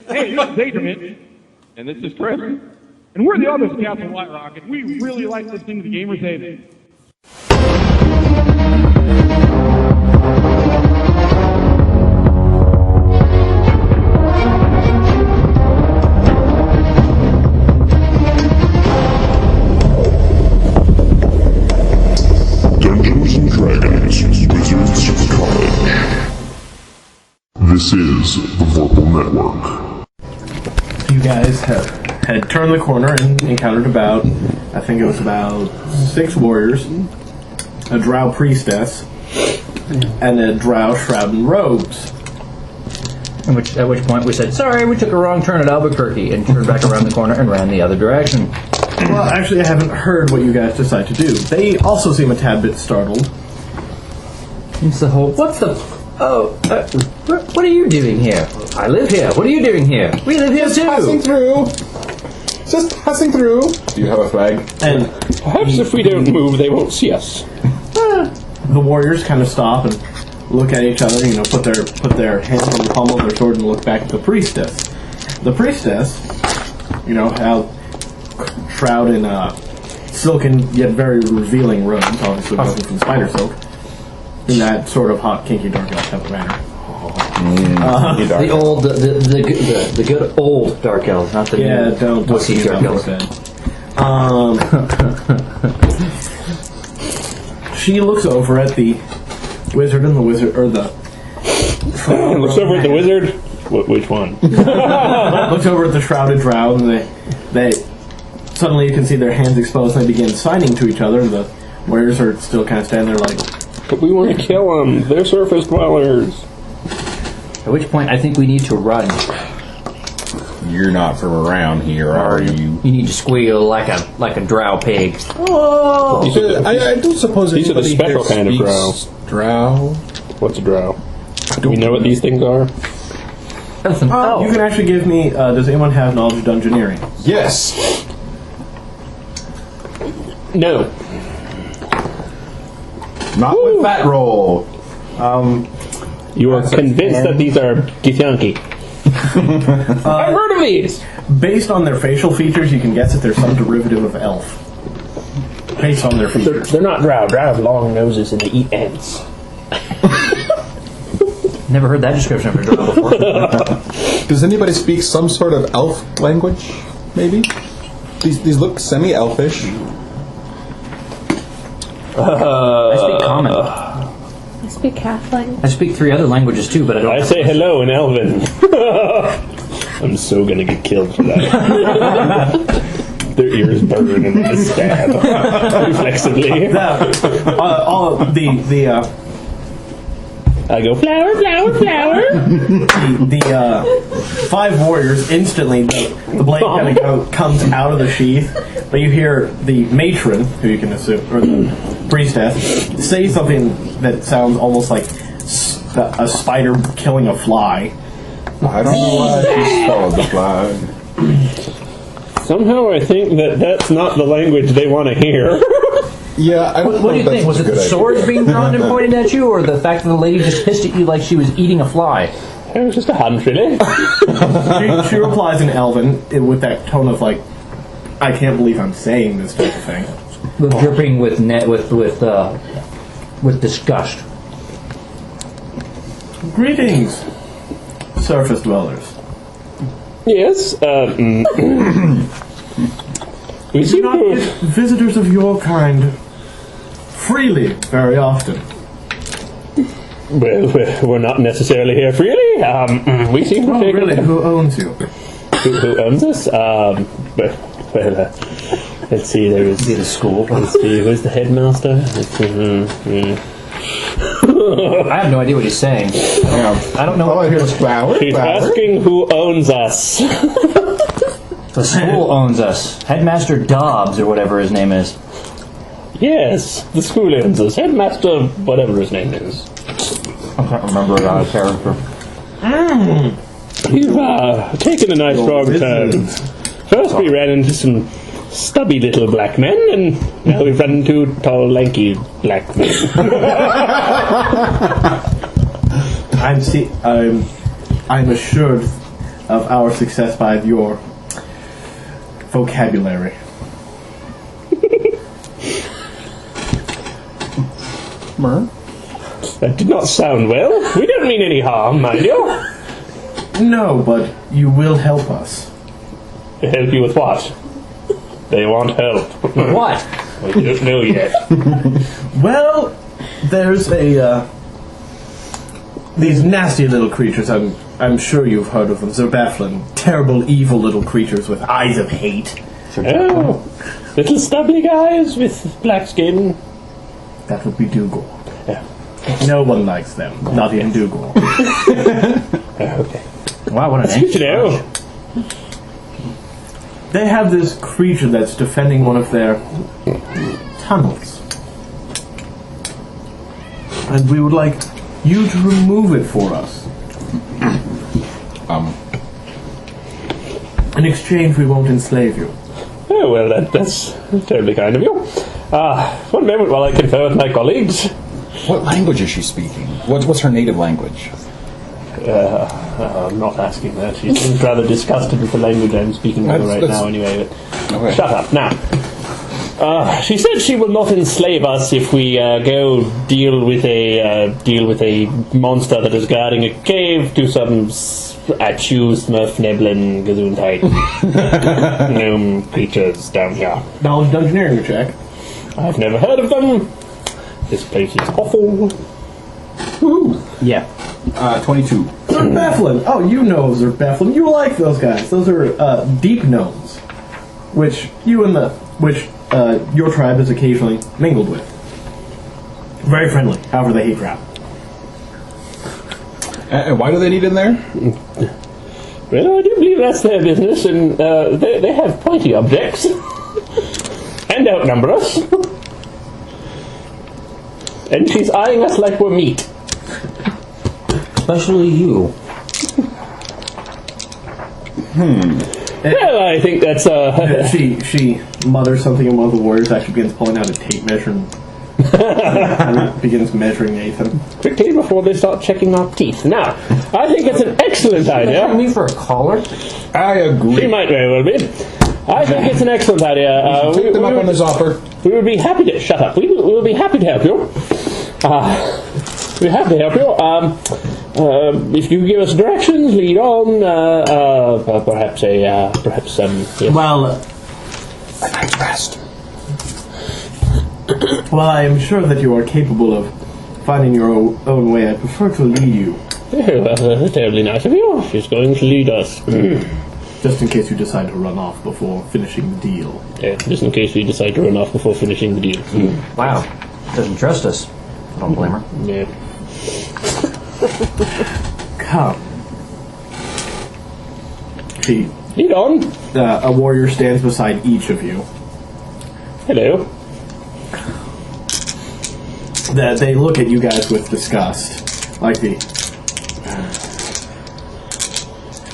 Hey, this is Adrian, and this is Chris, and we're the other scouts of White Rock, and we really like listening to the Gamers Haven. Dungeons and Dragons Wizards College. This is the Vorpal Network. You guys had turned the corner and encountered about 6 warriors, a drow priestess, and a drow shrouded in robes. At which point we said, sorry, we took a wrong turn at Albuquerque, and turned back around the corner and ran the other direction. Well, actually, I haven't heard what you guys decide to do. They also seem a tad bit startled. It's the whole, what are you doing here? I live here. What are you doing here? We live here too. Just passing through. Do you have a flag? And Perhaps if we don't move, they won't see us. the warriors kind of stop and look at each other, put their hands on the pommel of their sword and look back at the priestess. The priestess, how shrouded in silken yet very revealing robes, obviously wasn't from spider silk, in that sort of hot, kinky, dark elf type of manner. The good old dark elves, not the new don't wussy dark elves. She looks over at the wizard and the wizard, or the Looks over at the wizard. Which one? looks over at the shrouded drow, and they suddenly you can see their hands exposed, and they begin signing to each other. And the warriors are still kind of standing there like, But we want to kill them. They're surface dwellers. At which point I think we need to run. You're not from around here, are you? You need to squeal like a drow pig. Oh, I don't suppose These are the anybody special here kind of drow. speaks drow. What's a drow? You know what these things are? You can actually give me. Does anyone have knowledge of dungeoneering? Yes. No. Not with that roll. You are convinced that these are Githyanki. I've heard of these! Based on their facial features, you can guess that there's some derivative of elf. Based on their features. They're not drow. Drow have long noses and they eat ants. Never heard that description of a drow before. Does anybody speak some sort of elf language? Maybe. These look semi-elfish. I speak common. I speak halfling. I speak 3 other languages too, but I don't. I say hello in Elven. I'm so gonna get killed for that. Their ears burn and they stab reflexively. I go flower, flower, flower. The 5 warriors instantly, the blade kind of comes out of the sheath, but you hear the matron, who you can assume, or the priestess, say something that sounds almost like a spider killing a fly. I don't know why she swallowed the flag. Somehow I think that that's not the language they want to hear. Yeah, I don't What do you know if think? Was that's it a the good swords idea. being drawn and pointed at you, or the fact that the lady just hissed at you like she was eating a fly? It was just a hunch, really. She replies in Elven with that tone of like, I can't believe I'm saying this type of thing. Dripping with disgust. Greetings, surface dwellers. Yes. We Do seem not to. get visitors of your kind freely very often. Well, we're not necessarily here freely. We seem to Oh, take. really? Who owns you? Who owns us? Let's see. There is. Did a school? Let's see. Who's the headmaster? Let's see. I have no idea what he's saying. I don't know. All I hear is flower, He's flower. asking who owns us. The school owns us. Headmaster Dobbs, or whatever his name is. Yes, the school owns us. Headmaster, whatever his name is. I can't remember it out of character. You've taken a nice long turn. First we ran into some stubby little black men, and now we've run into tall, lanky black men. I'm assured of our success by your vocabulary. Mer? That did not sound well. We didn't mean any harm, mind you. No, but you will help us. Help you with what? They want help. What? I don't know yet. Well, there's these nasty little creatures. I'm sure you've heard of them. Zerbaflin. Terrible, evil little creatures with eyes of hate. Oh, little stubbly guys with black skin. That would be Dougal. Yeah. No one likes them. Not even Dougal. Okay. Wow, what an Good to know. They have this creature that's defending one of their tunnels. And we would like you to remove it for us. In exchange, we won't enslave you. Oh, well, that's terribly kind of you. One moment while I confer with my colleagues. What language is she speaking? What's her native language? I'm not asking that. She seems rather disgusted with the language I'm speaking with her right now anyway. But Okay. shut up. Now, she said she will not enslave us if we go deal with a monster that is guarding a cave to some Achu, Smurf, Neblin, Gesundheit gnome creatures down here. Knowledge engineering check. I've never heard of them. This place is awful. Yeah. 22. Zerbaflin. Oh, you know Zerbaflin. You like those guys. Those are deep gnomes, which your tribe has occasionally mingled with. Very friendly. However, they hate crap. And why do they need in there? Well, I do believe that's their business, and they have pointy objects. And outnumber us. And she's eyeing us like we're meat. Especially you. Well, I think that's She mutters something, and one of the warriors actually begins pulling out a tape measure and begins measuring Nathan. quickly before they start checking our teeth. Now, I think it's an excellent idea. Me for a collar? I She agree. might very well be. I think it's an excellent idea. Take them up on this offer. We would be happy to shut up. We will be happy to help you. We're happy to help you. If you give us directions, lead on. Perhaps some. Yes. Well, A night's rest. well, I am sure that you are capable of finding your own way. I prefer to lead you, Well, that's terribly nice of you. She's going to lead us. just in case you decide to run off before finishing the deal. Just in case we decide to run off before finishing the deal. Wow. Doesn't trust us. I don't blame her. Yeah. Come. She, Lead on. a warrior stands beside each of you. Hello. They look at you guys with disgust, like the.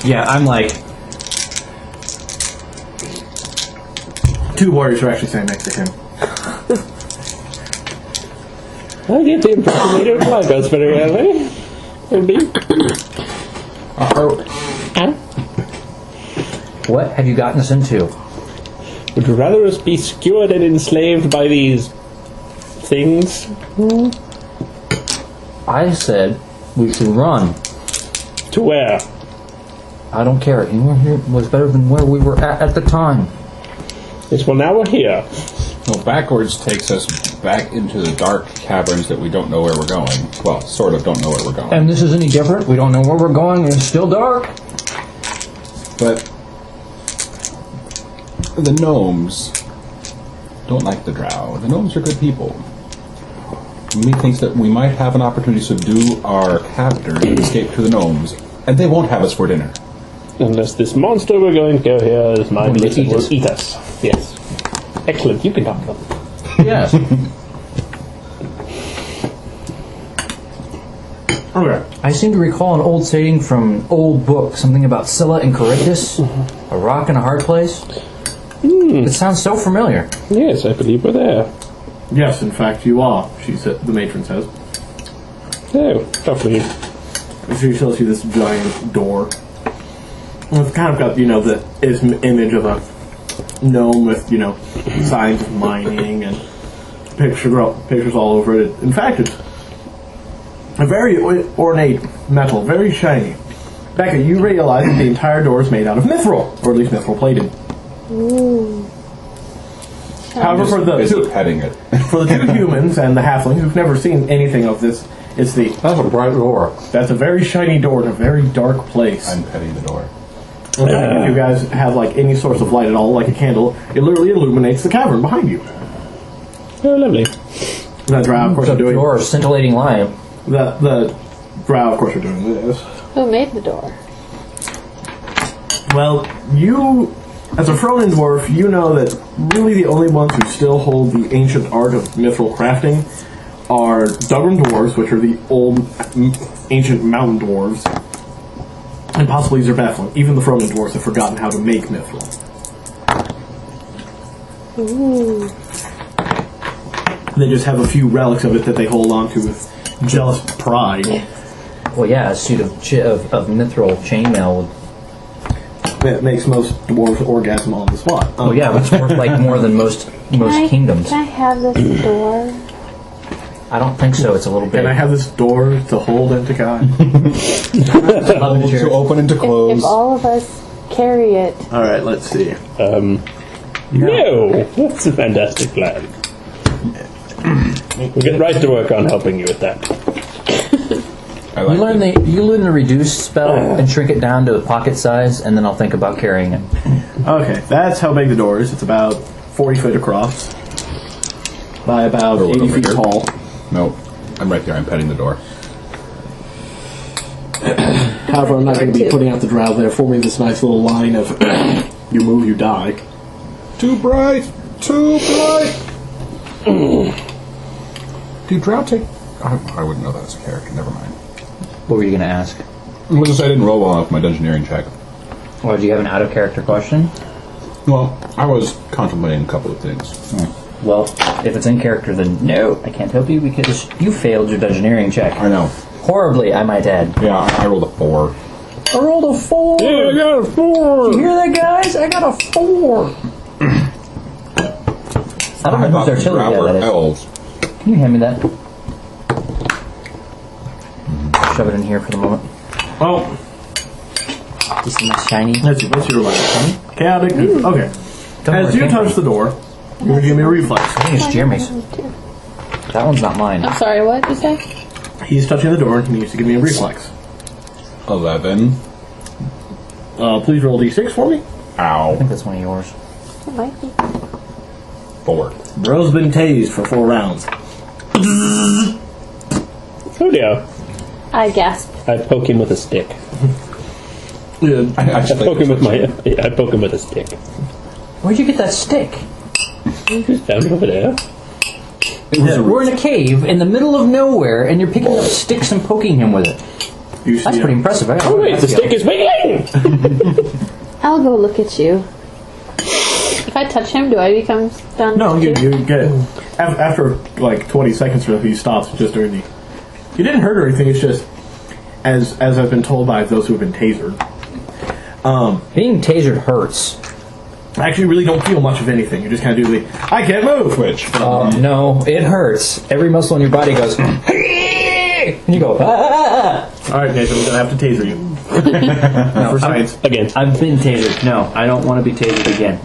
Yeah, I'm like, Two warriors are actually standing next to him. I get the impression they don't like us very well, eh? Maybe. what have you gotten us into? Would you rather us be skewered and enslaved by these things? I said we should run. To where? I don't care. Anywhere here was better than where we were at the time. Yes, well, now we're here. Well, backwards takes us back into the dark caverns that we don't know where we're going. Well, sort of don't know where we're going. And this is any different. We don't know where we're going, and it's still dark. But the gnomes don't like the drow. The gnomes are good people. Methinks that we might have an opportunity to subdue our captors and escape to the gnomes, and they won't have us for dinner. Unless this monster we're going to go here is mindless and eat will us. eat us. Yes. Excellent. You can talk about it. Yes. Okay. I seem to recall an old saying from an old book, something about Scylla and Charybdis, a rock in a hard place. It sounds so familiar. Yes, I believe we're there. Yes, in fact, you are. She said. The matron says. Oh, lovely. She shows you this giant door. It's kind of got, the image of a gnome with, signs of mining and pictures all over it. In fact, it's a very ornate metal, very shiny. Becca, you realize that the entire door is made out of mithril, or at least mithril plated. Ooh. However, for the petting it. For the two humans and the halfling who've never seen anything of this, it's That's a bright door. that's a very shiny door in a very dark place. I'm petting the door. If you guys have any source of light at all, like a candle, it literally illuminates the cavern behind you. Oh, lovely. The drow, of course, are doing Door, scintillating light. the drow, of course, are doing this. Who made the door? Well, you, as a Fronin dwarf, you know that really the only ones who still hold the ancient art of mithril crafting are Dugrum dwarves, which are the old ancient mountain dwarves, and possibly Zerbethlin. Even the Fronin dwarves have forgotten how to make mithril. Ooh. They just have a few relics of it that they hold on to with jealous pride. Well, yeah, a suit of mithril chainmail. That makes most dwarves orgasm on the spot. Oh yeah, it's worth more than most kingdoms. Can I have this door? I don't think so. It's a little bit. Can I have this door to hold and to guide? To open and to close. If all of us carry it. All right, let's see. No, that's a fantastic plan. We'll get right to work on helping you with that. I like You learn the reduce spell and shrink it down to a pocket size, and then I'll think about carrying it. Okay, that's how big the door is. It's about 40 feet across by about Or 80 over feet here. tall. No, I'm right there. I'm petting the door. However, I'm not going to be putting out the drow there, forming this nice little line of you move, you die. Too bright! Too bright! Do drow take... I wouldn't know that as a character. Never mind. What were you going to ask? I was just I didn't roll well enough my dungeoneering check. Or do you have an out of character question? Well, I was contemplating a couple of things. Well, if it's in character, then no, I can't help you because you failed your dungeoneering check. I know. Horribly, I might add. Yeah, I rolled a 4. I rolled a 4! Yeah, I got a 4! You hear that, guys? I got a 4! I don't know whose artillery drow were that is. elves. Can you hand me that? Shove it in here for the moment. Well, This is nice shiny. let's see, what's your last one? Chaotic. Okay. Don't As worry, you can't touch the door, you're going to give me a reflex. I think it's Jeremy's. That one's not mine. I'm sorry, what did you say? He's touching the door and he needs to give me a reflex. 11. Please roll d6 for me. I Ow. think that's one of yours. It might be. 4. Bro's been tased for 4 rounds. Oh dear. I gasped. I poke him with a stick. Yeah. I just I poke him with I poke him with a stick. Where'd you get that stick? Just found it over there. We're in a cave in the middle of nowhere, and you're picking up sticks and poking him with it. You see That's pretty impressive. I Oh wait, the stick is wiggling! I'll go look at you. If I touch him, do I become stunned? No, you too? get after 20 seconds or so, he stops just doing the. You didn't hurt or anything. It's just as I've been told by those who have been tasered. Being tasered hurts. I actually really don't feel much of anything. You just kind of do the I can't move. Twitch. No, it hurts. Every muscle in your body goes, and you go, ah! All right, Nathan, I'm gonna have to taser you for science. Again. I've been tasered. No, I don't want to be tasered again.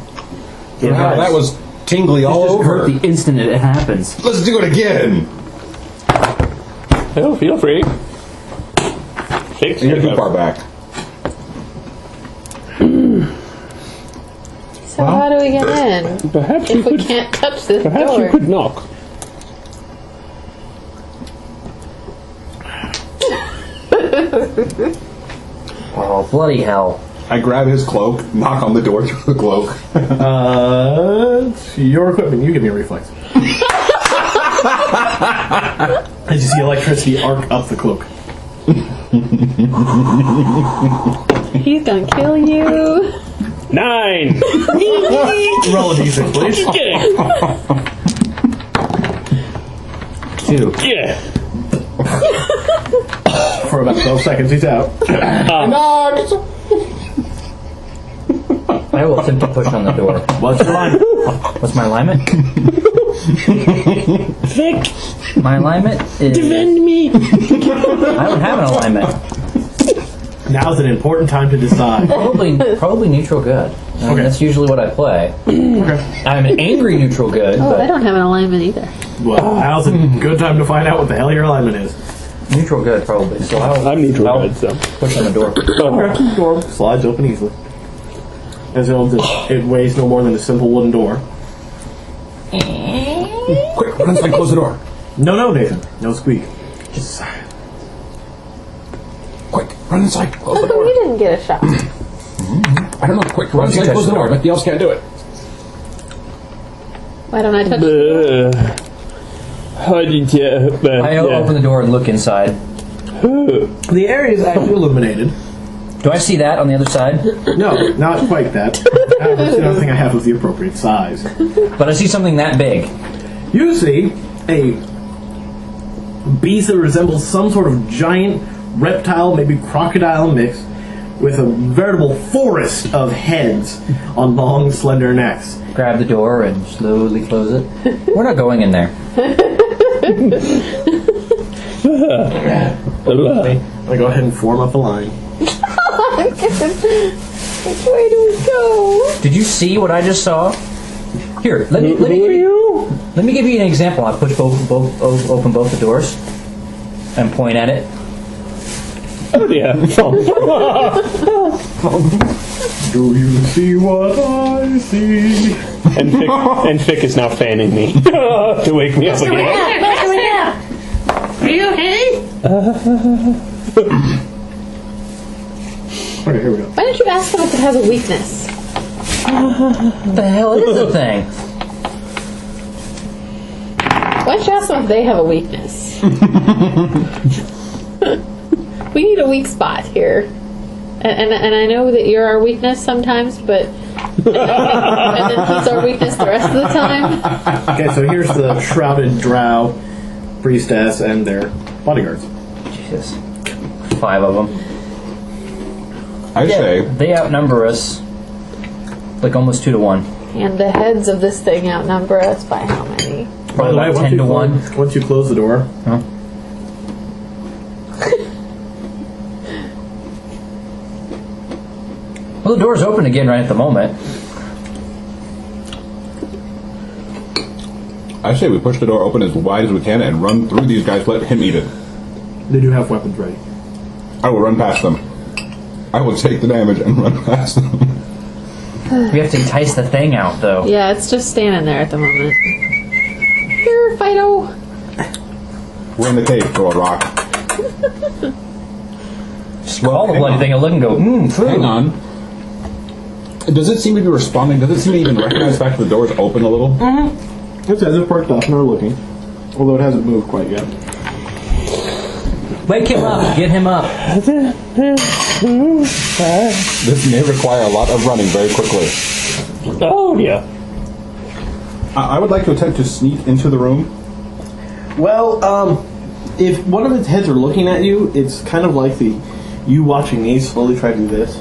It Wow, hurts. that was tingly all It just hurt over. the instant it happens. Let's do it again. Oh, feel free. Shake, You're too shake. far back. So how do we get in? Perhaps you If we could. can't touch this Perhaps door. you could knock. Oh, bloody hell. I grab his cloak, knock on the door through the cloak. It's your equipment. You give me a reflex. As you see electricity arc up the cloak. He's gonna kill you. 9! Roll a d6, please. Get it! 2. Yeah! For about 12 seconds, he's out. I will attempt to push on the door. What's your alignment? What's my alignment? Vic, My alignment is... defend me. I don't have an alignment. Now's an important time to decide. Probably neutral good. Okay. That's usually what I play. Okay. I'm an angry neutral good, Oh, but I don't have an alignment either. Well, now's a good time to find out what the hell your alignment is. neutral good probably. So I'm neutral I'll good, so. push on the door. Okay. Door slides open easily. As it weighs no more than a simple wooden door. Quick, run inside, close the door. No, Nathan. No squeak. Just silence. Quick, run inside, close How the come door. you didn't get a shot? I don't know, quick, run inside, close the door. Nobody else can't do it. Why don't I touch it? How did you? I open the door and look inside. The area is actually illuminated. Do I see that on the other side? No, not quite that. That's the only thing I have was the appropriate size. But I see something that big. You see a beast that resembles some sort of giant reptile, maybe crocodile mix, with a veritable forest of heads on long, slender necks. Grab the door and slowly close it. We're not going in there. I'm going to go ahead and form up a line. Which way do we go? Did you see what I just saw? Here, let me give you an example. I push open both the doors and point at it. Oh yeah. Do you see what I see? And Vic is now fanning me to wake me up again. Are you okay? Okay, here we go. Why don't you ask them if it has a weakness? What the hell is the thing? Why don't you ask them if they have a weakness? We need a weak spot here. And I know that you're our weakness sometimes, but... and then he's our weakness the rest of the time. Okay, so here's the shrouded drow priestess and their bodyguards. Jesus. 5 of them. I say, They outnumber us like almost 2 to 1. And the heads of this thing outnumber us by how many? By the way, about 10 to 1. Once you close the door, Huh? Well, the door's open again right at the moment. I say we push the door open as wide as we can and run through these guys, let him eat it. they do have weapons ready. I will run past them. I will take the damage and run past them. We have to entice the thing out, though. Yeah, it's just standing there at the moment. Here, Fido. We're in the cave, throw a rock. Just call the bloody thing and look and go, food. Hang on. Does it seem to be responding? Does it seem to even recognize the fact that the door is open a little? It says it's perked up and they're looking. Although it hasn't moved quite yet. Wake him up. Get him up. This may require a lot of running very quickly. Oh yeah. I would like to attempt to sneak into the room. Well, if one of its heads are looking at you, it's kind of like you watching me slowly try to do this.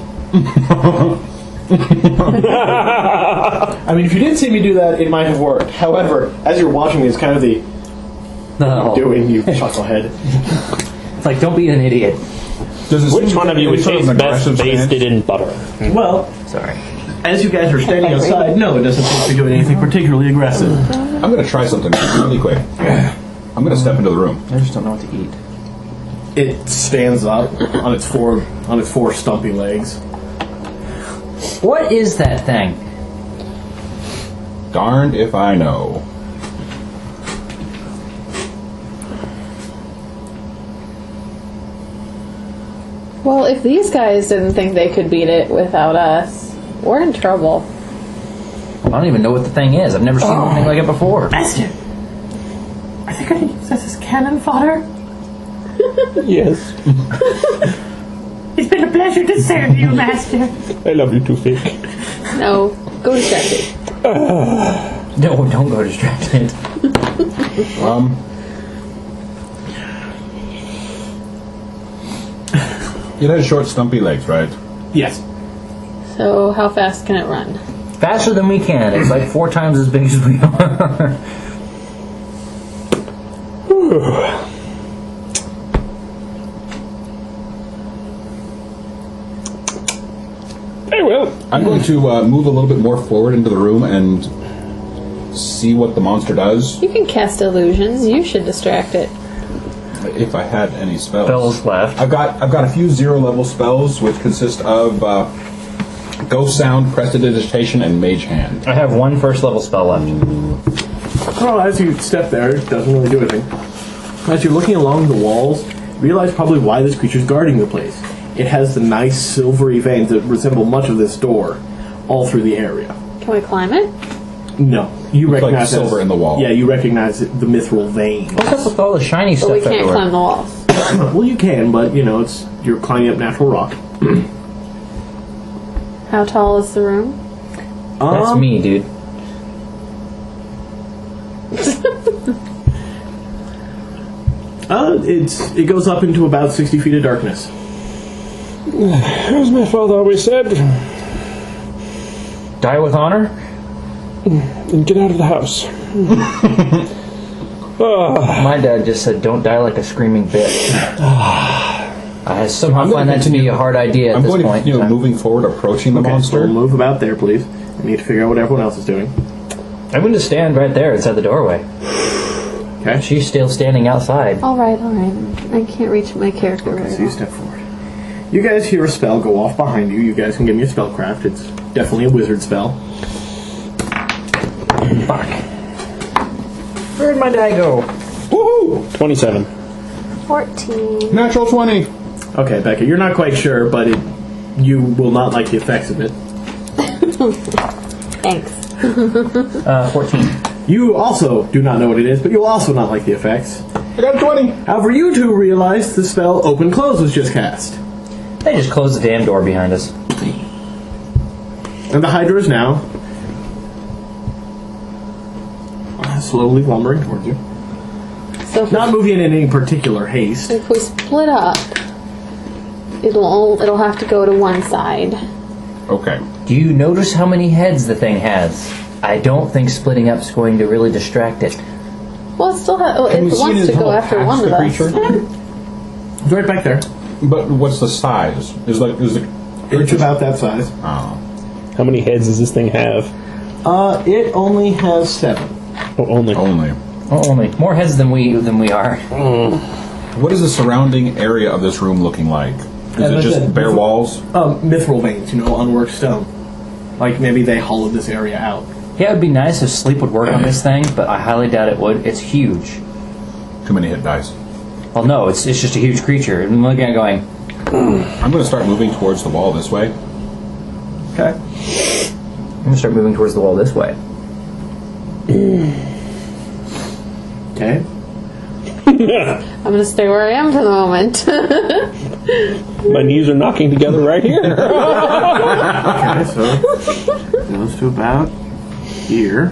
I mean, if you didn't see me do that, it might have worked. However, as you're watching me, it's kind of the doing you chucklehead. It's like, don't be an idiot. Does it Which seem one to of be you would any sort of taste best aggressive stance? basted in butter? Well, Sorry. as you guys are standing outside, no, it doesn't seem to be doing anything particularly aggressive. I'm going to try something really quick. I'm going to step into the room. I just don't know what to eat. It stands up on its four stumpy legs. What is that thing? Darned if I know. Well, if these guys didn't think they could beat it without us, we're in trouble. I don't even know what the thing is. I've never seen anything like it before. Master, are they going to use this as cannon fodder? Yes. It's been a pleasure to serve you, Master. I love you too, Vic. No, go distracted. No, don't go distracted. It has short, stumpy legs, right? Yes. So how fast can it run? Faster than we can. It's like 4 times as big as we are. Very well. I'm going to move a little bit more forward into the room and see what the monster does. You can cast illusions. You should distract it. If I had any spells. Spells left. I've got a few 0-level spells which consist of Ghost Sound, Prestidigitation, and Mage Hand. I have 1 first-level spell left. Well, as you step there, it doesn't really do anything. As you're looking along the walls, you realize probably why this creature's guarding the place. It has the nice silvery veins that resemble much of this door all through the area. Can we climb it? No. You Like recognize silver in the wall. Yeah, you recognize the mithril veins. What's up with all the shiny But stuff we can't everywhere? climb the walls. Well, you can, but, you're climbing up natural rock. How tall is the room? That's me, dude. It goes up into about 60 feet of darkness. As my father always said, Die with honor? and get out of the house. My dad just said, don't die like a screaming bitch. I somehow I'm gonna find that to be continue- a hard idea at I'm this going to point. continue moving forward, approaching the Okay, monster. so move about there, please. I need to figure out what everyone else is doing. I'm going to stand right there inside the doorway. Okay? She's still standing outside. All right. I can't reach my character Okay, very so you well. step forward. You guys hear a spell go off behind you. You guys can give me a spellcraft. It's definitely a wizard spell. Fuck. Where'd my die go? Woohoo! 27. 14. Natural 20. Okay, Becca, you're not quite sure, but you will not like the effects of it. Thanks. 14. You also do not know what it is, but you'll also not like the effects. I got a 20. However, you two realize the spell Open Close was just cast. They just closed the damn door behind us. And the Hydra is now slowly lumbering towards you. So if, Not moving in any particular haste. if we split up, it'll have to go to one side. Okay. Do you notice how many heads the thing has? I don't think splitting up's going to really distract it. Well, it still Can we it see wants it to as go how it after attacks one of the us. creature? It's right back there. But what's the size? Is the It's about that size. oh. How many heads does this thing have? It only has 7. Oh, only. Only. Oh, only more heads than we are. What is the surrounding area of this room looking like? Is As it I just said, bare this- walls? Mithril veins, unworked stone. Like maybe they hollowed this area out. Yeah, it'd be nice if sleep would work on this thing, but I highly doubt it would. It's huge. Too many hit dice. Well, no, it's just a huge creature. I'm looking at it going, I'm going to start moving towards the wall this way. Okay. I'm going to start moving towards the wall this way. Okay. I'm going to stay where I am for the moment. My knees are knocking together right here. Okay, so goes to about here.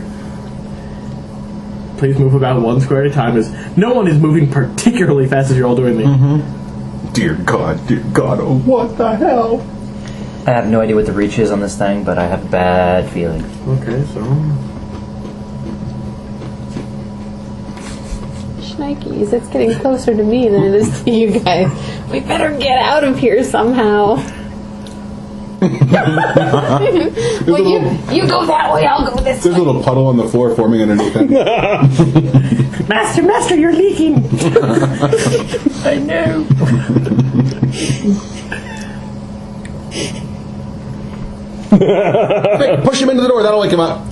Please move about 1 square at a time, as no one is moving particularly fast as you're all doing the. Dear God, oh, what the hell? I have no idea what the reach is on this thing, but I have a bad feeling. Okay, so Shnikes, it's getting closer to me than it is to you guys. We better get out of here somehow. Well, you go that way, I'll go this There's way. a little puddle on the floor forming underneath it. Master, you're leaking. I know. Quick, push him into the door. That'll wake him up.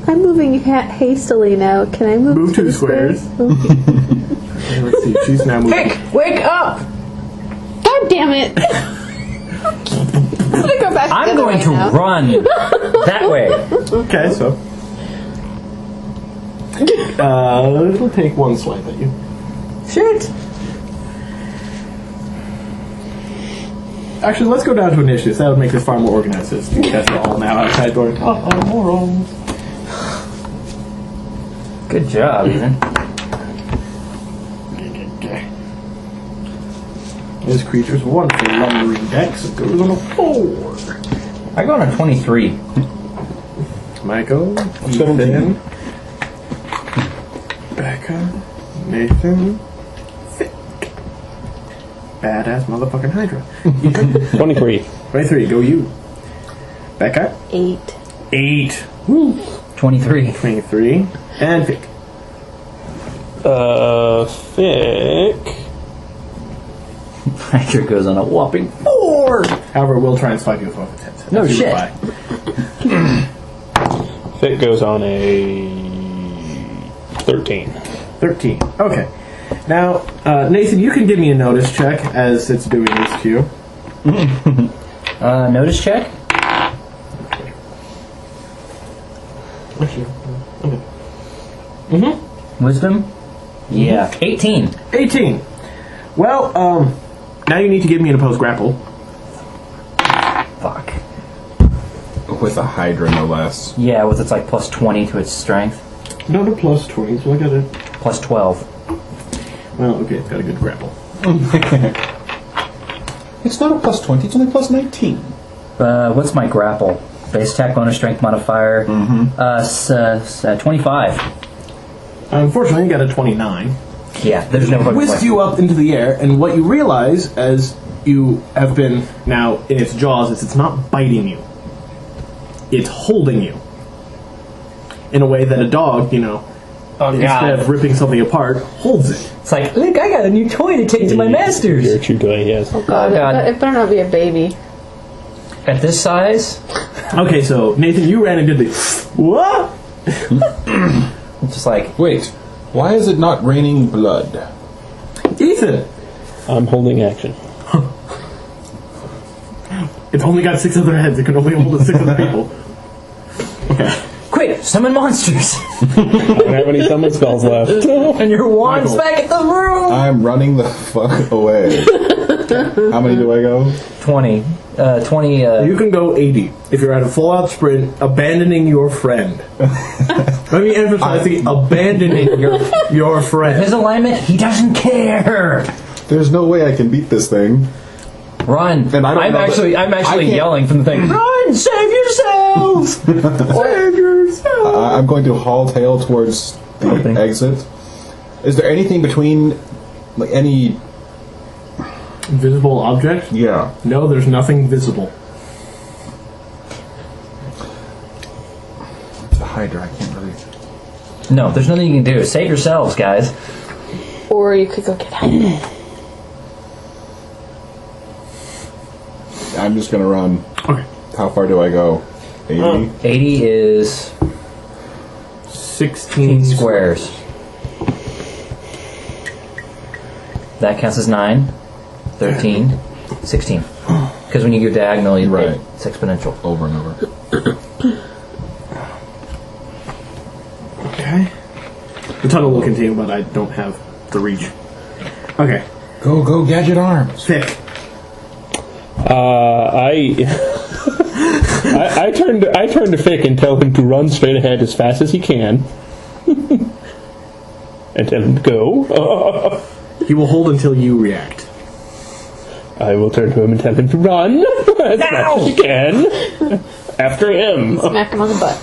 I'm moving hastily now. Can I move 2 squares. Okay, let's see. She's now moving. Vic, wake up! God damn it! I'm gonna go back. I'm the other going way to now. run that way. Okay, so it'll take 1 swipe at you. Shit. Actually, let's go down to initiatives. That would make this far more organized. Since you guys are all now outside going, oh, morons. Good job, Ethan. This creature's wonderful lumbering dex. It goes on a 4. I go on a 23. Michael, 17. Ethan, Becca, Nathan, Vic. Badass motherfucking Hydra. 23. 23, go you. Becca, 8. 8. 23. 23. And Vic. Vic. Hydra goes on a whopping 4. However, we'll try and spike you with one of its heads. No As you shit. reply. Vic goes on a 13. 13. Okay. Now, Nathan, you can give me a notice check as it's doing this to you. Notice check? Wisdom? Yeah. 18. 18. Well, now you need to give me an opposed grapple. Fuck. With a Hydra, no less. Yeah, with its like plus 20 to its strength. Not a plus 20, so I got a... Plus 12. Well, okay, it's got a good grapple. It's not a plus 20, it's only plus 19. What's my grapple? Base attack, bonus strength modifier. 25. Unfortunately, you got a 29. Yeah, there's no fucking Whisked way. you up into the air, and what you realize as you have been now in its jaws is it's not biting you. It's holding you. In a way that a dog, instead of ripping something apart, holds it. It's like, look, I got a new toy to take to my masters. Your true toy, yes. Oh god, God. It better not be a baby. At this size, Okay, so, Nathan, you ran and did the... What? it's just like, Wait, why is it not raining blood? Ethan! I'm holding action. It's only got 6 other heads. It can only hold 6 other people. Okay. quick, summon monsters. I don't have any summon spells left. And your wand's Michael. back at the room. I'm running the fuck away. How many do I go? 20. 20, You can go 80 if you're at a full-out sprint, abandoning your friend. Let me emphasize the abandoning your friend. his alignment, he doesn't care. There's no way I can beat this thing. Run. And I don't I'm know that- actually I can't- yelling from the thing. Run, save yourselves. Save yourself. I'm going to haul tail towards the Opening. exit. Is there anything between, like, any... Invisible object? Yeah. No, there's nothing visible. The Hydra, I can't really... No, there's nothing you can do. Save yourselves, guys. Or you could go get out. I'm just gonna run. Okay. How far do I go? 80? 80 is 16 squares. That counts as 9, 13, 16. Because when you go diagonal, Right. it's exponential. Over and over. Okay. The tunnel will continue, but I don't have the reach. Okay. Go, gadget arms! Thick. I turn to Fick and tell him to run straight ahead as fast as he can. And tell him to go. He will hold until you react. I will turn to him and tell him to run as fast as he can. After him. Smack him on the butt.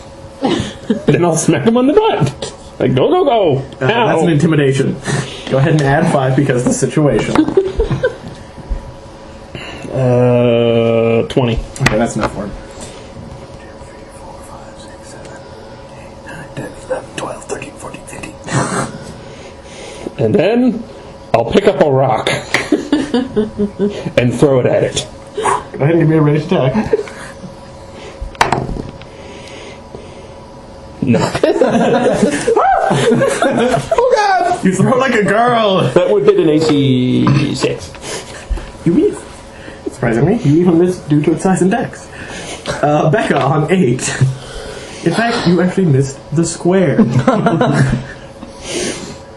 Then I'll smack him on the butt. Like, go. That's Ow. an intimidation. Go ahead and add 5 because of the situation. 20. Okay, that's enough for him. 15. And then I'll pick up a rock and throw it at it. Go ahead and give me a ranged attack. No. Oh god! You throw like a girl! That would hit an AC 6. You weave. Surprisingly, you even missed due to its size and dex. Becca on 8. In fact, you actually missed the square.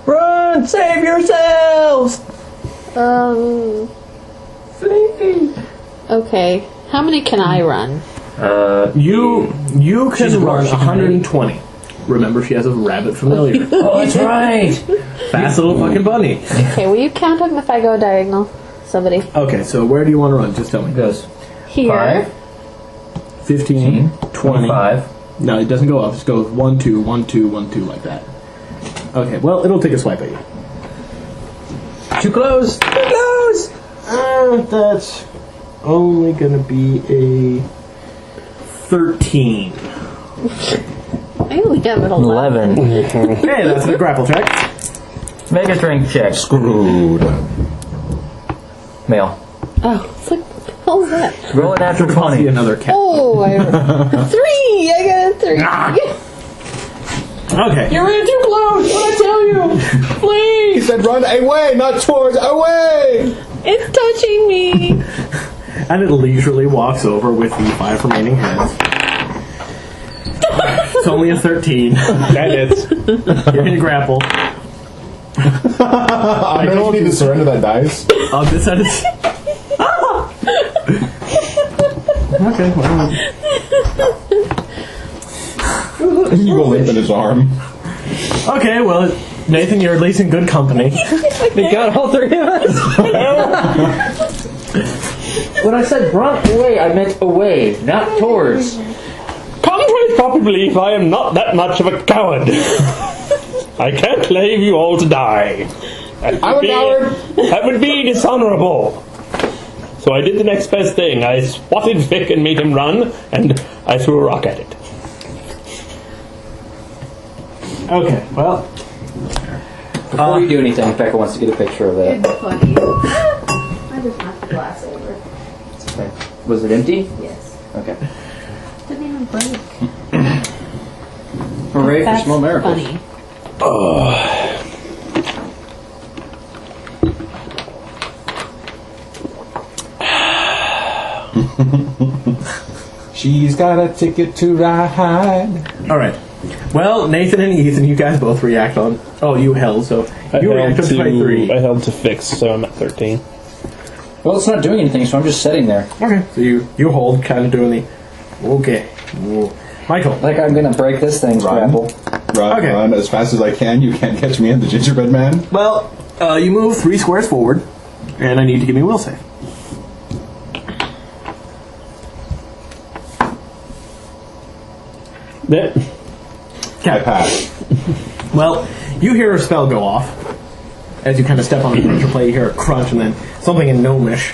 Run! Save yourselves! Okay. How many can I run? You can run 120. remember she has a rabbit familiar. Oh, that's right. Fast little fucking bunny. Okay, will you count them if I go diagonal? Somebody. Okay, so where do you want to run? Just tell me. It goes Here. 15, 20. 25. No, it doesn't go up. It just goes 1, 2, 1, 2, 1, 2, like that. Okay, well, it'll take a swipe at you. Too close. Too close. That's only going to be a 13. I only have an 11. 11. Okay, that's a grapple check. Make a strength check. Screwed. Male. Oh, it's like, what was that? Roll a natural See 20. another cat. Oh, 3! I got a 3. Okay. You're in too close. What I tell you? He Please. said run away, not towards, away! It's touching me. And it leisurely walks over with the 5 remaining heads. It's only a 13. That is. You're in grapple. I don't need to surrender that dice. On this side is... Okay, well... You go limp in his arm. Okay, well, Nathan, you're at least in good company. We got all 3 of us. When I said run away, I meant away, not towards. Contrary to popular belief, I am not that much of a coward. I can't leave you all to die. I'm a coward. That would be dishonorable. So I did the next best thing. I swatted Vic and made him run, and I threw a rock at it. Okay, well... Before you do anything, Becca wants to get a picture of that. Funny. I just knocked the glass over. Okay. Was it empty? Yes. Okay. Didn't even break. Hooray for That's small miracles. funny. She's got a ticket to ride. Alright. Well, Nathan and Ethan, you guys both react on... Oh, you held, so... You react up to 23. I held to fix, so I'm at 13. Well, it's not doing anything, so I'm just sitting there. Okay, so you hold, kind of doing the... Okay. Whoa. Michael. Like I'm gonna break this thing's grapple. Run, Okay. run as fast as I can. You can't catch me in the gingerbread man. Well, you move 3 squares forward, and I need to give me a will save. That, I pass. Well, you hear a spell go off. As you kind of step on the pressure plate, you hear a crunch, and then something in Gnomish.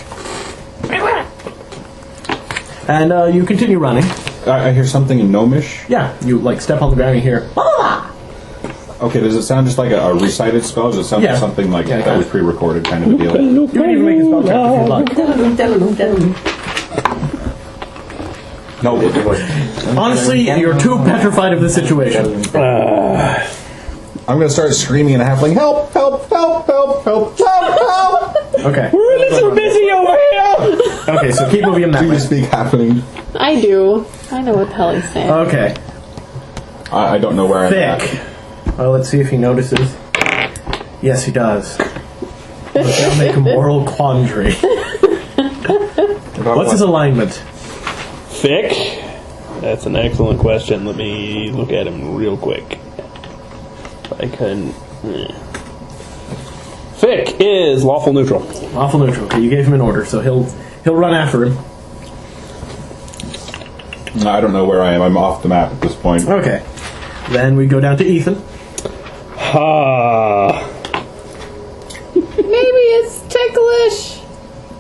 And you continue running. I hear something in Gnomish. Yeah, you like step on the ground and you hear... Okay, does it sound just like a recited spell? Does it sound Yeah. like something like Yeah, that kind was of. pre-recorded kind of a deal? You can even make a spell check if you'd like. No. Honestly, you're too petrified of the situation. I'm going to start screaming in a halfling, help, help, help, help, help, help, help! Okay. we're a little busy over here! Okay, so keep moving that Do you way. speak halfling? I do. I know what the hell he's saying. Okay. I don't know where I'm at. Thick. Well, let's see if he notices. Yes, he does. Let's make a moral quandary. What's his alignment? Vic? That's an excellent question. Let me look at him real quick. If I can... Vic is lawful neutral. Lawful neutral. Okay, you gave him an order, so he'll run after him. I don't know where I am. I'm off the map at this point. Okay. Then we go down to Ethan. Ah. Maybe it's ticklish.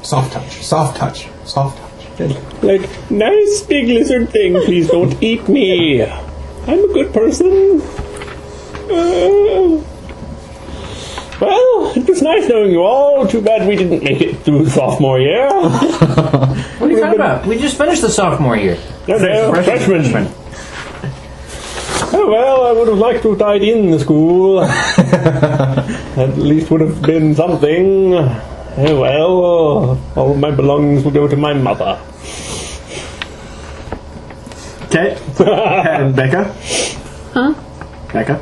Soft touch, soft touch, soft touch. Like, nice big lizard thing, please don't eat me. I'm a good person. Well, it was nice knowing you all. Too bad we didn't make it through sophomore year. What are you talking about? We just finished the sophomore year. No, freshman. Oh, well, I would have liked to have died in the school. At least would have been something. Oh, well, all my belongings will go to my mother. Okay. And Becca? Huh? Becca?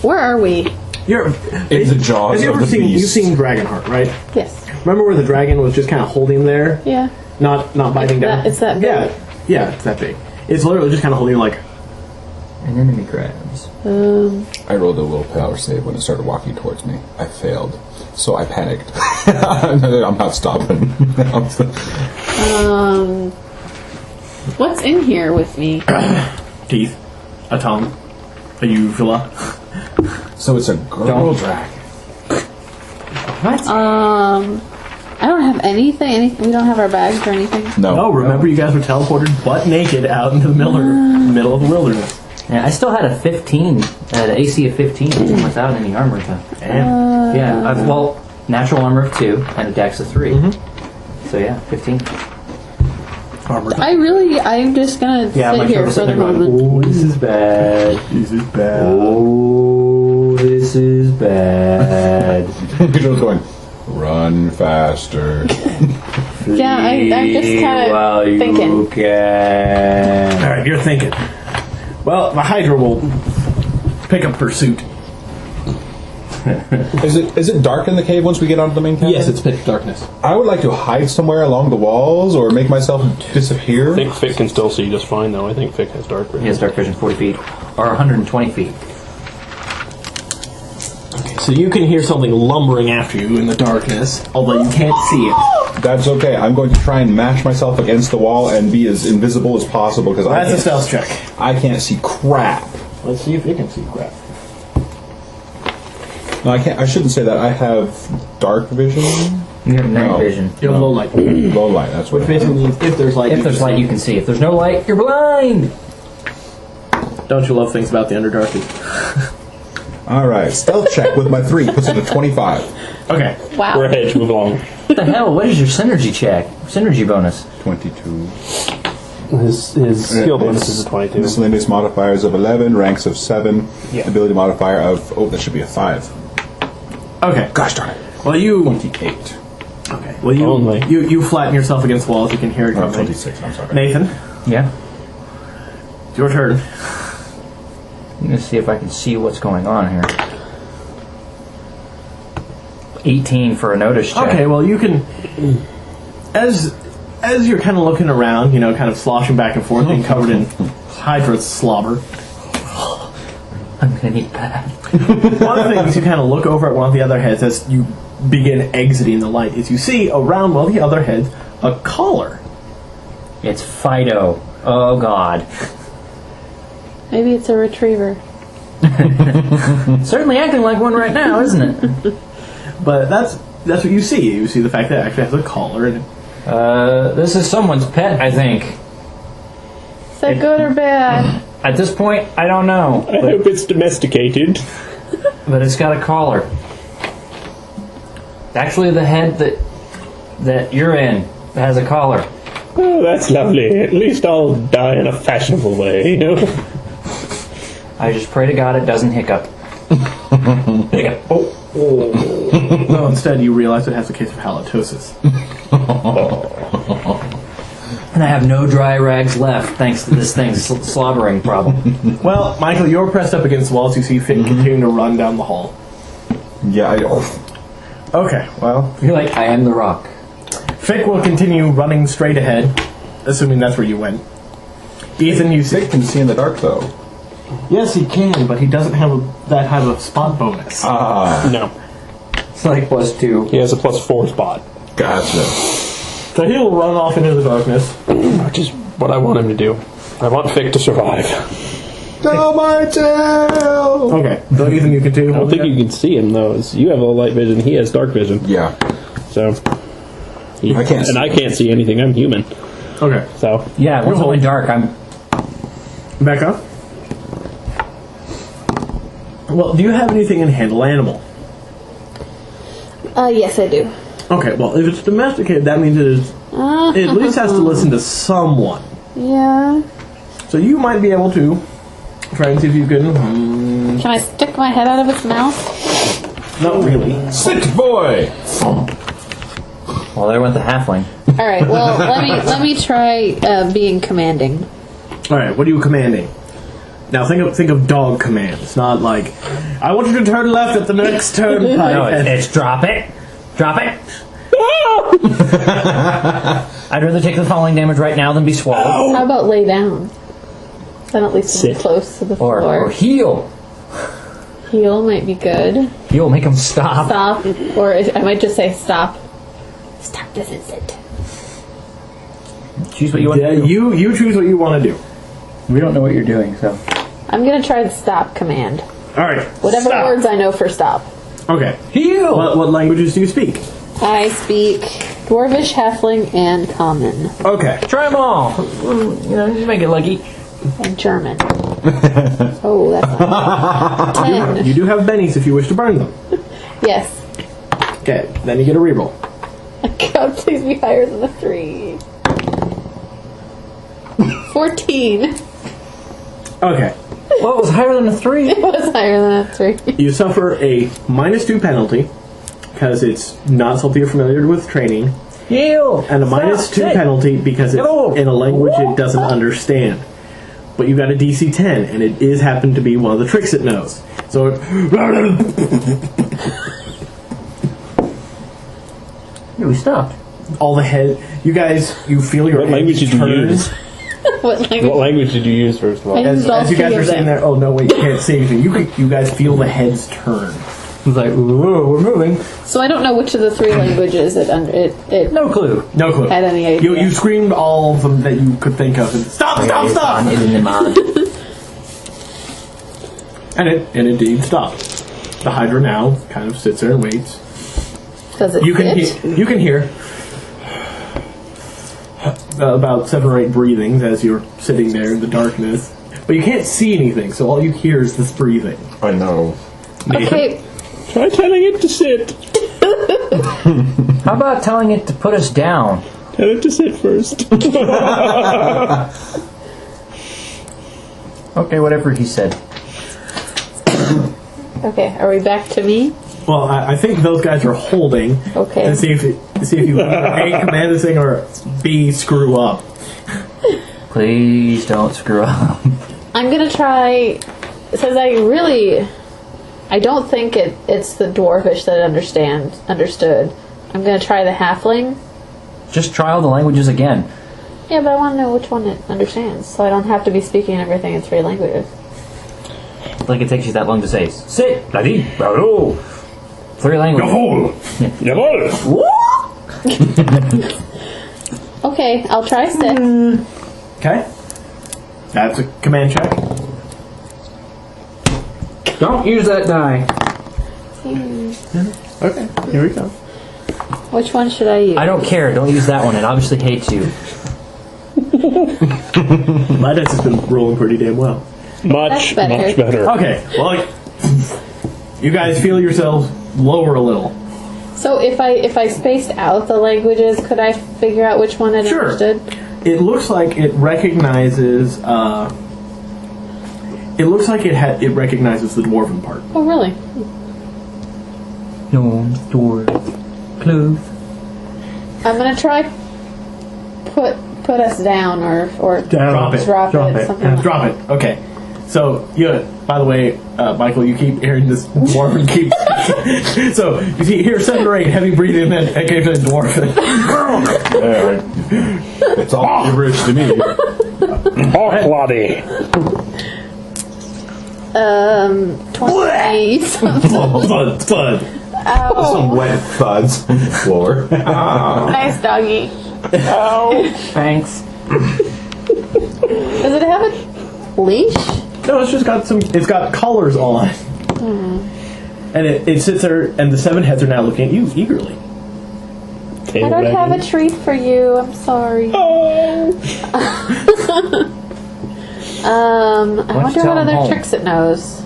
Where are we? You're In the jaws have you of ever the seen beast. you've seen Dragonheart, right? Yes. Remember where the dragon was just kind of holding there? Yeah. Not biting down? It's that big? Yeah, it's that big. It's literally just kind of holding like. An enemy grabs. I rolled a willpower save when it started walking towards me. I failed. So I panicked. I'm not stopping. What's in here with me? Teeth, a tongue, a uvula. So it's a girl dragon. I don't have anything. We don't have our bags or anything. No. Oh, remember you guys were teleported butt naked out into the middle of the wilderness. Yeah, I still had a 15, an AC of 15, even without any armor though. Damn. Yeah, well, natural armor of 2 and a dex of 3. So yeah, 15. I'm just gonna sit here for the moment. Oh, this is bad. This is bad. Oh, this is bad. You're just going, run faster. Yeah, I'm just kind of thinking. All right, you're thinking. Well, the Hydra will pick up pursuit. Is it dark in the cave once we get onto the main cavern? Yes, it's pitch darkness. I would like to hide somewhere along the walls or make myself disappear. I think Fick can still see just fine, though. I think Fick has dark vision. He has dark vision 40 feet, or 120 feet. Okay, so you can hear something lumbering after you in the darkness, although you can't see it. That's okay. I'm going to try and mash myself against the wall and be as invisible as possible because That's a stealth check. I can't see crap. Let's see if you can see crap. No, I can't. I shouldn't say that. I have dark vision. You have night No. vision. You have low light. Low light. That's what. Which basically means if there's light, If there's light, you can see. If there's no light, you're blind. Don't you love things about the Underdarky? All right. Stealth check with my 3 puts it at 25. Okay. Wow. We're ahead. Move along. What the hell? What is your synergy check? Synergy bonus. 22. His skill bonus is a 22. Miscellaneous modifiers of 11. Ranks of 7. Yeah. Ability modifier of that should be a 5. Okay. Gosh darn it. Well, you. 28. Okay. Well, Only. you flatten yourself against walls. You can hear it Oh, coming. 26. I'm sorry. Nathan, Yeah. it's your turn. I'm gonna see if I can see what's going on here. 18 for a notice check. Okay. Well, you can. As you're kind of looking around, kind of sloshing back and forth, being covered in Hydra slobber. I'm gonna need that. One of the things you kind of look over at one of the other heads as you begin exiting the light is you see around one of the other heads a collar. It's Fido. Oh God. Maybe it's a retriever. Certainly acting like one right now, isn't it? But that's what you see. You see the fact that it actually has a collar and This is someone's pet, I think. Is that good or bad? At this point, I don't know. I hope it's domesticated. But it's got a collar. Actually, the head that you're in has a collar. Oh, that's lovely. At least I'll die in a fashionable way, I just pray to God it doesn't hiccup. Hiccup. Oh. no, instead you realize it has a case of halitosis. And I have no dry rags left thanks to this thing's slobbering problem. Well, Michael, you're pressed up against the walls. You see Finn continuing to run down the hall. Yeah. Okay, well, You're like, I am the rock. Fick will continue running straight ahead, assuming that's where you went. Ethan, you see. Fick can see in the dark though. Yes, he can, but he doesn't have that high of a spot bonus. No. It's like +2. He has a +4 spot, Gotcha. So he'll run off into the darkness. which is what I want him to do. I want Fick to survive. Tell my tale. Okay, so Ethan, you continue. I don't think you can see him, though. You have low light vision, he has dark vision. Yeah. So... I can't see. And I can't see anything. I'm human. Okay, So... Yeah, once I'm in dark, I'm... back up. Well, do you have anything in handle animal? Yes, I do. Okay, well, if it's domesticated, that means it at least has to listen to someone. Yeah. So you might be able to try and see if you can. Can I stick my head out of its mouth? Not really. Sit, boy. Well, there went the halfling. All right. Well, let me try being commanding. All right, what are you commanding? Now think of dog commands, not like I want you to turn left at the next turnpike. No, it's drop it. Drop it. I'd rather take the falling damage right now than be swallowed. How about lay down? Then at least I'm Sit. close to the Or floor. heal. Heal might be good. Heal, make him stop. Stop. Or I might just say stop. Stop doesn't sit. Choose what you want Yeah, to do. you choose what you want to do. We don't know what you're doing, so. I'm going to try the stop command. All right. Whatever stop. words I know for stop. Okay. Heal! What languages do you speak? I speak Dwarvish, Halfling, and Common. Okay. Try them all. You know, just make it lucky. And German. Oh, that's not 10. You do have bennies if you wish to burn them. Yes. Okay. Then you get a reroll. God, please be higher than a 3. 14. Okay. Well, it was higher than a 3. It was higher than a 3. You suffer a -2 penalty because it's not something you're familiar with training, Heal! and a -2 penalty because it's Go. in a language it doesn't understand. But you got a DC 10, and it is happened to be one of the tricks it knows. So, Yeah, we stopped. all the head, you guys, you feel your What heads language did you turn. use? What language? What language did you use first of all? I As, used all as you guys three are of sitting them. there, oh no, wait, you can't see anything. You guys feel the heads turn. It's like, whoa, we're moving. So I don't know which of the 3 languages it No clue. No clue. had any idea. You screamed all of them that you could think of. And, stop! And it indeed stopped. The Hydra now kind of sits there and waits. Does it You can fit? you can hear about 7 or 8 breathings as you're sitting there in the darkness, but you can't see anything. So all you hear is this breathing. I know. Okay, Try telling it to sit. How about telling it to put us down? Tell it to sit first. Okay, whatever he said. okay. Are we back to me? Well, I think those guys are holding. Okay. And see if you A, command this thing, or B, screw up. Please don't screw up. I'm gonna try, because I don't think it's the Dwarvish that understood. I'm gonna try the Halfling. Just try all the languages again. Yeah, but I want to know which one it understands, so I don't have to be speaking everything in 3 languages. Like it takes you that long to say. Sit, bloody, bravo. 3 languages. Jawohl. Okay, I'll try sit. Okay. That's a command check. Don't use that die. Okay. Here we go. Which one should I use? I don't care. Don't use that one. It obviously hates you. My dice has been rolling pretty damn well. Much That's better. better. Okay. Well, you guys feel yourselves lower a little. So if I spaced out the languages, could I figure out which one it Sure. understood? It looks like it recognizes. It looks like it recognizes the dwarven part. Oh, really? No, door, close. I'm gonna try put us down or Drop it. drop it. Something like Drop it. Okay. So, by the way, Michael, you keep hearing this dwarven keep. So you hear 7 or 8 heavy breathing, and then occasionally dwarven. It's all gibberish to me. Bloody. 20 something. Thud. Some wet thuds on the floor. Nice doggy. Thanks. Does it have a leash? No, it's just got it's got collars on. And it sits there, and the 7 heads are now looking at you eagerly. I don't have a treat for you. I'm sorry. I wonder tell what him other home? tricks it knows.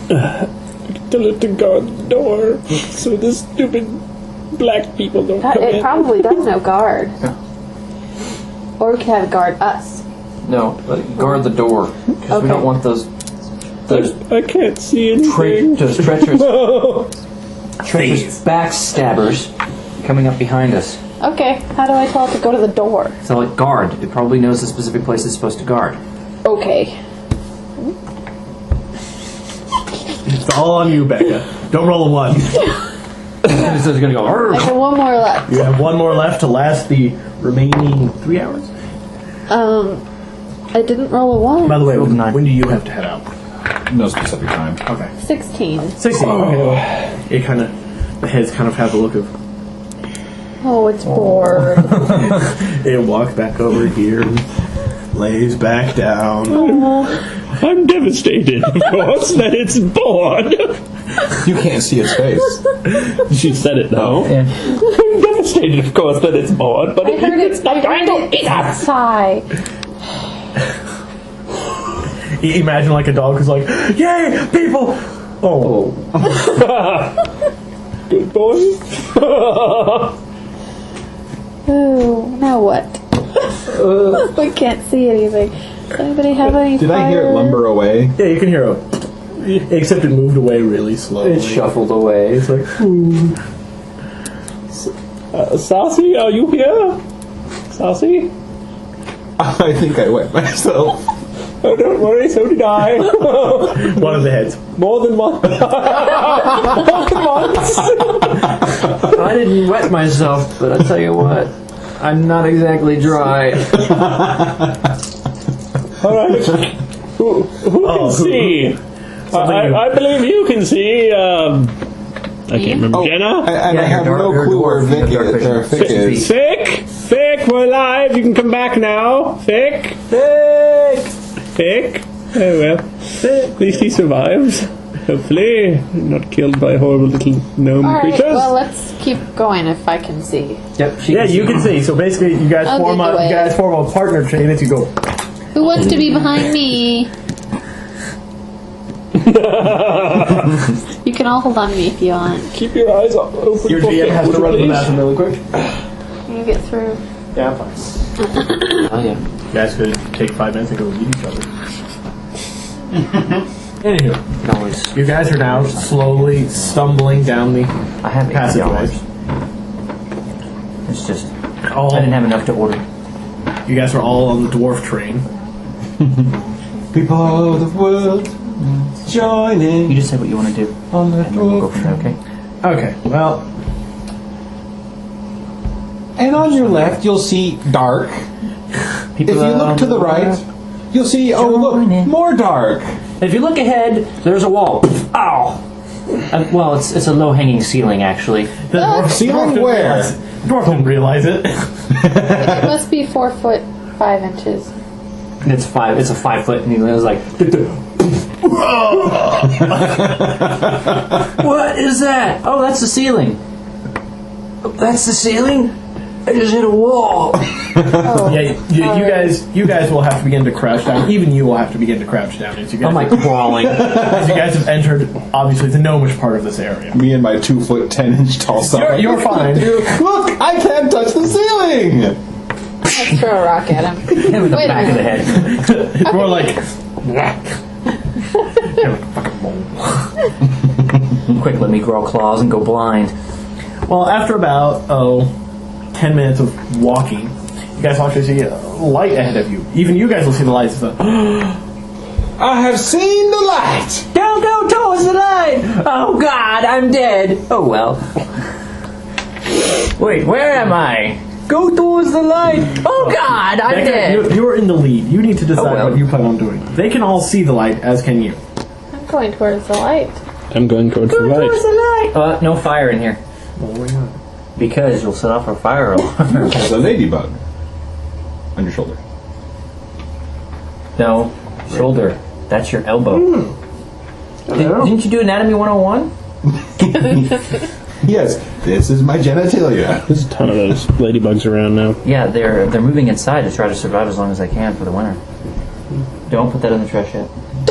Tell it to guard the door so the stupid black people don't come It in. probably does know guard. Or we could have it guard us. No, guard the door. Because Okay. we don't want those I can't see anything. those treacherous backstabbers coming up behind us. Okay, how do I tell it to go to the door? So like guard. It probably knows the specific place it's supposed to guard. Okay. It's all on you, Becca. Don't roll a 1. So it's gonna go. I got one more left. You have 1 more left to last the remaining 3 hours. I didn't roll a 1. By the way, Rolled a 9. when do you have to head out? No specific time. Okay. 16. 16. Okay. It kind of, the heads kind of have a look of. Oh, it's bored. It walks back over here, and lays back down. I'm devastated, of course, that it's bored. You can't see its face. She said it now. Yeah. I'm devastated, of course, that it's bored, but I heard it's not going to eat us. sigh. Imagine like a dog who's like, "Yay, people!" Oh. Good boy. Ooh, now what? We can't see anything. Does anybody have any Did I hear it lumber away? Yeah, you can hear it. Except it moved away really slowly. It shuffled away. It's like, Sassy, are you here? Sassy? I think I wet myself. Oh, don't worry, so did I. one of the heads. More than once. More than once. I didn't wet myself, but I tell you what, I'm not exactly dry. All right. Who can see? I believe you can see. I can't remember. Jenna? And I have no clue where Vic is. Vic, we're alive. You can come back now. Vic. Oh well. At least he survives. Hopefully, not killed by horrible little gnome Alright, creatures. well, let's keep going if I can see. Yep. Yeah, you can see. So basically, you guys I'll form lead the a way. partner chain as you go. Who wants to be behind me? You can all hold on to me if you want. Keep your eyes open. Your for GM has to Vic, run to the please. bathroom really quick. Can you get through? Yeah, I'm fine. Oh yeah. You guys could take 5 minutes and go meet each other. Anywho, Always. you guys are now slowly stumbling down the I have passageway. $80. It's just All, I didn't have enough to order. you guys are all on the dwarf train. People of the world, join in. You just say what you want to do, On the and then we'll go dwarf. from there. Okay. Okay, well, And on your left, you'll see dark. If you look to the right, you'll see, oh look, Join in. more dark. If you look ahead, there's a wall. Ow! Well, it's a low-hanging ceiling, actually. the dwarf, Ceiling didn't where? realize- Dwarf didn't realize it. It must be 4 foot 5 inches. It's 5. It's a 5 foot, and he was like, "What is that? Oh, that's the ceiling. That's the ceiling. I just hit a wall." Oh. Yeah, you guys will have to begin to crouch down. Even you will have to begin to crouch down as you guys, I'm like crawling. as you guys have entered, obviously, the gnomish part of this area. Me and my 2 foot 10 inch tall son. You're fine. Look, I can't touch the ceiling. Let's throw a rock at him. Hit with the Wait a back of the minute. head. It's more like Quick, let me grow claws and go blind. well, after about 10 minutes of walking, you guys will actually see a light ahead of you. Even you guys will see the lights. I have seen the light. Don't go towards the light! Oh God, I'm dead. Oh well. Wait, where am I? Go towards the light. Oh God, I'm dead. You're in the lead. You need to decide Oh, well. what you plan on doing. They can all see the light, as can you. I'm going towards the light. I'm going towards the Go towards right. the light. No fire in here. Oh my god. Because you'll set off a fire alarm. There's a ladybug on your shoulder. No, shoulder. That's your elbow. Didn't you do Anatomy 101? Yes, this is my genitalia. There's a ton of those ladybugs around now. Yeah, they're moving inside to try to survive as long as they can for the winter. Don't put that in the trash yet.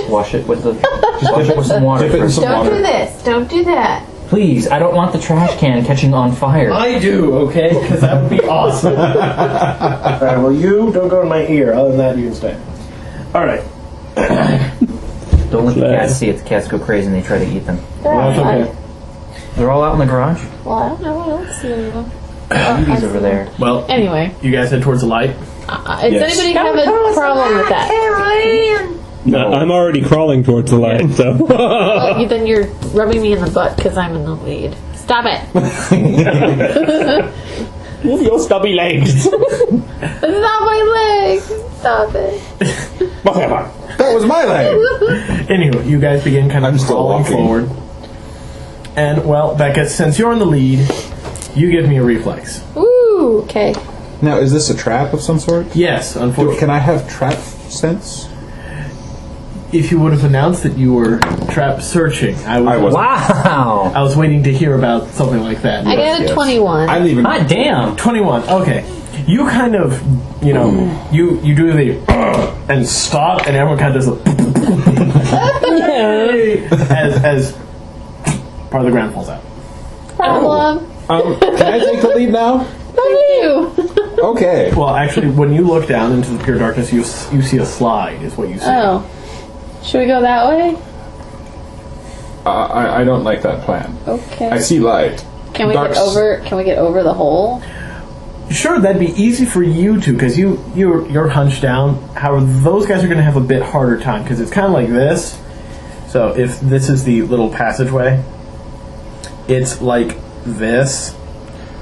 Wash it with some water. Dip it in first. some Don't water. do this. Don't do that. Please, I don't want the trash can catching on fire. I do, okay? Because that would be awesome. Alright, well, you don't go in my ear. Other than that, you can stay. Alright. Don't let the cats see it. The cats go crazy and they try to eat them. Well, that's okay. They're all out in the garage. Well, I don't know. I don't see anyone. Baby's over there. Well, Anyway, you guys head towards the light. does Yes. anybody have a problem with that? No, I'm already crawling towards the light, so. Well, then you're rubbing me in the butt because I'm in the lead. Stop it. Move your stubby legs. It's not my leg. Stop it. Whatever. That was my leg. Anyway, you guys begin kind I'm of still crawling walking. forward. And, well, Becca, since you're in the lead, you give me a reflex. Ooh, okay. Now, is this a trap of some sort? Yes, unfortunately. Can I have trap sense? If you would have announced that you were trap searching, I wasn't. Wow. I was waiting to hear about something like that. I got a yes. 21. I didn't even. Hot damn. 21. Okay. You kind of, you do the and stop, and everyone kind of does a as part of the ground falls out. Problem. Can I take the lead now? You. Okay. Well, actually, when you look down into the pure darkness, you see a slide. Is what you see. Oh. Should we go that way? I don't like that plan. Okay. I see light. Can we get over? Can we get over the hole? Sure, that'd be easy for you two because you're hunched down. However, those guys are going to have a bit harder time because it's kind of like this. So if this is the little passageway, it's like this.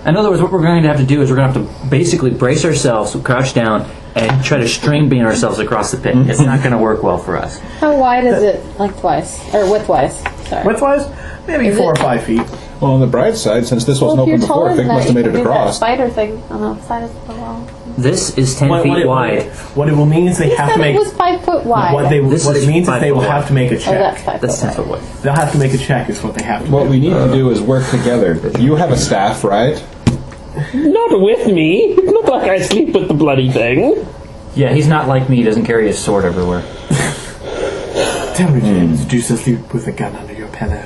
In other words, what we're going to have to do is we're going to have to basically brace ourselves, crouch down, and try to string beam ourselves across the pit. It's not going to work well for us. How wide is it? Lengthwise or widthwise? Sorry. Widthwise, maybe Is 4 or it- 5 feet. Well, on the bright side, since this wasn't Well, if open you're before, taller Vic than must that, have made you it can do that across. spider thing on the side of the wall. This is 10 feet wide. What it will mean is they You have said to make it was 5 foot wide. what This it is means is 5 they will foot have wide. to make a Oh, that's check. 5 That's 10 foot foot wide. wide. They'll have to make a check. Is what they have to What do. we need to do is work together. You have a staff, right? Not with me. It's not like I sleep with the bloody thing. Yeah, he's not like me. He doesn't carry his sword everywhere. Tell me, James, did you sleep with a gun under your pillow?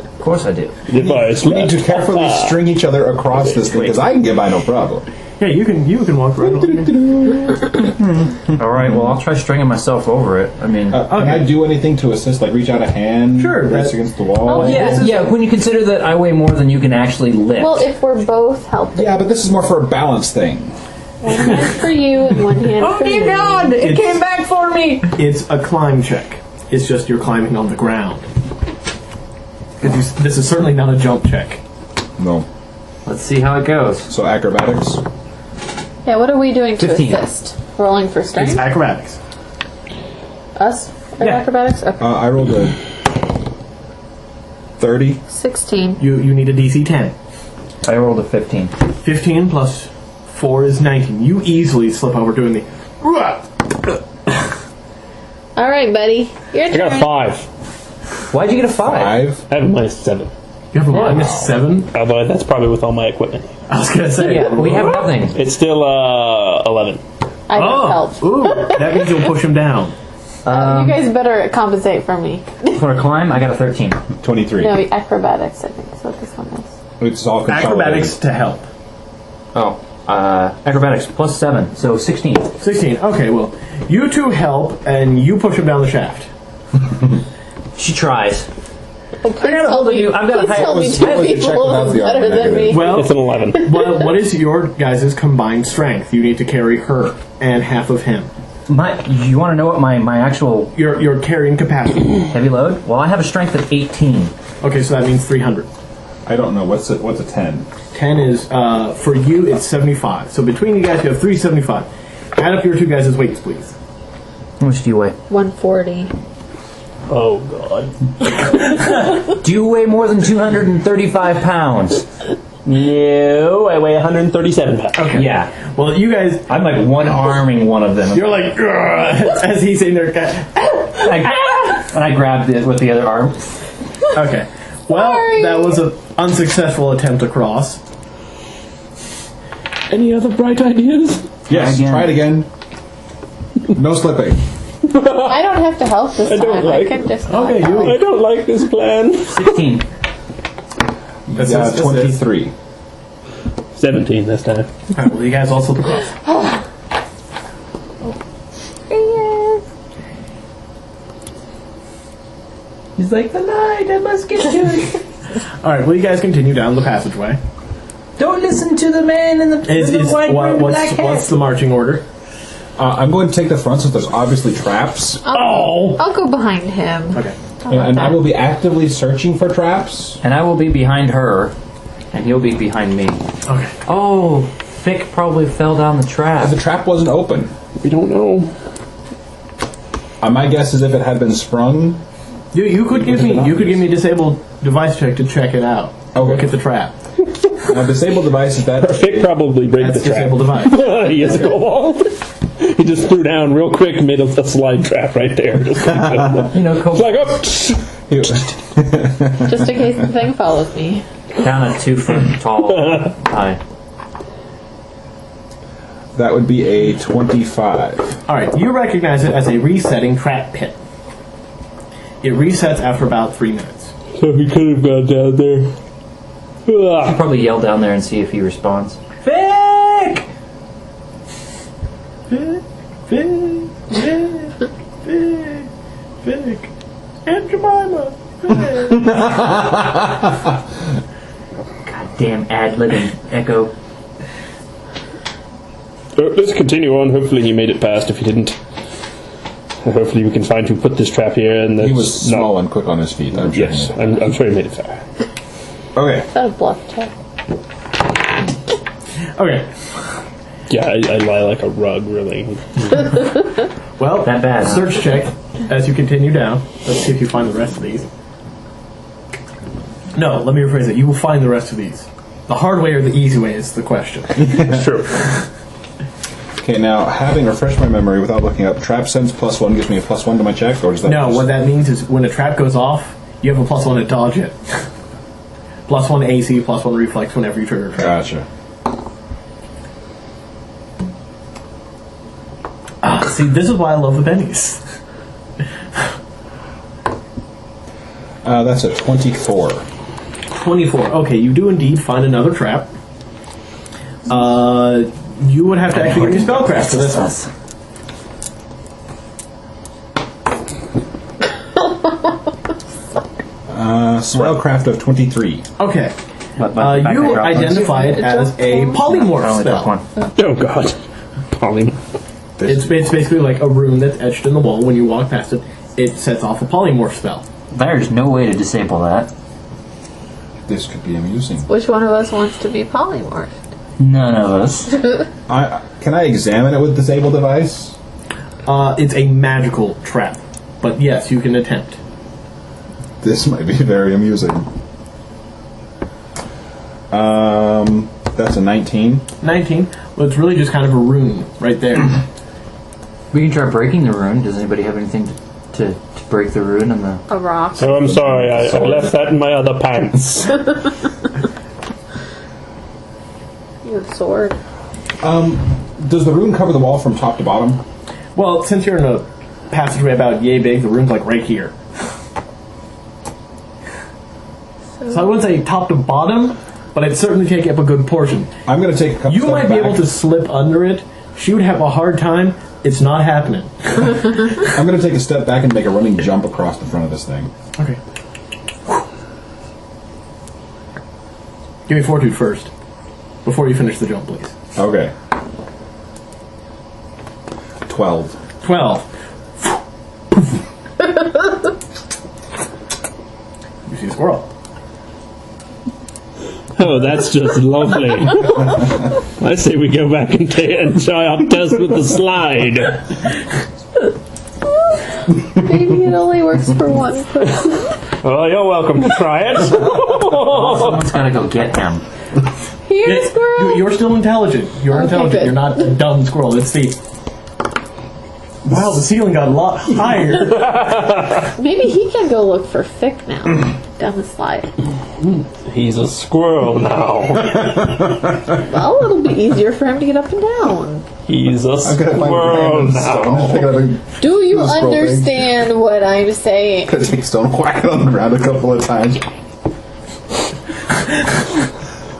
Of course I do. If I We slept. need to carefully string each other across this thing, because I can get by no problem. Yeah, you can walk right along. All right, well, I'll try stringing myself over it. I mean... Can I do anything to assist, like reach out a hand, Sure, brace that- against the wall? yeah, when you consider that I weigh more than you can actually lift. Well, if we're both helping, Yeah, but this is more for a balance thing. one hand for you and one hand for me. It came back for me! It's a climb check. It's just you're climbing on the ground. This is certainly not a jump check. No. Let's see how it goes. So acrobatics? Yeah, what are we doing to 15. assist? Rolling for It's strength? acrobatics. Us? Or Yeah. acrobatics? Okay. I rolled a 30. 16. You need a DC 10. I rolled a 15. 15 plus 4 is 19. You easily slip over doing the. All right, buddy. Your I turn. got a 5. Why'd you get a 5? 5. I have a -7. You have a -7. But that's probably with all my equipment. I was gonna say. Yeah, we have nothing. It's still 11. I have Oh, help. ooh, that means you'll push him down. You guys better compensate for me. For a climb, I got a 13. 23. No, acrobatics, I think is what this one is. It's all consolidated. Acrobatics to help. Oh, acrobatics plus 7, so 16. 16. Okay, well, you two help, and you push him down the shaft. She tries. I gotta hold you. I've got a height. Tell me What was two the check people without is the better than negative? me. Well, It's an 11. what is your guys' combined strength? You need to carry her and half of him. You want to know what my actual Your carrying capacity. heavy load? Well, I have a strength of 18. Okay, so that means 300. I don't know. What's a 10? 10 is, for you, it's 75. So between you guys, you have 375. Add up your two guys' weights, please. How much do you weigh? 140. Oh, God. Do you weigh more than 235 pounds? No, I weigh 137 pounds. Okay. Yeah. Well, you guys, I'm like one-arming one of them. you're like, "Ugh," as he's in there. And I grabbed it with the other arm. Okay. Well, Sorry. that was an unsuccessful attempt to cross. Any other bright ideas? Yes, again. try it again. No slipping. I don't have to help this don't time. like I can it. just. Okay, not help. you. I don't like this plan. 16. That's it. 23. 17 this time. Alright, well, you guys also cross. Yeah. He's like, the light, I must get to it. Alright, well, you guys continue down the passageway. Don't listen to the man in the, What's the marching order? I'm going to take the front since there's obviously traps. I'll go behind him. Okay. And I will be actively searching for traps. And I will be behind her, and he'll be behind me. Okay. Oh, Vic probably fell down the trap. The trap wasn't open. We don't know. My guess is if it had been sprung. You could give me a disabled device check to check it out. Okay. Look at the trap. A disabled device is that. It probably break That's the trap. disabled device. He has a kobold. He just threw down real quick, made a slide trap right there. Just You know, it's like, oh, Just in case the thing follows me. down a 2 foot tall high. That would be a 25. All right, you recognize it as a resetting trap pit. It resets after about 3 minutes. so he could have gone down there. I'll probably yell down there and see if he responds. Vic! Vic! Vic! Vic! Vic! Vic! Aunt Jemima! Vic! Goddamn ad-libbing echo. Let's continue on. Hopefully he made it past. If he didn't, hopefully we can find who put this trap here. And He was small and quick on his feet. I'm sure. Yes, I'm sure he made it far. Okay. Is that a bluff check? Okay, Yeah, I lie like a rug, really. well, That bad, huh? search check as you continue down. Let's see if you find the rest of these. No, let me rephrase it. You will find the rest of these. The hard way or the easy way is the question. True. Okay, now, having refreshed my memory without looking up, trap sense +1 gives me a +1 to my check, or does that... No, what that means is when a trap goes off, you have a +1 to dodge it. +1 AC, +1 reflex whenever you trigger a trap. Gotcha. See, this is why I love the bennies. That's a 24. 24. Okay, you do indeed find another trap. You would have to actually get your spellcraft for this one. Spellcraft of 23. Okay. You identify it as a polymorph spell. Oh God. Polly. It's basically like a rune that's etched in the wall. When you walk past it, it sets off a polymorph spell. There's no way to disable that. This could be amusing. Which one of us wants to be polymorphed? None of us. Can I examine it with disable device? It's a magical trap. But yes, you can attempt. This might be very amusing. That's a 19. 19. Well, it's really just kind of a rune right there. We can try breaking the rune. Does anybody have anything to break the rune and the... A rock. Oh, I'm sorry. I left that in my other pants. You have a sword. Does the rune cover the wall from top to bottom? Well, since you're in a passageway about yay big, the rune's like right here. So I wouldn't say top to bottom, but I'd certainly take up a good portion. I'm going to take a couple You steps might be back. able to slip under it. She would have a hard time. It's not happening. I'm going to take a step back and make a running jump across the front of this thing. Okay. Give me fortitude first, before you finish the jump, please. Okay. 12. 12. You see a squirrel. Oh, that's just lovely. I say we go back and try our test with the slide. Maybe it only works for one person. Oh, you're welcome to try it. Someone's gotta go get him. Here, squirrel. You're still intelligent. You're Okay, intelligent. good. You're not a dumb squirrel. Let's see. Wow, the ceiling got a lot higher. Maybe he can go look for Fick now. Down the slide. He's a squirrel now. Well, it'll be easier for him to get up and down. He's a I'm going to squirrel find a now. Do you This scroll thing. understand what I'm saying? Gonna take stone, whack it on the ground a couple of times.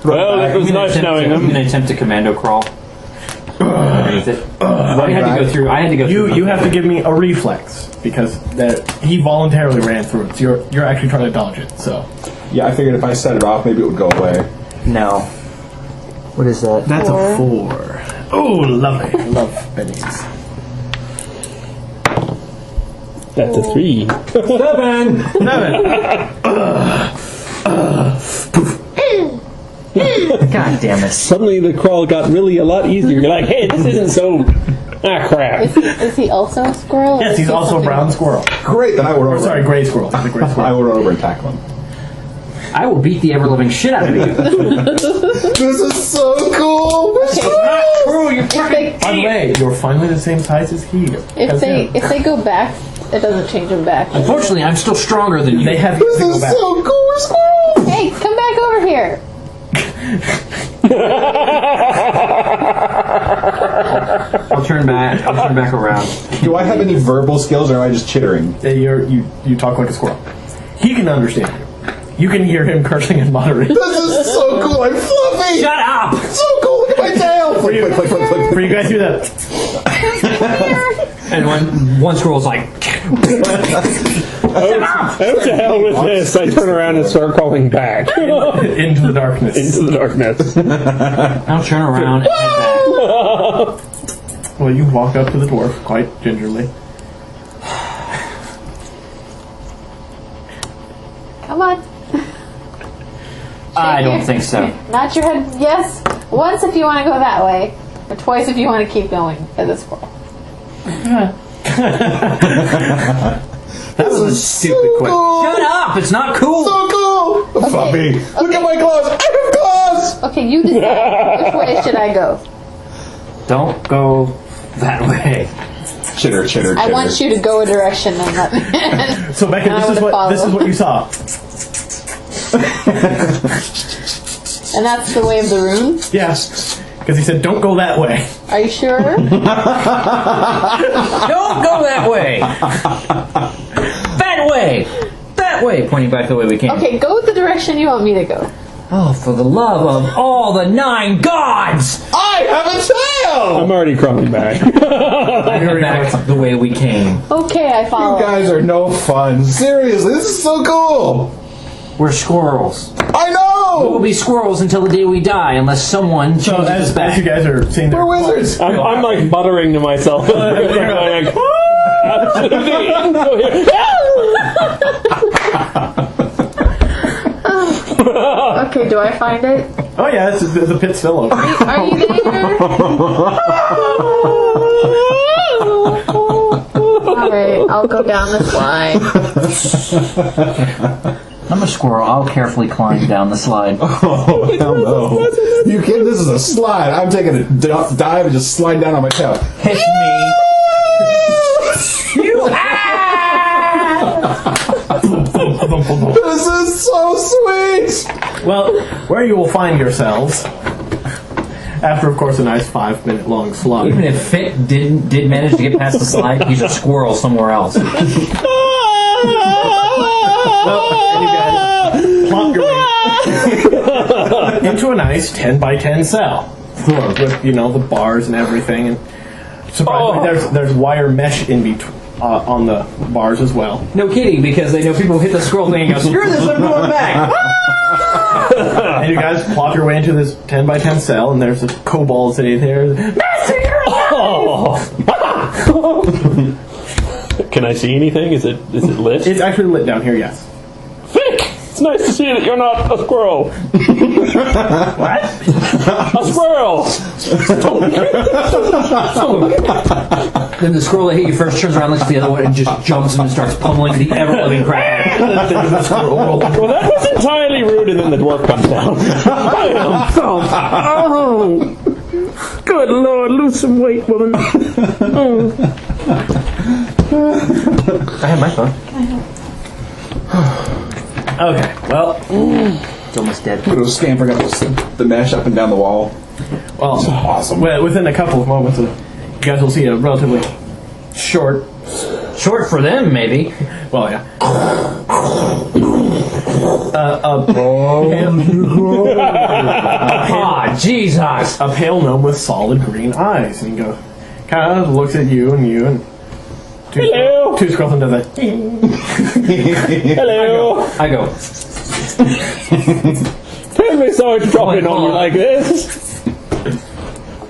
Well, it was nice knowing I'm him. gonna attempt to commando crawl. Underneath it. I had to go through. You have to give me a reflex because he voluntarily ran through it. So you're actually trying to dodge it. So Yeah, I figured if I set it off, maybe it would go away. No. What is that? that's a 4. Oh, lovely. I love bennies. That's a 3. 7. God damn it. Suddenly the crawl got really a lot easier. You're like, hey, this isn't so Ah, crap. Is he also a squirrel? or Yes, is he's he also a something brown else? squirrel. Great, then I will run Or over. sorry, gray squirrel. He's a gray I squirrel. will run over and tackle him. I will beat the ever-living shit out of you. This is so cool! True, you If they, By the way, you're finally the same size as he. if they go back, it doesn't change them back. Unfortunately, I'm still stronger than you. They have you to go back. cool, squirrel! Hey, come back over here. I'll turn back. I'll turn back around. Do I have any verbal skills, or am I just chittering? You talk like a squirrel. He can understand you. You can hear him cursing and muttering. This is so cool! I'm fluffy! Shut up! So cool! Look at my tail! Flick, flick, flick, flick, For you guys do that. And one squirrel's like, Oh, to hell with this. I turn around and start calling back. Into the darkness. Into the darkness. I'll turn around and head back. Well, you walk up to the dwarf quite gingerly. Come on. I don't think so. Nod your head yes once if you want to go that way, or twice if you want to keep going as a squirrel. That was a stupid quick. Shut up! It's not cool. So cool! Fluffy! Look at my claws! I have claws! Okay, you decide. Which way should I go? Don't go that way. Chitter, chitter, chitter. I want you to go a direction and let me. So Becca, And I this is wanna what follow. you saw. And that's the way of the rune? Yes. Because he said, don't go that way. Are you sure? Don't go that way. That way. That way. Pointing back the way we came. Okay, go the direction you want me to go. Oh, for the love of all the 9 gods! I have a tail! I'm already crawling back. Back the way we came. Okay, I follow. You guys are no fun. Seriously, this is so cool! We're squirrels. I know! We'll be squirrels until the day we die, unless someone So changes us as back. you guys are seeing their We're wizards! I'm like muttering to myself. I'm like, Okay, do I find it? Oh yeah, the pit's still open. Are you there? Alright, I'll go down the slide. I'm a squirrel. I'll carefully climb down the slide. Oh, hell no. You kidding? This is a slide. I'm taking a dive and just sliding down on my tail. Hit me. This is so sweet! Well, where you will find yourselves, after of course a nice 5-minute long slug. Even if Fit did manage to get past the slide, he's a squirrel somewhere else. Well, and you guys plonk your way into a nice 10 by 10 cell with the bars and everything. And surprisingly, there's wire mesh in between on the bars as well. No kidding, because they know people hit the squirrel thing and go, screw this, I'm going back. And you guys plop your way into this 10 by 10 cell, and there's a kobold sitting there. Can I see anything? Is it lit? It's actually lit down here, yes. Vic! It's nice to see that you're not a squirrel. What? A squirrel! Then the squirrel that hit you first turns around, looks at the other one, and just jumps and starts pummeling the ever-living crap. Well, that was entirely rude, and then the dwarf comes down. Oh, good lord, lose some weight, woman. I had my fun. Okay, well, It's almost dead. Look at those scampering up the mesh up and down the wall. awesome. Within a couple of moments, you guys will see a relatively short, Short for them, maybe. well, yeah, Ah, Jesus. a pale gnome with solid green eyes, and he goes, kind of looks at you, and Hello. two squirrels and does that. Hello. I go, Terribly sorry to drop in on you like this.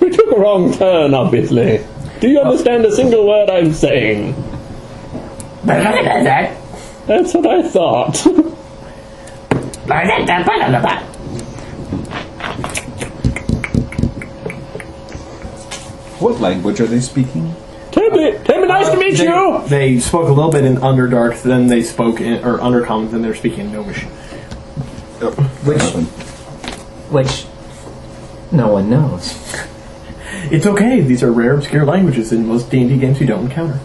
We took a wrong turn, obviously. Do you understand a single word I'm saying? That's what I thought. What language are they speaking? Terribly nice to meet you! They spoke a little bit in Underdark, then they spoke in Undercommon, then they're speaking in Gnomish. Which no one knows. It's okay. These are rare, obscure languages in most D&D games you don't encounter.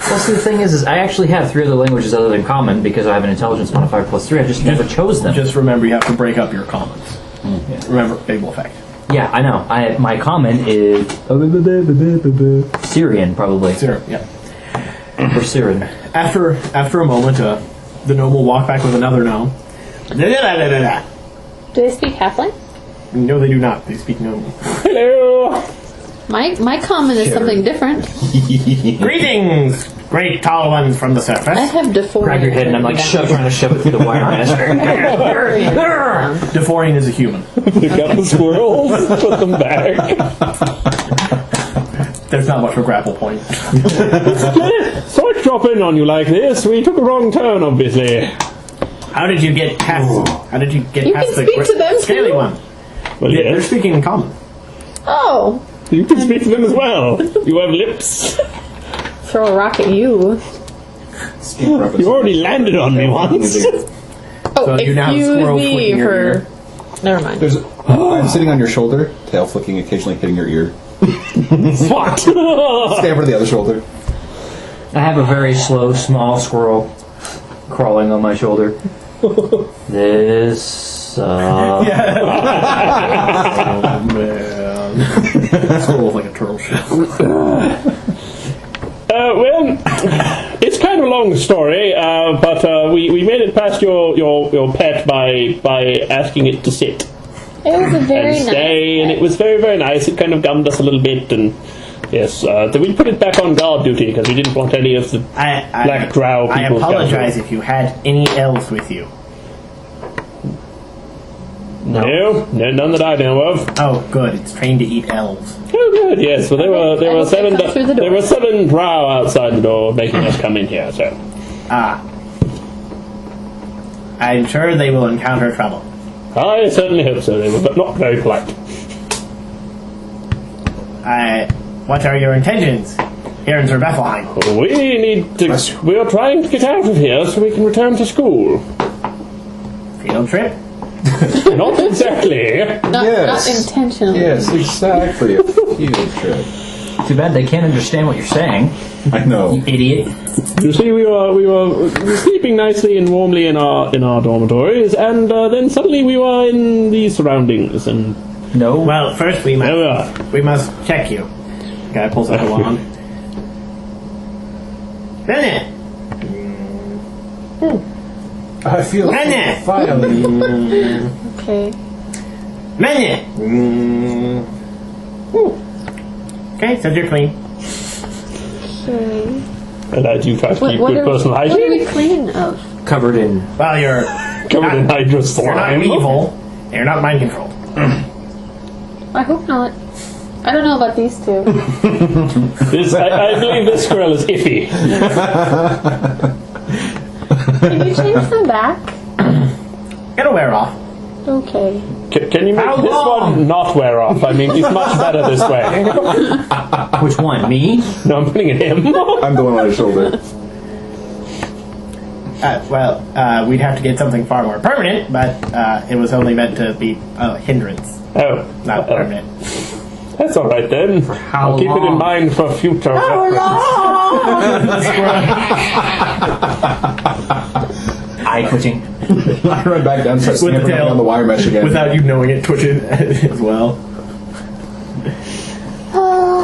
Well, see, the thing is I actually have 3 other languages other than Common because I have an intelligence modifier +3. I just never chose them. Just remember, you have to break up your commons. Yeah. Remember, big wolf effect. Yeah, I know. My Common is Syrian, probably. Zero, yeah. Or Syrian. After a moment, the gnome will walk back with another gnome. Do they speak halfling? No, they do not. They speak gnome. Hello! My common is something different. Greetings, great tall ones from the surface. I have Deforian. Grab your head and I'm like trying to shove it through the wire mesh. Deforian is a human. Pick up the squirrels, put them back. There's not much of a grapple point. Sorry to drop in on you like this. We took a wrong turn, obviously. How did you get past? How did you get You past can the speak to them, scaly too. one? Well, Yeah, they're yes. speaking in common. Oh, You can speak to them as well. You have lips. throw a rock at you. You already landed on me once. Oh, So you now have excuse squirrel me flicking your ear. for. Never mind. There's I'm sitting on your shoulder, tail flicking, occasionally hitting your ear. What? Stand over the other shoulder. I have a very slow, small squirrel crawling on my shoulder. This Oh man, squirrel like a turtle shell. Well, it's kind of a long story, but we made it past your pet by asking it to sit It was a very and nice. stay, and it was very, very nice. It kind of gummed us a little bit, and yes, then we put it back on guard duty because we didn't want any of the black drow people. I apologize if you had any elves with you. No, none that I know of. Oh, good. It's trained to eat elves. Oh, good. Yes. Well, there I were hope they seven. come through the There door. were 7 drow outside the door, making us come in here. So Ah. I'm sure they will encounter trouble. I certainly hope so. They were, but not very polite. What are your intentions here in Sir Bethlehem? We need to. We are trying to get out of here so we can return to school. Field trip? Not exactly. Not intentionally. Yes, exactly. A field trip. Too bad they can't understand what you're saying. I know. Idiot. You see, we were sleeping nicely and warmly in our Oh, dormitories, and then suddenly we were in these surroundings, and No. Well, first we there we are. must check you. Guy pulls out a wand. Then I feel Anna! fine. Okay. Menu! Okay, so you're clean. Okay. And I do try to keep good personal what are hygiene. we clean of? Covered in. Well, you're Covered in hydro you're not slime. evil. You're not mind controlled. I hope not. I don't know about these two. I believe this squirrel is iffy. Can you change them back? It'll wear off. Okay. Can you make How this long? one not wear off? I mean, he's much better this way. Which one? Me? No, I'm putting it him. I'm the one on his shoulder. We'd have to get something far more permanent, but it was only meant to be a hindrance, Oh, not permanent. that's all right then. how I'll keep it in long? mind for future reference. Eye twitching. I run back down and start With the snipping tail. on the wire mesh again. Without you knowing it, twitching as well.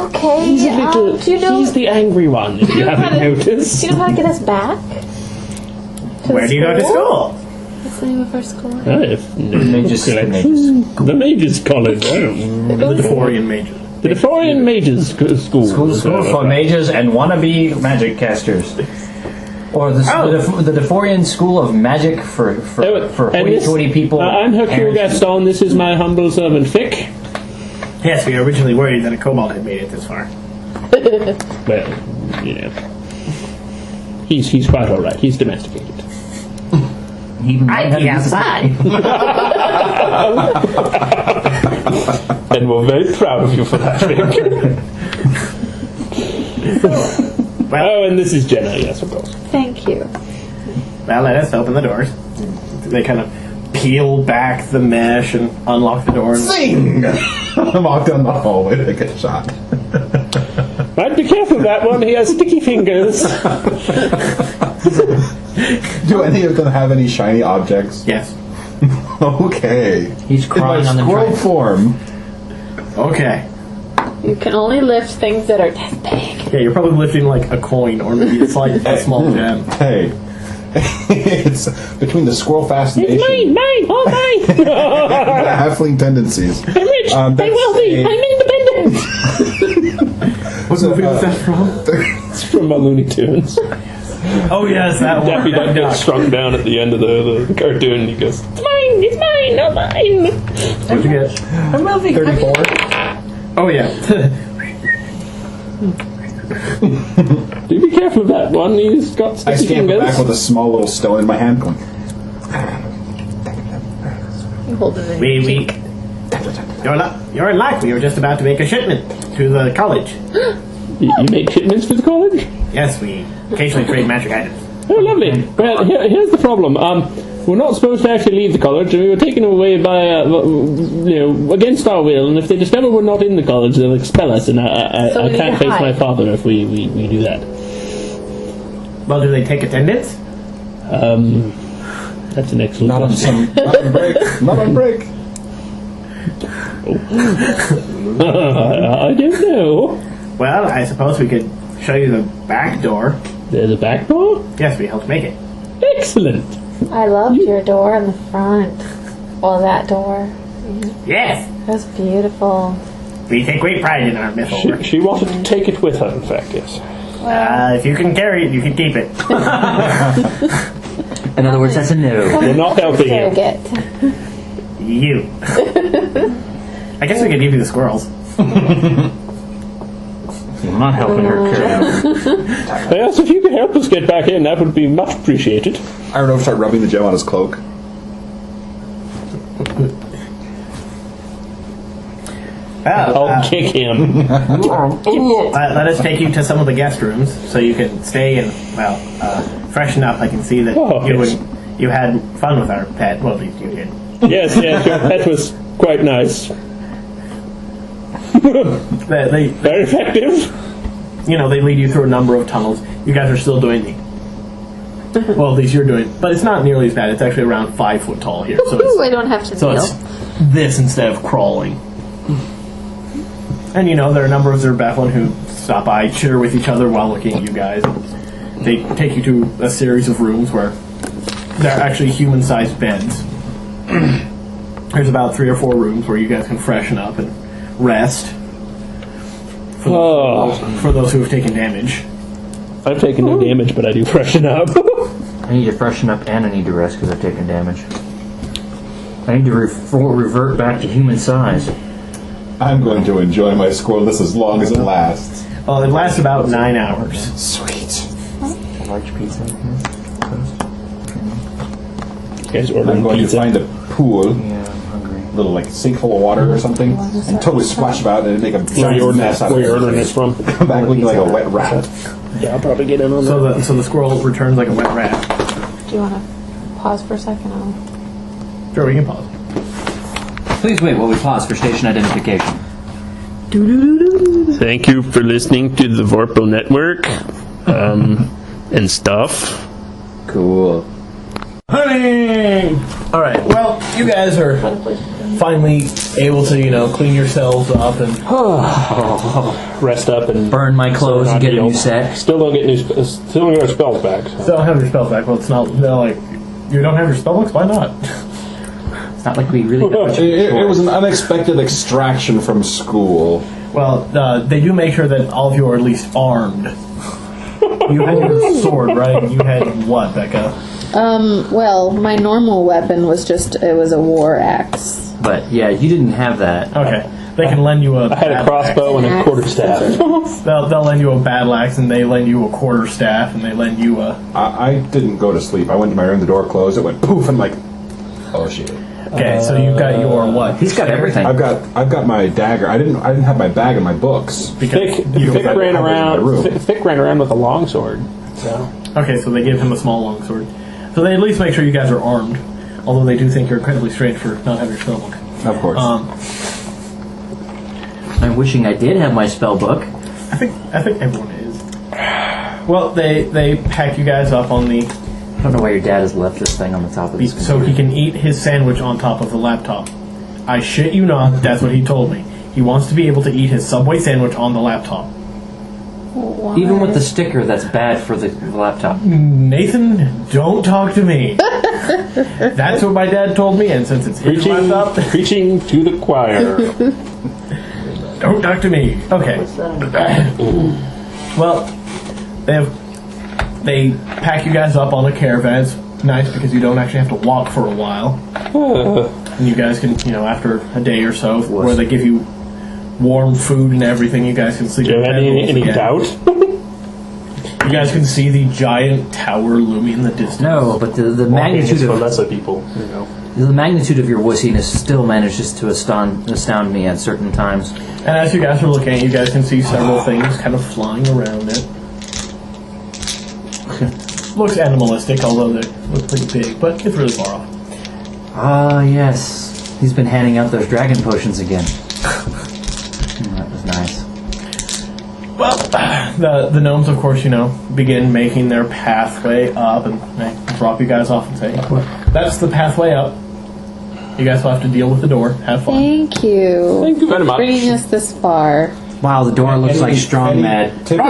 Okay. He's a little. do you know? He's the angry one. If you know how haven't to- noticed. Do you know how to get us back? Where do you go to school? What's the name of our school? Mages. The Mages College. Oh. The Deforian mages. The Deforian Mages School. School for mages and wannabe magic casters. Or the Deforian School of Magic for And this- hoity-toity people. I'm Hercule parents. Gaston. This is my humble servant Fick. Yes, we were originally worried that a kobold had made it this far. Well, you know, he's quite all right. He's domesticated. He even learned how to use the- outside. And we're very proud of you for that, Vic. Oh, and this is Jenna, yes, of course. Thank you. Well, let us open the doors. They kind of peel back the mesh and unlock the door. And Zing! I walk down the hallway to get shot. Right, be careful of that one. He has sticky fingers. Do any of them have any shiny objects? yes. Okay. He's crawling on In the my squirrel train. form. Okay. You can only lift things that are this big. Yeah, you're probably lifting like a coin or maybe a small gem. Hey. It's between the squirrel fascination Mine, all mine. and the halfling tendencies. I'm rich. I'm that's wealthy. a- I'm independent. What's the movie was that from? It's from my Looney Tunes. Oh yes, that one. Daffy Duck gets shrunk down at the end of the cartoon. He goes, it's mine, all mine. What'd you get? I'm wealthy. 34. Oh yeah. Do be careful of that one. He's got I sticky scamper fingers. back with a small little stone in my hand going, You hold it in we your we. cheek. You're in luck. We were just about to make a shipment to the college. You make shipments to the college? Yes, we occasionally trade magic items. Oh, lovely. Well, here's the problem. We're not supposed to actually leave the college, and we were taken away by, against our will. And if they discover we're not in the college, they'll expel us. And I So we need can't to face hide. my father if we do that. Well, do they take attendance? That's an excellent not on question. not on break. Not on break. I don't know. Well, I suppose we could show you the back door. There's a back door? Yes, we helped make it. Excellent. I loved your door in the front. Well, that door. Yes, It was beautiful. we take great pride in our mythal work. She wanted to take it with her, in fact, yes. If you can carry it, you can keep it. In other words, that's a no. We're not helping you. Surrogate. You. I guess we could give you the squirrels. I'm not helping her carry on. Yes, if you could help us get back in, that would be much appreciated. I don't know, start rubbing the gem on his cloak. Well, I'll kick him. let us take you to some of the guest rooms so you can stay and, freshen up. I can see that you had fun with our pet. Well, at least you did. Yes, that was quite nice. They Very effective. they lead you through a number of tunnels. You guys are still doing well, at least you're doing, but it's not nearly as bad. It's actually around 5 foot tall here, so Ooh, I it's, don't have to so kneel. it's this instead of crawling. And there are a number of Zerbethlin who stop by, chitter with each other while looking at you guys. They take you to a series of rooms where they're actually human-sized beds. There's about 3 or 4 rooms where you guys can freshen up and rest. For those who have taken damage. I've taken no damage, but I do freshen up. I need to freshen up and I need to rest because I've taken damage. I need to revert back to human size. I'm going to enjoy my squirrelness as long as it lasts. Well, it lasts about 9 hours. Sweet. A large pizza. You guys I'm ordering going pizza? to find a pool, Yeah, I'm hungry. little sink full of water or something, and totally splash about it and make a giant mess out of Where it. you ordering this from? Come back looking like a wet rat. Yeah, I'll probably get in on that. So the squirrel returns like a wet rat. Do you want to pause for a second? Sure, we can pause. Please wait while we pause for station identification. Thank you for listening to the Vorpal Network, and stuff. Cool. Honey! Alright, well, you guys are finally able to, clean yourselves up and Rest up and Burn my clothes and get a new set. Still don't get still don't get our spells back. So. still have your spells back. Well, it's not, you don't have your spellbooks? Why not? It's not like we really have much It was an unexpected extraction from school. Well, they do make sure that all of you are at least armed. You had your sword, right? You had what, Becca? Well, my normal weapon was it was a war axe. But yeah, you didn't have that. Okay. They can lend you a I had a crossbow and a quarterstaff. They'll lend you a battle axe, and they lend you a quarterstaff, and they lend you a... I didn't go to sleep. I went to my room, the door closed, it went poof, and oh shit. Okay, so you've got your what? He's got everything. I've got my dagger. I didn't have my bag and my books. Thick I ran have it in my room. around. Thick ran around with a longsword. So Okay, so they give him a small longsword. So they at least make sure you guys are armed. Although they do think you're incredibly strange for not having your spell book. Of course. I'm wishing I did have my spell book. I think everyone is. Well, they pack you guys up on the I don't know why your dad has left this thing on the top of this so he can eat his sandwich on top of the laptop. I shit you not, that's what he told me. He wants to be able to eat his Subway sandwich on the laptop. Even with the sticker, that's bad for the laptop. Nathan, don't talk to me. That's what my dad told me, and since it's his laptop, preaching to the choir. don't talk to me. Okay. Well, they pack you guys up on a caravan. It's nice because you don't actually have to walk for a while. And you guys can, after a day or so, where they give you warm food and everything, you guys can sleep. Do you have any doubt? You guys can see the giant tower looming in the distance. No, but the magnitude for of lesser people, the magnitude of your wussiness still manages to astound me at certain times. And as you guys are looking at it, you guys can see several things kind of flying around it. Looks animalistic, although they look pretty big, but it's really far off. Ah, yes. He's been handing out those dragon potions again. That was nice. Well, the gnomes, of course, begin making their pathway up, and they drop you guys off and say, "That's the pathway up. You guys will have to deal with the door. Have fun." Thank you. Thank you very much. Bringing us this far. Wow, the door looks like strong mad. Tips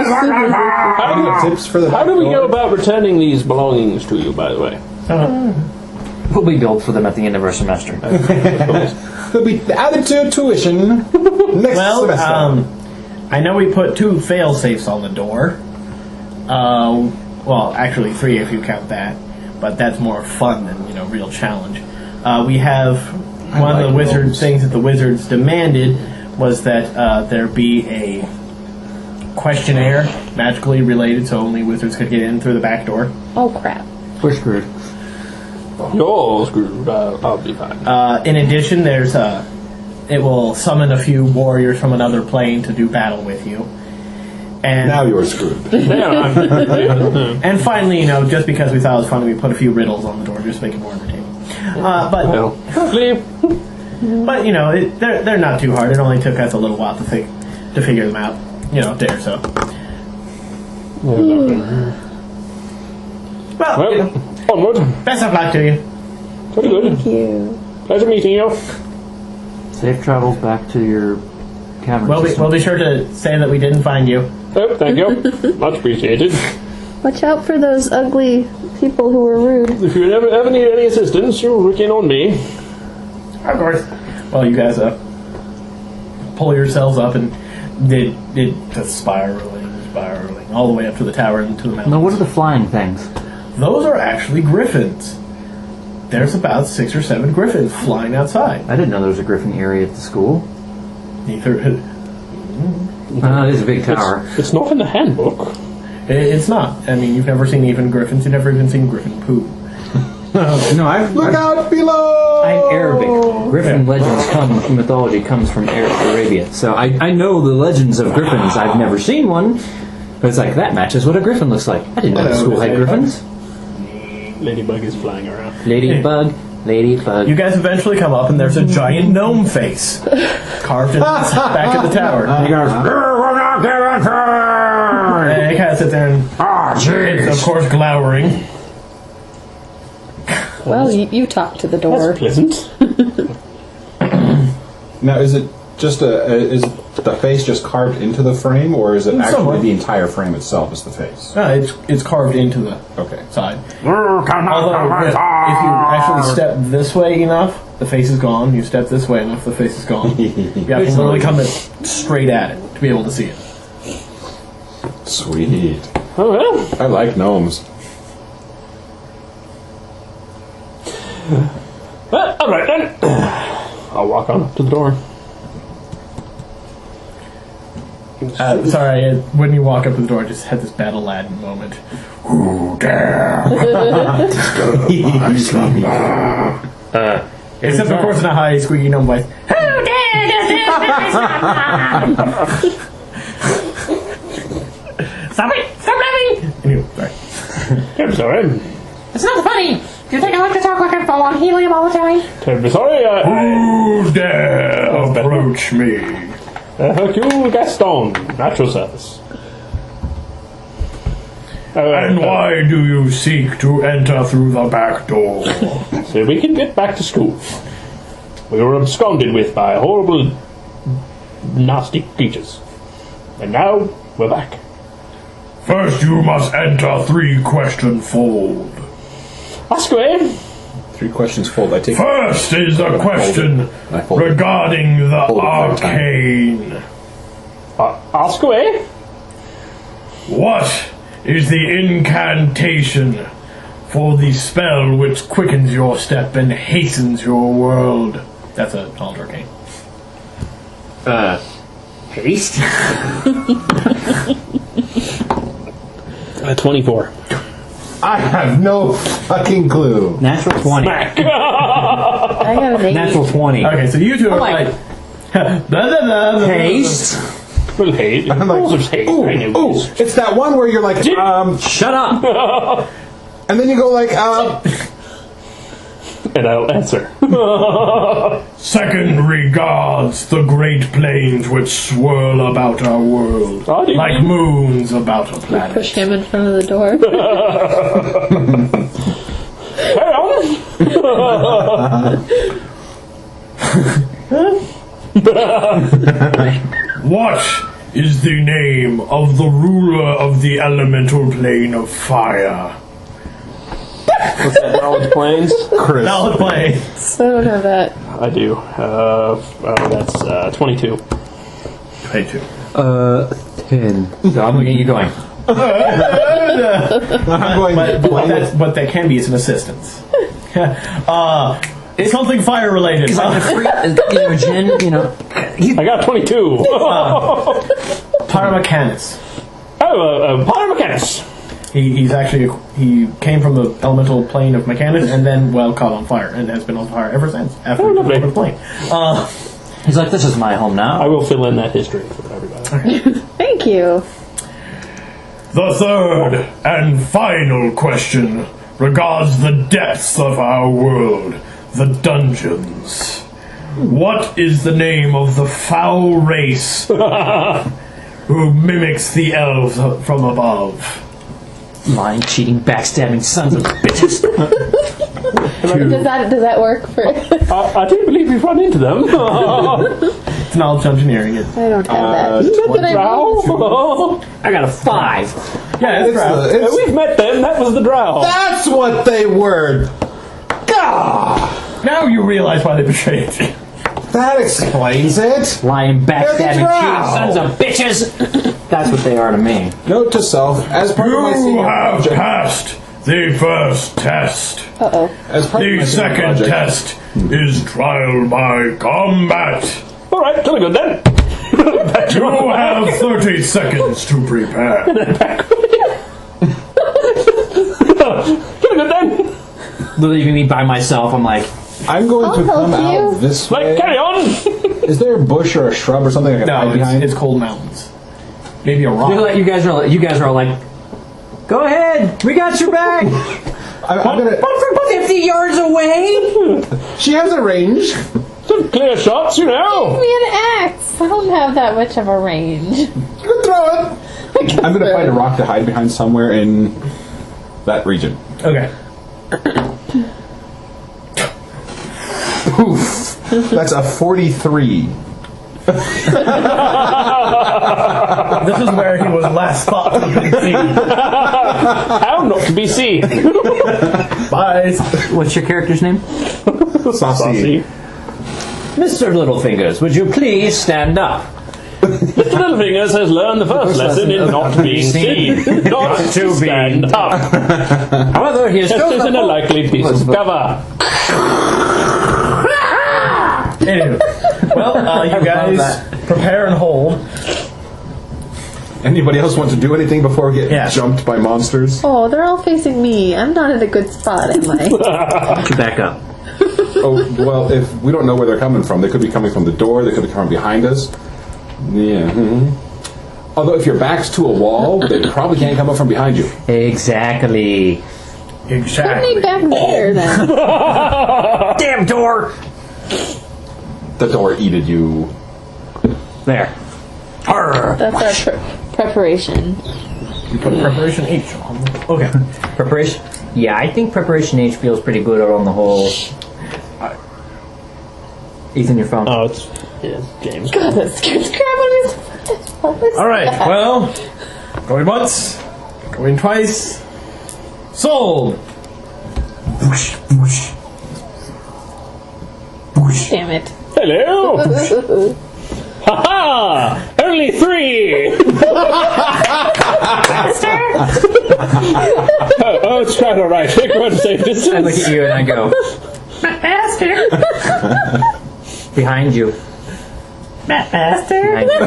for the How do we go about returning these belongings to you, by the way? We'll be billed for them at the end of our semester. They'll be added to your tuition next semester. I know we put 2 fail safes on the door. Well, actually 3 if you count that, but that's more fun than real challenge. We have one of the wizard things that the wizards demanded was that there be a questionnaire magically related, so only wizards could get in through the back door. Oh crap. We're screwed. You're screwed. I'll be fine. In addition, it will summon a few warriors from another plane to do battle with you. And Now you're screwed. and finally, just because we thought it was funny, we put a few riddles on the door just to make it more entertaining. But they're not too hard. It only took us a little while to figure them out. A day or so. Well, onward. best of luck to you. Very good. Thank you. Pleasure meeting you. Safe travels back to your cavern. We'll be sure to say that we didn't find you. Oh, thank you. Much appreciated. Watch out for those ugly people who were rude. If you ever need any assistance, you'll look in on me. Of course. Well, you guys pull yourselves up and did just spiraling all the way up to the tower and to the mountain. Now, what are the flying things? Those are actually griffins. There's about 6 or 7 griffins flying outside. I didn't know there was a griffin area at the school. Neither. It is a big tower. It's not in the handbook. It's not. I mean, you've never seen even griffins. You've never even seen griffin poo. No, Look out below! I'm Arabic. Griffin mythology comes from Arabia. So I know the legends of griffins. I've never seen one. But it's like, that matches what a griffin looks like. I didn't know the school had griffins. Ladybug is flying around. Ladybug. You guys eventually come up and there's a giant gnome face carved in the back of the tower. And he goes, and he kind of sits there and it's, of course, glowering. Well, you talk to the door. That's pleasant. Now, is it just is the face just carved into the frame, or is it actually Somewhat. the entire frame itself is the face? No, it's carved into the side. Although, if you actually step this way enough, the face is gone. You step this way enough, the face is gone. You have to literally come straight at it to be able to see it. Sweet. Oh, well. I like gnomes. All right, then. I'll walk on up to the door. Sorry, when you walk up to the door, I just had this Battle Aladdin moment. Who dare? Except, of course, in a high, squeaky gnome voice. Stop it! Stop laughing! Anyway, sorry. I'm sorry. It's not funny. Do you think I like to talk like I'm full on helium all the time? Terribly sorry. Who dare approach me? Hercule Gaston, natural service. And why do you seek to enter through the back door? So we can get back to school. We were absconded with by horrible, nasty creatures. And now we're back. First you must enter 3-question fold. Ask away. 3 questions fold. I take. First is a question I fold it. regarding the Fold it every time. arcane. Ask away. What is the incantation for the spell which quickens your step and hastens your world? That's a knowledge arcane. Haste? 24. I have no fucking clue. Natural 20. I got an 8. Natural 20. Okay, so you two are like- like... blah, blah, blah, blah, Haste? Well, hate. I'm like, There's hate. ooh, I know ooh, this. it's that one where you're like, Shut up! and then you go like, And I'll answer. Second regards the great planes which swirl about our world, Oh, do you like mean- moons about a planet. Push him in front of the door. Carry on. What is the name of the ruler of the elemental plane of fire? What's that? Knowledge planes? Chris. Knowledge plane. I don't have that. I do. That's 22. 22. 10. So I'm looking at you going, I'm going, But that can be as an assistance. It's something fire related. Jen, I got 22. Pyromechanis. Potter Mechanics. He's actually he came from the elemental plane of Mechanus and then caught on fire and has been on fire ever since after Oh, the lovely. elemental plane. he's like, this is my home now. I will fill in that history for everybody. Thank you. The third and final question regards the depths of our world, the dungeons. What is the name of the foul race who mimics the elves from above? Lying, cheating, backstabbing sons of bitches. Does that work for? I do believe we've run into them. It's knowledge engineering. I don't have that. But I Drow? I got a 5. Yeah, it's right. it's, We've met them. That was the Drow. that's what they were. Now you realize why they betrayed you. That explains it. Lying, backstabbing, Drow. cheating sons of bitches. That's what they are to me. Note to self: as part of my You senior have project, passed the first test. as part of my The senior second project, test is trial by combat. All right, jolly good then. You have 30 seconds to prepare. Jolly good then. Leaving me by myself, I'm like, I'm going to I'll come help out you. this Like, way. carry on. Is there a bush or a shrub or something I can No, hide behind? it's cold mountains. Maybe a rock. you're like, you guys are all like, go ahead, we got your back. I'm gonna. But from 50 yards away. She has a range. Some clear shots, you know. Give me an axe. I don't have that much of a range. You can throw it. I'm gonna find a rock to hide behind somewhere in that region. Okay. That's a 43. This is where he was last thought to be seen. How not to be seen. Bye. What's your character's name? Saucy. Mr. Littlefingers, would you please stand up? Mr. Littlefingers has learned the first lesson in not being seen. Not to stand up. However, he has Just chosen as in a likely piece of cover. Anyway, well, you guys prepare and hold. Anybody else want to do anything before we get jumped by monsters? Oh, they're all facing me. I'm not in a good spot, am I? Put you back up. Oh, well, if we don't know where they're coming from, they could be coming from the door, they could be coming behind us. Yeah. Although if your back's to a wall, they probably can't come up from behind you. Exactly. Put me back there then. Damn door! The door eated you. There. Arr. That's our preparation. You put preparation H on. Okay. Preparation? Yeah, I think preparation H feels pretty good on the whole. Ethan, your phone. Oh, it's James. God, that scared the crap out of me. All right. Well, going once, going twice. Sold. Damn it. Hello! Ha-ha! Only 3! oh, it's kind of right. Go ahead and safe distance. I look at you and I go, Bastard! behind you. Bastard! Behind you.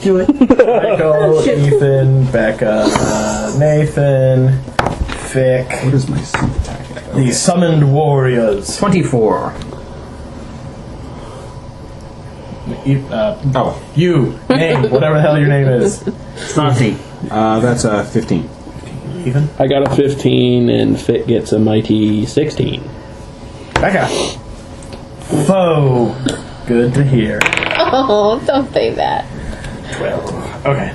Do it. Michael, Ethan, Becca, Nathan, Vic. What is my suit attack? The summoned warriors. 24. Oh, You, name, whatever the hell your name is. Snazzy. that's 15. Ethan, I got a 15, and Fit gets a mighty 16. Becca. Foe. Good to hear. Oh, don't say that. 12. Okay.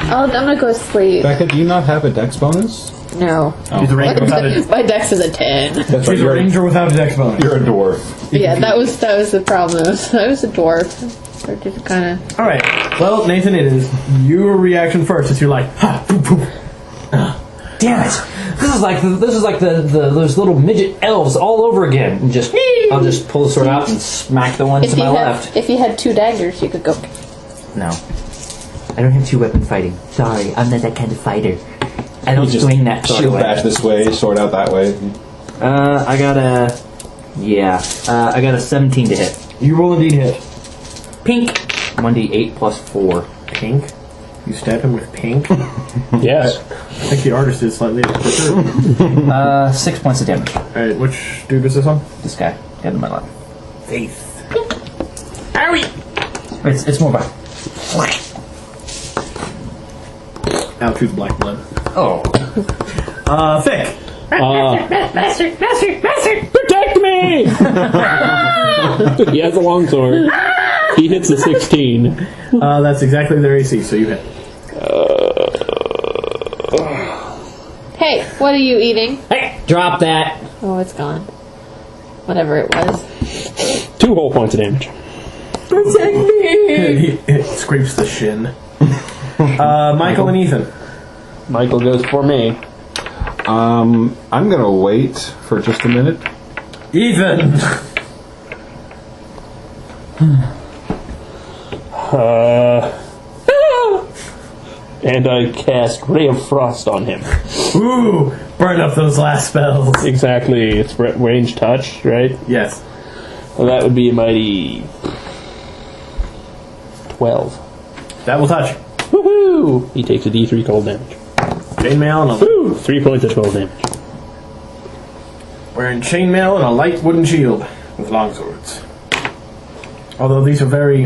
I'm gonna go sleep. Becca, do you not have a dex bonus? No. She's a ranger without a, My dex is a 10. That's right. she's a ranger without a dex bonus. You're a dwarf. Yeah, that was the problem. I was a dwarf. Or just kind of. All right. Well, Nathan, it is your reaction first. It's you're like, ha, poof, poof. Damn it! This is like those little midget elves all over again. And just I'll just pull the sword out and smack the one to my left. If you had 2 daggers, you could go. No, I don't have 2 weapon fighting. Sorry, I'm not that kind of fighter. I don't You swing that sword shield away. bash this way, sword out that way. I got a 17 to hit. You roll indeed hit. Pink. 1d8 plus 4. Pink. You stab him with pink. Yes. I think the artist is slightly quicker. 6 points of damage. Alright, which dude is this on? This guy, dead in my lap. Faith. Owie! It's more about. Out through the black blood. Oh. Thick. Bastard! Protect me! He has a longsword. He hits a 16. That's exactly their AC, so you hit. Hey, what are you eating? Hey, drop that. Oh, it's gone. Whatever it was. 2 whole points of damage. It scrapes the shin. Michael and Ethan. Michael goes for me. I'm gonna wait for just a minute. Ethan! And I cast Ray of Frost on him. Ooh! Burn up those last spells. Exactly. It's range touch, right? Yes. Well, that would be a mighty 12. That will touch. Woohoo! He takes a D3 cold damage. Chainmail and a... Woo! 3 points of cold damage. Wearing chainmail and a light wooden shield with longswords. Although these are very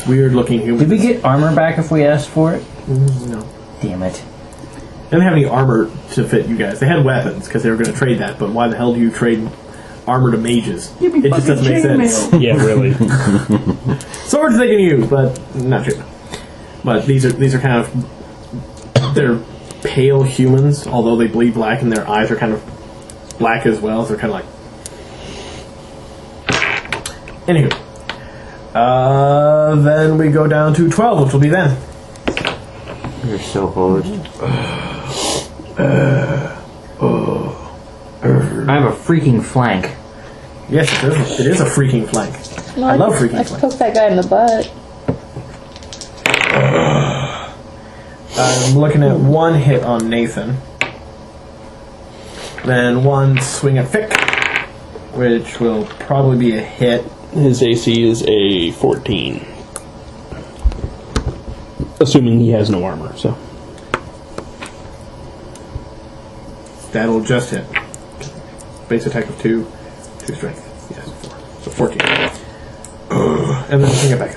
weird-looking humans. Did we get armor back if we asked for it? No. Damn it. They didn't have any armor to fit you guys. They had weapons because they were going to trade that, but why the hell do you trade armor to mages? It just doesn't make sense. Yeah, really. Swords they can use, but not true. But these are kind of, they're pale humans, although they bleed black and their eyes are kind of black as well. So they're kind of like. Anywho, then we go down to 12, which will be then. You're so hosed. I have a freaking flank. Yes, it is a freaking flank. No, I love freaking I just flank. poked that guy in the butt. I'm looking at 1 hit on Nathan. Then 1 swing at Vic, which will probably be a hit. His AC is a 14. Assuming he has no armor, so. That'll just hit. Base attack of 2. 2 strength. Yes, 4. So 14. And then swing it back.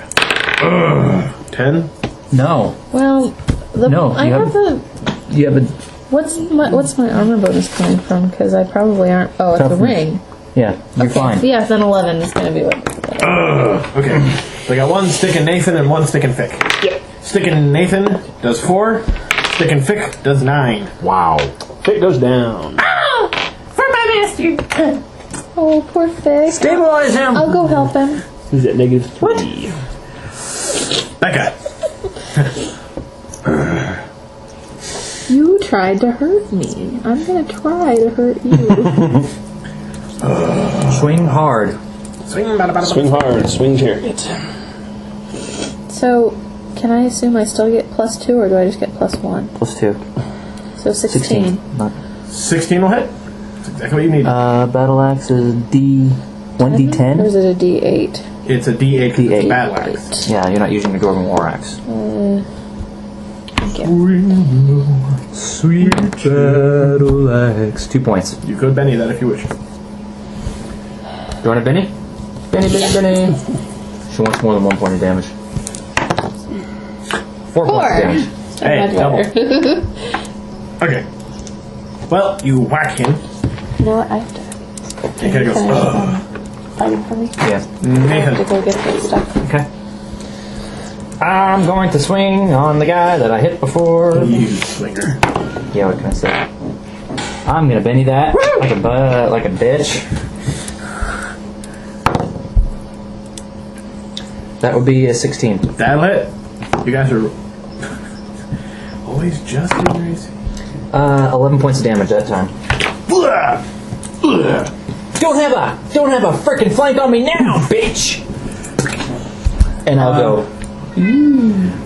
10. No. Well, No, I you have a. You have a. What's my armor bonus coming from? Because I probably aren't. Oh, it's a Toughness. ring. Yeah, you're Okay, fine. so yeah, then 11 is going to be like. Okay. So I got 1 stick in Nathan and 1 stick in Fick. Yep. Stick in Nathan does 4. Stick in Fick does 9. Wow. It goes down. For my master. Oh, poor Fick. Stabilize him! I'll go help him. Is it -3? Becca. You tried to hurt me. I'm going to try to hurt you. Swing hard. Swing hard, swing chariot. So, can I assume I still get +2, or do I just get +1? +2. So 16. Not. 16 will hit. That's exactly what you need. Battle axe is Or D10. is it a D8? It's a D8 'cause it's a D8. battle axe. Yeah, you're not using your Dwarven War Axe. Thank you. Sweet battle axe. 2 points. You could Benny that if you wish. Do you want a Benny? Benny. She wants more than 1 point of damage. 4 points of damage. Hey, Much double. better. Okay. Well, you whack him. You know what? I have to. And he goes, Finish fighting for me. Yeah. I have to Nathan. go get that stuff. Okay. I'm going to swing on the guy that I hit before. You swinger. Yeah, what can I say? I'm gonna Benny that like a bitch. That would be a 16. That'll hit. You guys are always just in crazy. 11 points of damage that time. Don't have a frickin' flank on me now, bitch! And I'll go.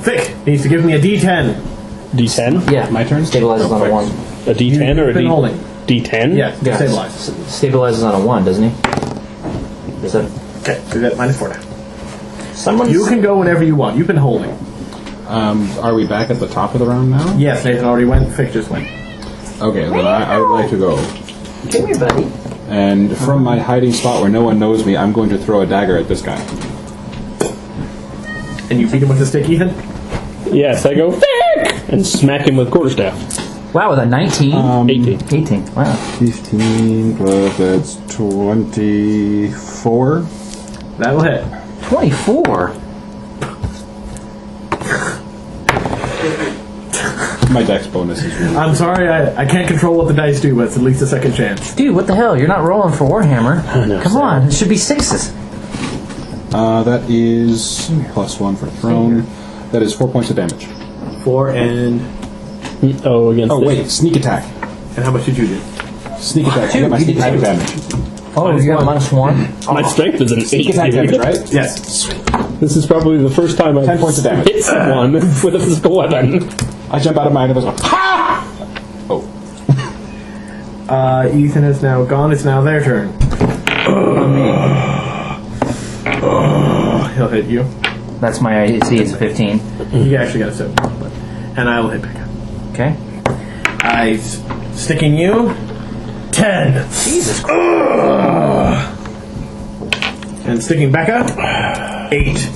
Fick needs to give me a D10. D10? Yeah, My turn? Stabilizes on a 1. A D10 or a Been holding. D10? Yeah, Yeah, stabilize. Stabilizes on a 1, doesn't he? Is that Okay, do that -4 now. someone? You can go whenever you want. You've been holding. Are we back at the top of the round now? Yes, Nathan already went. Fick just went. Okay, then I would like to go. Come here, buddy. And from my hiding spot where no one knows me, I'm going to throw a dagger at this guy. And you beat him with a stick, Ethan? Yes, I go, Fick! And smack him with quarterstaff. Wow, with a 19? 18. 18. Wow. 15 plus that's 24. That'll hit. 24. My dex bonus is really. I'm sorry, I can't control what the dice do, but it's at least a second chance. Dude, what the hell? You're not rolling for Warhammer. know, Come sorry. on, it should be 6s. That is +1 for thrown. That is 4 points of damage. 4 and... Oh, against Oh this. wait, sneak attack. And how much did you do? Sneak attack. I get my sneak attack damage. Oh, you got -1. My strength is an 8. Sneak attack damage, right? Yes. This is probably the first time I've 10 points of damage. hit someone with a physical weapon. I jump out of mine and goes, ha! Oh, Ethan is now gone. It's now their turn. He'll hit you. That's my AC, it's a 15. You actually got a 7. But, and I will hit Becca. Okay. Sticking you. 10. Jesus Christ. And sticking Becca. 8.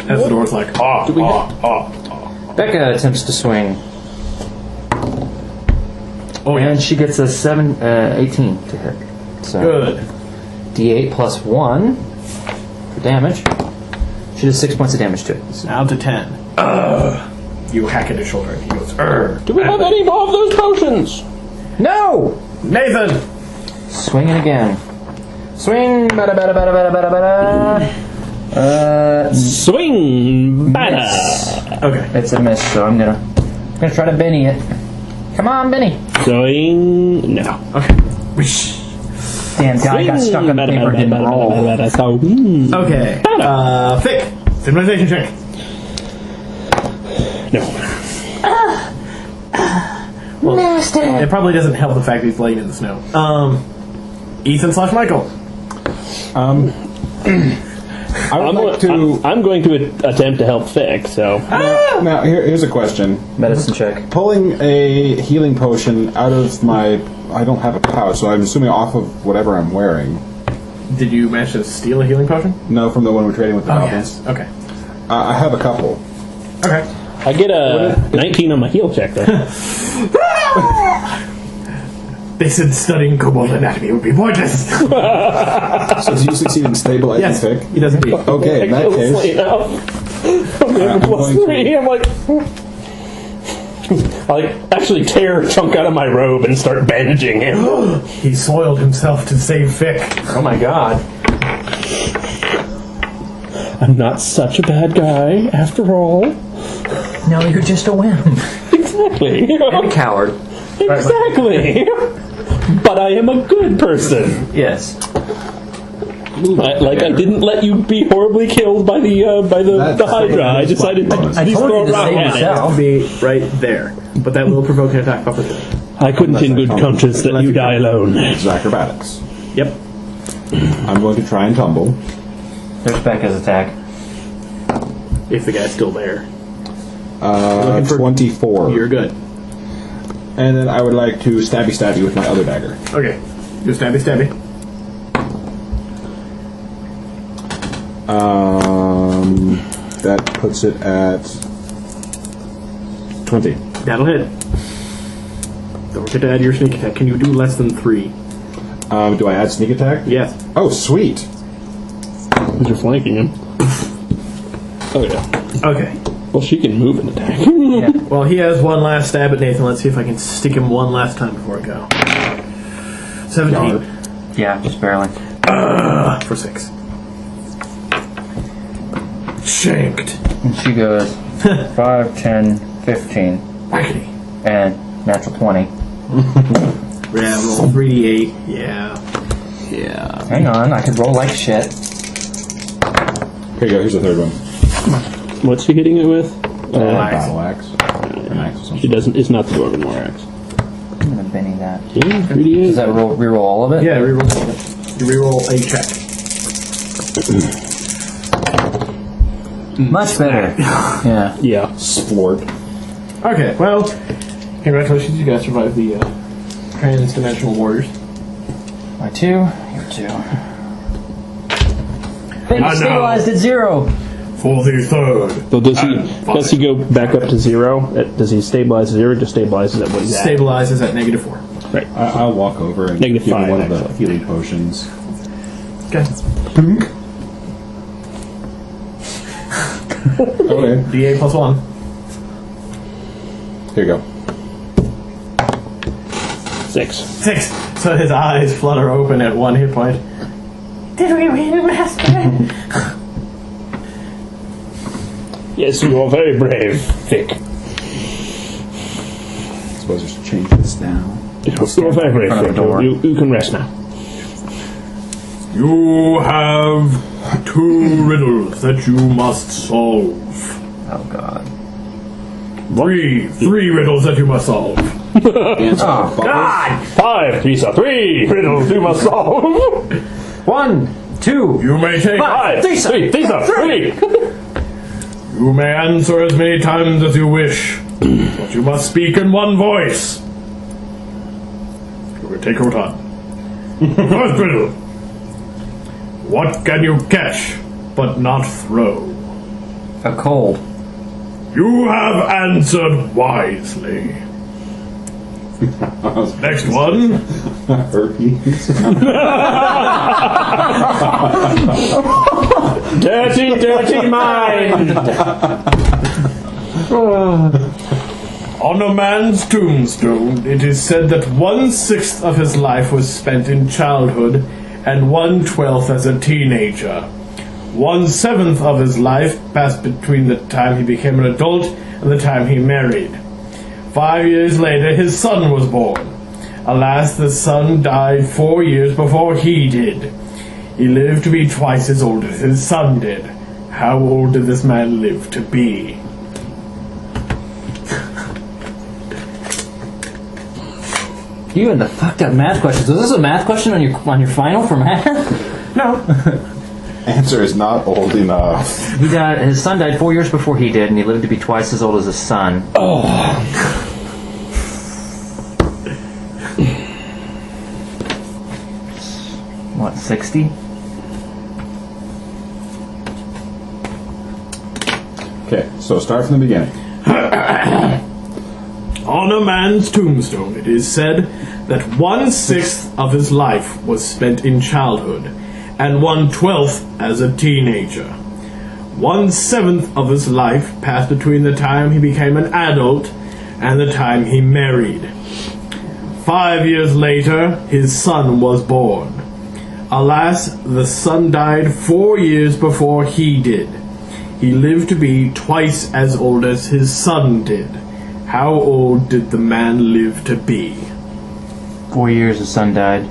As the door's like, Becca attempts to swing. Oh, yeah. And she gets a 18 to hit. So Good. D8 plus 1 for damage. She does 6 points of damage to it. Now to 10. You hack at his shoulder and he goes, Do we have any more of those potions? No! Nathan! Swinging again. Swing! Bada bada bada bada bada bada. Swing! Banner! Okay. It's a miss, so I'm gonna try to Benny it. Come on, Benny! Swing. No. Okay. Whoosh. Damn, guy got stuck on the paper, didn't roll. So, Okay. Thick. Civilization check. no. Nasty. It probably doesn't help the fact that he's laying in the snow. Ethan / Michael. I would like to. I'm going to attempt to help Fick. So Now, here's a question. Medicine check. Pulling a healing potion out of my. I don't have a pouch, so I'm assuming off of whatever I'm wearing. Did you manage to steal a healing potion? No, from the one we're trading with the goblins. Yes. Okay. I have a couple. Okay. I get a 19 on my heal check though. They said studying kobold anatomy would be pointless. So do you succeed in stabilizing Yes, Fick? he does indeed. Okay, in that case, I'm I'm plus going 3. I'm like. I actually tear a chunk out of my robe and start bandaging him. He soiled himself to save Fick. Oh my god. I'm not such a bad guy after all. No, you're just a wimp. Exactly. And a coward. Exactly. But I am a good person. Yes. I didn't let you be horribly killed by the Hydra. I decided to I just told throw you a to rock save at it. yourself. Be right there. But that will provoke an attack of opportunity. I couldn't in good conscience let you die alone. it's acrobatics. Yep. I'm going to try and tumble. There's Becca's attack. If the guy's still there. Looking for- 24. You're good. And then I would like to stabby with my other dagger. Okay. Do stabby. That puts it at 20. That'll hit. Don't forget to add your sneak attack. Can you do less than 3? Do I add sneak attack? Yes. Oh, sweet. Because you're flanking him. Oh yeah. Okay. Well, she can move and attack. Well, he has one last stab at Nathan. Let's see if I can stick him one last time before I go. 17 Yeah, just barely. for 6. Shanked. And she goes 5, 10, 15, Wackety. and natural 20. Yeah, roll 3d8. Yeah. Hang on, I could roll like shit. Here you go, here's the third one. What's she hitting it with? Battle axe. An axe or She something. doesn't. It's not the Dwarven War Axe. I'm gonna Benny that. Yeah, 3d8. Does that reroll all of it? Yeah, reroll. You reroll a check. Much better. Yeah. Yeah. Splort. Okay, well, congratulations, you guys survived the trans-dimensional warriors. My 2, your 2. Benny now- stabilized at 0. For the third. So does and he go back up to 0? Does he stabilize at 0 or just stabilizes at what he's at? Stabilizes at -4. Right. I'll walk over and Negative give him 5, one of the actually. healing potions. Okay. Okay. D8 plus 1. Here you go. 6. 6. So his eyes flutter open at 1 hit point. Did we win, Master? Yes, you are very brave, Vic. I suppose I should change this down. You are very brave, front of Vic. the door. You can rest now. You have 2 riddles that you must solve. Oh god. 3 riddles that you must solve. Oh god! 5. These are 3 riddles you must solve. 1, 2. You may take 5. These are 3. You may answer as many times as you wish, but you must speak in one voice. You will take your time. First riddle. What can you catch, but not throw? A cold. You have answered wisely. Next one. Herpes. Dirty, dirty mind. On a man's tombstone, it is said that 1/6 of his life was spent in childhood and 1/12 as a teenager. 1/7 of his life passed between the time he became an adult and the time he married. 5 years later, his son was born. Alas, the son died 4 years before he did. He lived to be twice as old as his son did. How old did this man live to be? You and the fucked up math questions. Was this a math question on your final for math? No. Answer is not old enough. He died. His son died 4 years before he did, and he lived to be twice as old as his son. What, 60? Okay, so start from the beginning. On a man's tombstone, it is said that 1/6 of his life was spent in childhood, and 1/12 as a teenager. 1/7 of his life passed between the time he became an adult and the time he married. 5 years later, his son was born. Alas, the son died 4 years before he did. He lived to be twice as old as his son did. How old did the man live to be? 4 years his son died.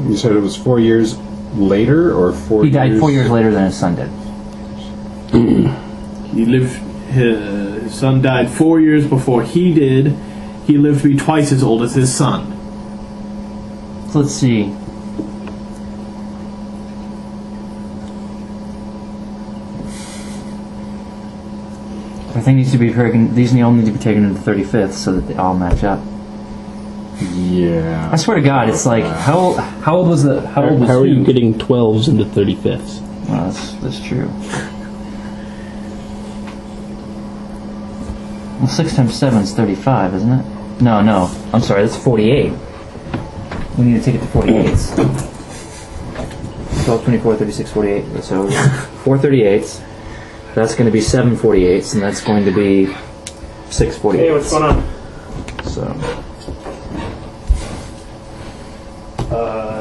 You said it was 4 years later, or 4 He years? died 4 years later than his son did. He lived. His son died 4 years before he did. He lived to be twice as old as his son. So let's see. Everything needs to be taken. These all need to be taken into 35th so that they all match up. Yeah. I swear to God, it's like how old was the how old was How are who? you getting 12s into 35ths? Well, that's true. Well, 6 times 7 is 35, isn't it? No, I'm sorry, that's 48. We need to take it to 48s. 12, 24, 36, 48. So 4 38s. That's going to be 7 48s, and that's going to be 6 48s. Hey, what's going on? So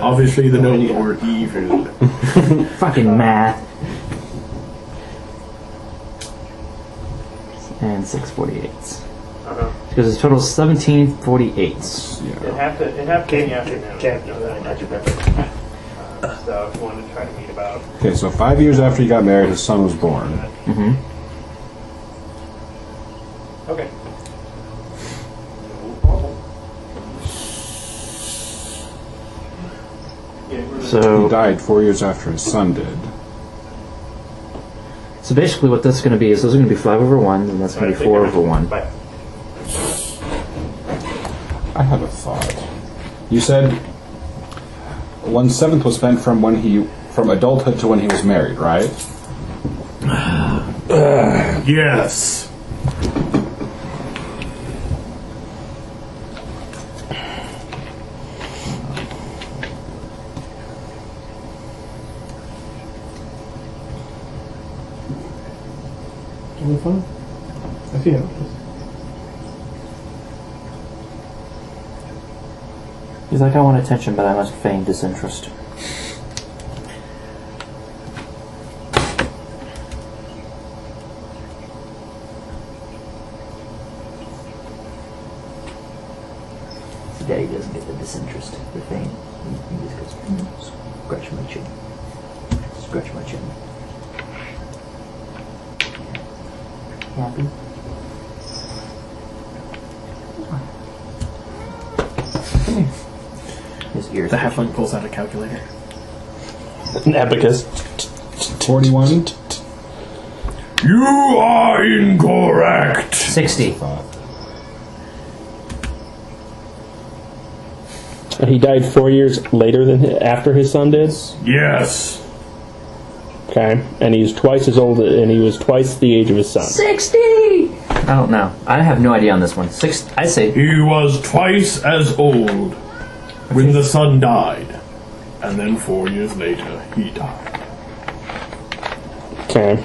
Obviously, the gnomes were evil. fucking math. And 6 48s. Because his total is 17 48s. It have to be in the afternoon. Can't know that. So if you wanted to try to meet about. Okay, so 5 years after he got married, his son was born. Mm-hmm. Okay. So He died 4 years after his son did. So basically what that's going to be is those are going to be 5 over 1, and that's going to be 4 over 1. Bye. I have a thought. You said 1/7 was spent from adulthood to when he was married, right? Yes. Fine. I see how it is. He's like, I want attention, but I must feign disinterest. Daddy doesn't get the disinterest, the feign. He just goes, scratch my chin. Scratch my chin. Happy? Come here. His ears. The halfling pulls out a calculator. An abacus. 41? You are incorrect. 60. He died 4 years later than after his son did. Yes. Okay, and he's twice as old, and he was twice the age of his son. 60! I don't know. I have no idea on this one. I say He was twice as old when the son died, and then 4 years later he died. Okay.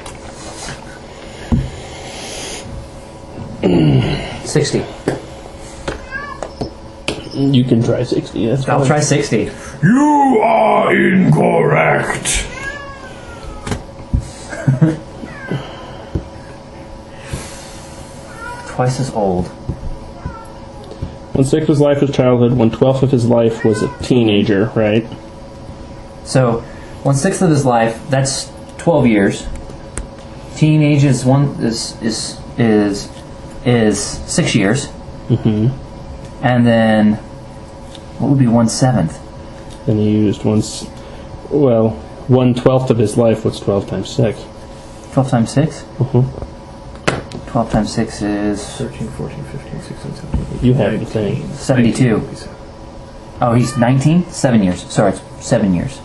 60. You can try 60. That's I'll fine. try 60. You are incorrect. Twice as old. 1/6 of his life was childhood. 1/12 of his life was a teenager, right? So, 1/6 of his life, that's 12 years. Teenage is 6 years. Mm-hmm. And then, what would be 1/7? And he used once. Well, 1/12 of his life. What's 12 times 6? 12 times 6? Mhm. 12 times 6 is 13, 14, 15, 16, 17. You have the thing. 72. Oh, he's 19? 7 years. Sorry, it's 7 years.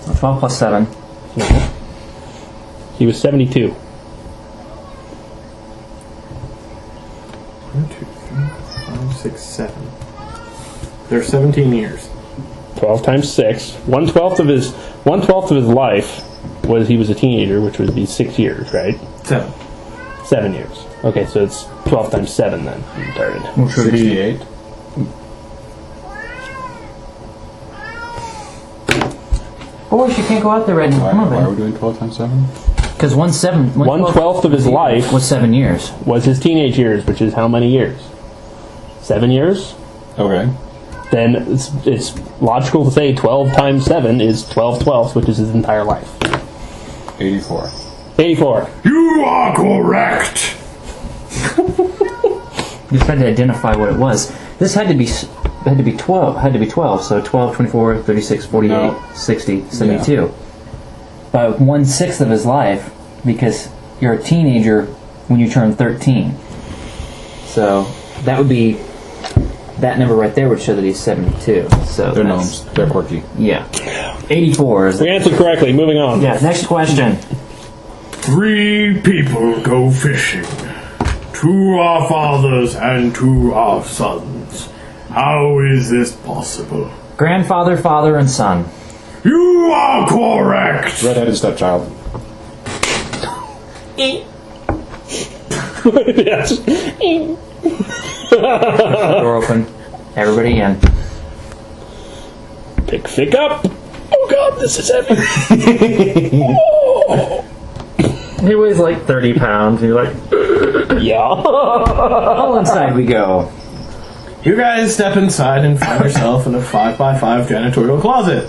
So 12 plus 7. He was 72. 1, 2, 3, 4, 5, 6, 7. There's 17 years. 12 times 6. 1/12 of his life was he was a teenager, which would be 6 years, right? 7. 7 years. Okay, so it's 12 times 7 then. He started. Which would be 68. Boys, you can't go out there right now. Why, Come on, why are man. we doing 12 times 7? Because 1/12 of his life was 7 years. was his teenage years, which is how many years? 7 years? Okay. Then it's logical to say 12 times 7 is 12/12, which is his entire life. 84. 84. You are correct. You just had to identify what it was. This had to be 12. Had to be 12. So 12, 24, 36, 48, No. 60, 72. By 1/6 of his life, because you're a teenager when you turn 13. So that would be that number right there would show that he's 72. So They're that's- gnomes. They're quirky. Yeah. 84 is. We answered correctly. Moving on. Yeah. Next question. 3 people go fishing. 2 are fathers and 2 are sons. How is this possible? Grandfather, father, and son. You are correct. Red-headed stepchild. Yes. Door open. Everybody in. Pick Fick up. Oh god, this is heavy. He weighs like 30 pounds. You're like, Yeah. all inside we go. You guys step inside and find yourself in a 5x5 janitorial closet.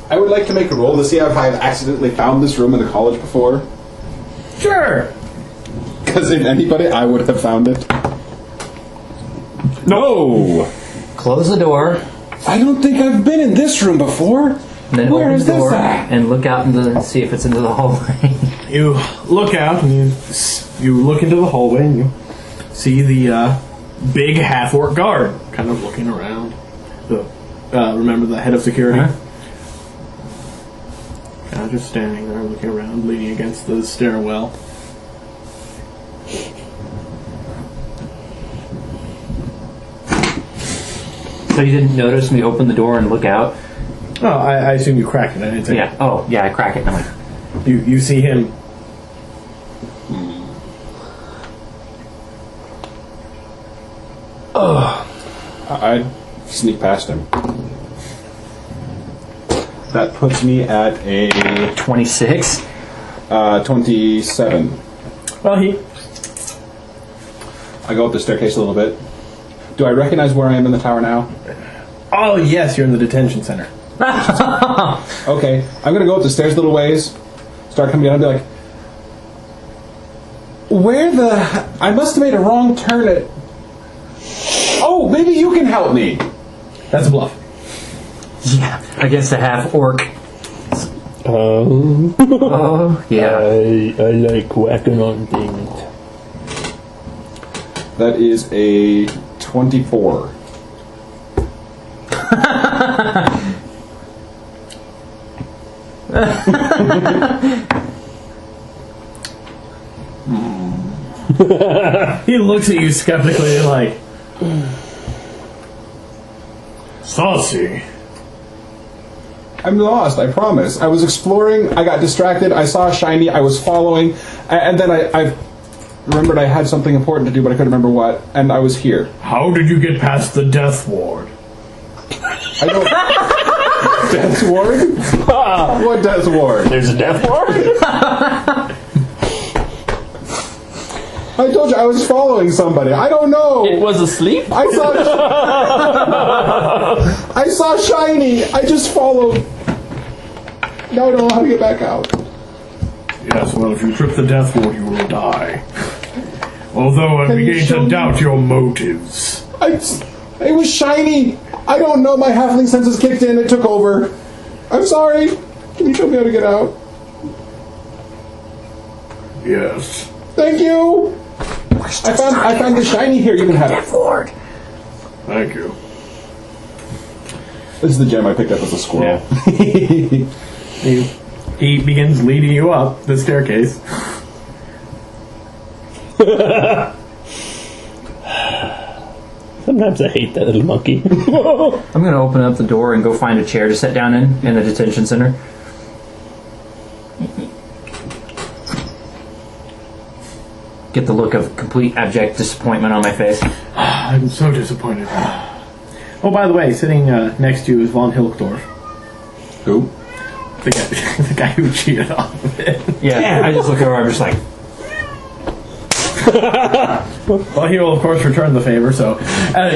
I would like to make a roll to see if I've accidentally found this room in the college before. Sure. Because if anybody, I would have found it. No! Close the door. I don't think I've been in this room before. And then Where open is the door this at? and look out and see if it's into the hallway. You look out and you look into the hallway and you see the big half-orc guard kind of looking around. Remember the head of security? Kind of just standing there looking around, leaning against the stairwell. So you didn't notice me open the door and look out? Oh, I assume you cracked it. I didn't say Yeah. Oh, yeah, I crack it. And I'm like, You see him. I'd sneak past him. That puts me at a 26. 27. Well, he. I go up the staircase a little bit. Do I recognize where I am in the tower now? Oh yes, you're in the detention center. Okay, I'm gonna go up the stairs a little ways, start coming down and be like, where the... I must have made a wrong turn at... Oh, maybe you can help me. That's a bluff. Yeah, against a half orc. Oh, Oh, yeah. I like whacking on things. That is a 24. He looks at you skeptically, like, Saucy. I'm lost, I promise. I was exploring, I got distracted, I saw a shiny, I was following, and then I remembered I had something important to do, but I couldn't remember what, and I was here. How did you get past the death ward? I don't... Death ward? What death ward? There's a death ward? I told you I was following somebody. I don't know. It was asleep? I saw shiny. I just followed. Now I don't know how to get back out. Yes, well, if you trip the death ward, you will die. Although I'm Can you beginning show to me? doubt your motives. It was shiny. I don't know. My halfling senses kicked in. It took over. I'm sorry. Can you show me how to get out? Yes. Thank you. I found the shiny here. You can have it. Thank you. This is the gem I picked up as a squirrel. He begins leading you up the staircase. Sometimes I hate that little monkey. I'm going to open up the door and go find a chair to sit down in the detention center. Get the look of complete abject disappointment on my face. I'm so disappointed. Oh, by the way, sitting next to you is Von Hilkdorf. Who? The guy who cheated off of it. Yeah, I just look over, I'm just like, Well, he will, of course, return the favor, so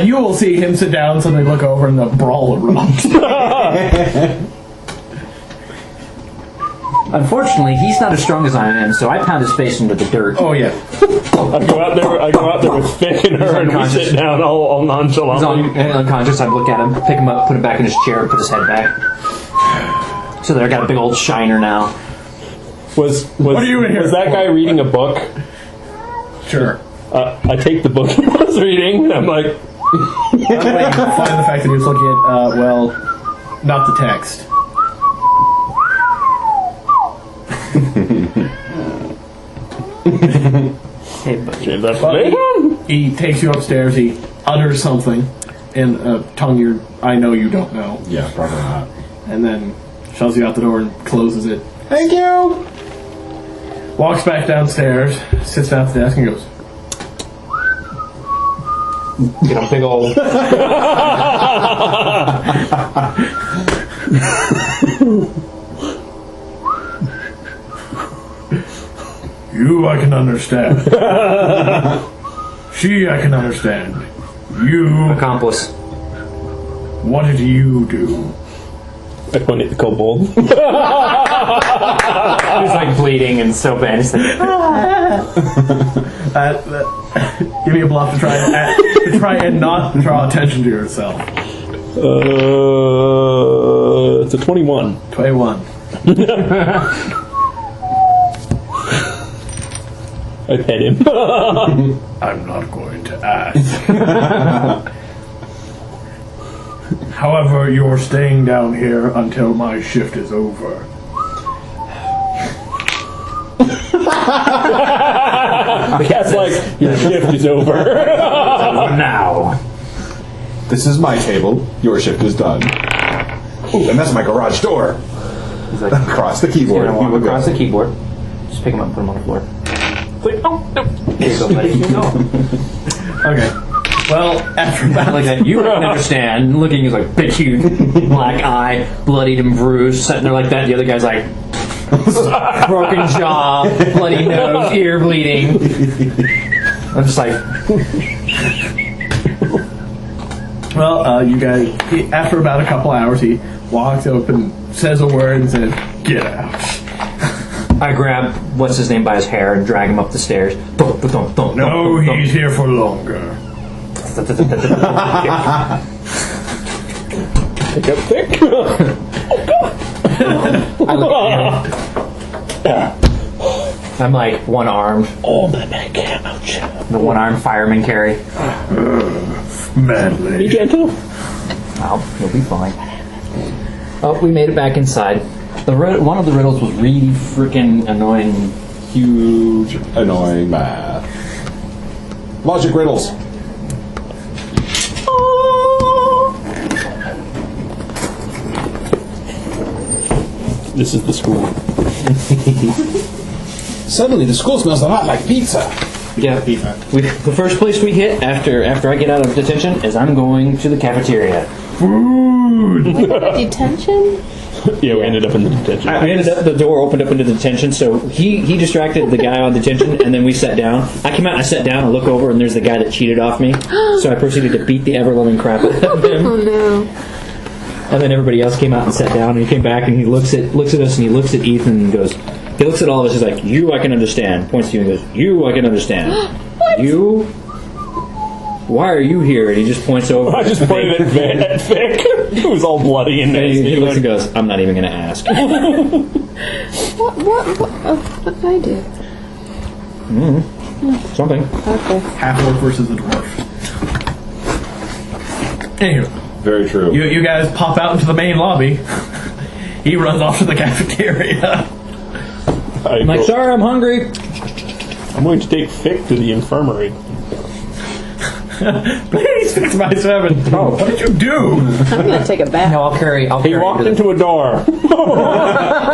you will see him sit down, suddenly look over, and the brawl erupts. unfortunately, he's not as strong as I am, so I pound his face into the dirt. Oh, yeah. I go out there with Vic and her, and we unconscious. sit down all He's nonchalantly. unconscious. I look at him, pick him up, put him back in his chair, put his head back. So there, I got a big old shiner now. Was are you in here was that for? guy reading a book? Sure. I take the book he was reading, and I'm like, By the way, you find the fact that he was looking at, well, not the text. Hey, but "Shit, that's But later." he takes you upstairs, he utters something in a tongue I know you don't know, Yeah, probably not. and then shoves you out the door and closes it. Thank you. Walks back downstairs, sits down at the desk, and goes, get a big old. You I can understand. She I can understand. You, accomplice. what did you do? I point at the kobold. He's like bleeding and so bad. He's like, give me a bluff to try and not draw attention to yourself. It's a 21. 21. I pet him. I'm not going to ask. However, you're staying down here until my shift is over. The cat's like, your shift is over. now. This is my table. Your shift is done. Ooh, and that's my garage door. He's like, Across the keyboard. gonna walk You will across go. the keyboard. Just pick him up and put him on the floor. It's like, oh, no. Here you go, buddy. Here you go. Okay. Well, after about Like that, you wouldn't understand. Looking, he's like big, huge, black eye, bloodied and bruised, sitting there like that. The other guy's like broken jaw, bloody nose, ear bleeding. I'm just like, Well, you guys, after about a couple hours, he walks up and says a word and says, "Get out." I grab what's his name by his hair and drag him up the stairs. No, he's here for longer. Pick up Vic. I look at him. I'm like one armed, Oh, my neck. Ouch. the one armed fireman carry. Be Madly. gentle. Oh, he'll be fine. Oh, we made it back inside. One of the riddles was really freaking annoying. Huge, annoying math. Logic riddles. This is the school. Suddenly, the school smells a lot like pizza. Yeah, the first place we hit after I get out of detention is I'm going to the cafeteria. Detention? Yeah, we ended up in the detention. I ended up, the door opened up into detention, so he distracted the guy on detention, and then we sat down. I came out, I sat down, and look over, and there's the guy that cheated off me. So I proceeded to beat the ever-loving crap out of him. Oh no. And then everybody else came out and sat down, and he came back, and he looks at us, and he looks at Ethan, and goes, he looks at all of us, he's like, "You, I can understand." Points to you and goes, "You, I can understand." You? Why are you here? And he just points over. I just pointed at Vic, who's all bloody and And he looks and nasty. goes, I'm not even going to ask. What did I do? Something. Okay. Half-orc versus the dwarf. Anywho, Very true. you guys pop out into the main lobby. He runs off to the cafeteria. I'm like, sorry, I'm hungry. I'm going to take Vic to the infirmary. Please fix my servant. Oh. What did you do? I'm gonna take a bath. No, I'll carry He him walked to the- into a door.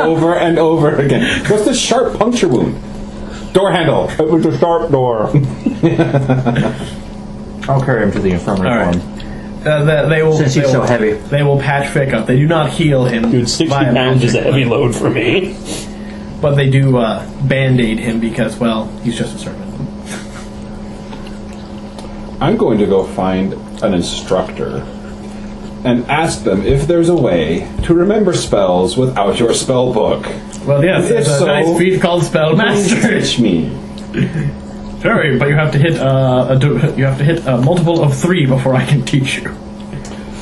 Over and over again. What's this sharp puncture wound? Door handle. It was a sharp door. I'll carry him to the infirmary All right. for him. They will. Since he's they so will- heavy. They will patch Vic up. They do not heal him. Dude, 60 via pounds is a magic, heavy load for me. But they do band-aid him because, well, he's just a servant. I'm going to go find an instructor and ask them if there's a way to remember spells without your spell book. Well, yes, there's If a so, nice feat called Spell Master. Teach me. Sorry, but you have to hit a multiple of 3 before I can teach you.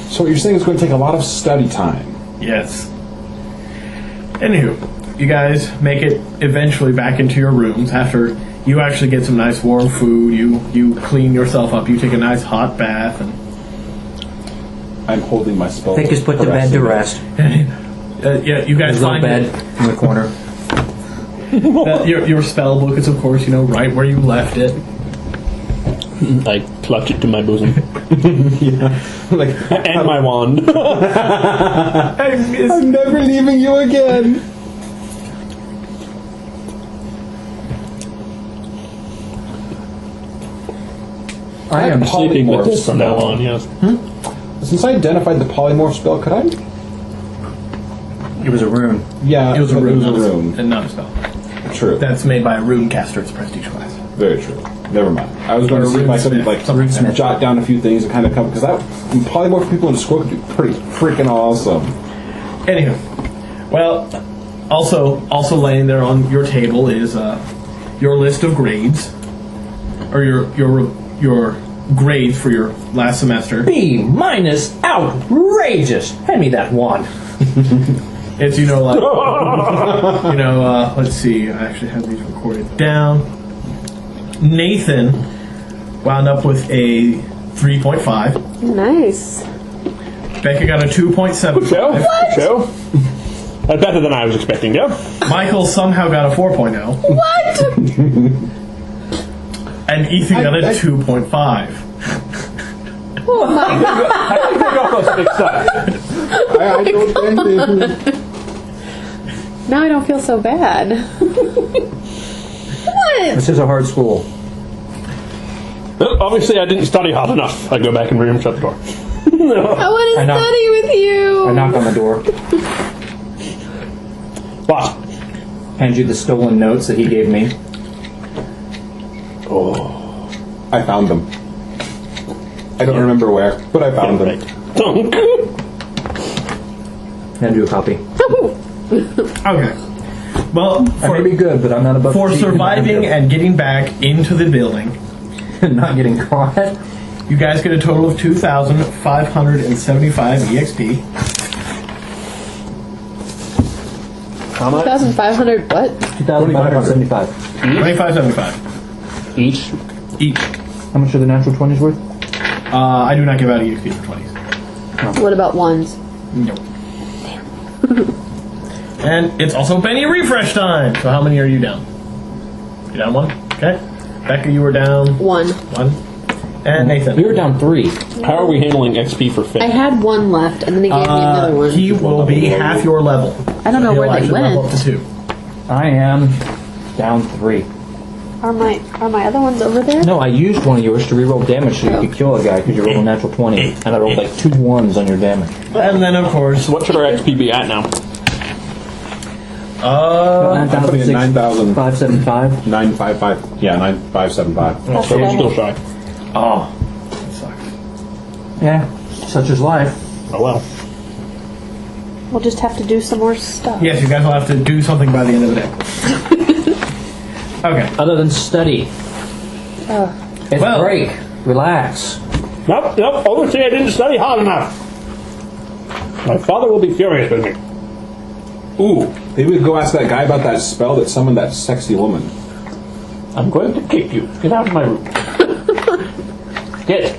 So what you're saying is going to take a lot of study time. Yes. Anywho, you guys make it eventually back into your rooms after you actually get some nice warm food. You clean yourself up. You take a nice hot bath, and I'm holding my spell Vic book. is put the bed to rest. yeah, you guys His little find bed in the corner. your spell book is, of course, right where you left it. I clutch it to my bosom. Like, And my wand. I'm never leaving you again. I am Sleeping with this from now spell. on, yes. Since I identified the polymorph spell, could I? It was a rune. Yeah, It was a rune, It not was a a rune. and not a spell. True. That's made by a rune caster. It's prestige class. Very true. Never mind. I was going to see if I could Runesmith. jot down a few things and kind of come because that polymorph people in the squad could be pretty freaking awesome. Anywho, well, also laying there on your table is your list of grades, or your grades for your last semester. B minus, outrageous. Hand me that wand. It's let's see. I actually have these recorded down. Nathan wound up with a 3.5. Nice. Becca got a 2.75. Show? That's better than I was expecting, yeah? Michael somehow got a 4.0. What? And Ethan got a 2.5. Oh my god. I don't think they- Now I don't feel so bad. What? This is a hard school. Well, obviously, I didn't study hard enough. I go back in the room, shut the door. I want to I know. study with you. I knock on the door. What? Hand you the stolen notes that he gave me. I found them. I don't remember where, but I found them. Dunk. Hand you a copy. Okay. Well, I may be good, but I'm not above for cheating. surviving and getting back into the building, not getting caught. you guys get a total of 2,575 EXP. How much? 2,500 what? 2,575. 2575 Each? each. How much are the natural 20s worth? I do not give out EXP for 20s. What about ones? Nope. And it's also penny refresh time. So how many are you down? You down 1? Okay. Becca, you were down One. 1. And Nathan. We were down 3. How are we handling XP for I Finn? had one left, and then they gave me another one. He will be half your level. I don't know He'll where they actually level went. up to 2. I am down 3. Are my other ones over there? No, I used one of yours to reroll damage so you could kill a guy because you rolled a natural 20. And I rolled like 2 1s on your damage. And then, of course, What should our XP be at now? I'm putting in 9,000. 575. 955. Yeah, 9575. So we're still shy. oh, that sucks. Yeah, such is life. Oh well. We'll just have to do some more stuff. Yes, you guys will have to do something by the end of the day. Okay. Other than study. It's Well- break. Relax. Nope. Obviously, I didn't study hard enough. My father will be furious with me. Ooh, maybe we could go ask that guy about that spell that summoned that sexy woman. I'm going to kick you. Get out of my room. Get.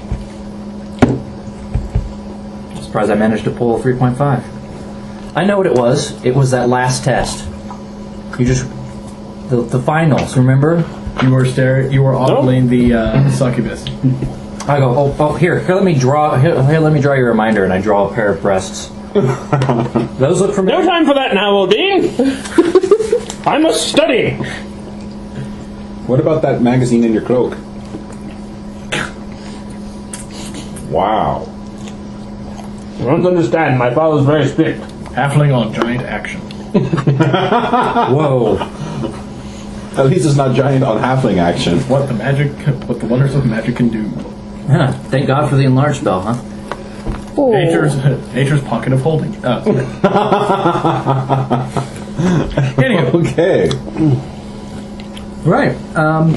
Surprised I managed to pull a 3.5. I know what it was. It was that last test. You just the finals. Remember? You were ogling the succubus. I go. Oh, here. Let me draw. Here, let me draw you a reminder, and I draw a pair of breasts. Those look familiar. No time for that now, Odin. I must study. What about that magazine in your cloak? Wow. You don't understand. My father's very strict. Halfling on giant action. Whoa. At least it's not giant on halfling action. What the wonders of magic can do. Huh, thank God for the enlarged spell, huh? Nature's pocket of holding. Anyway. Okay. Right.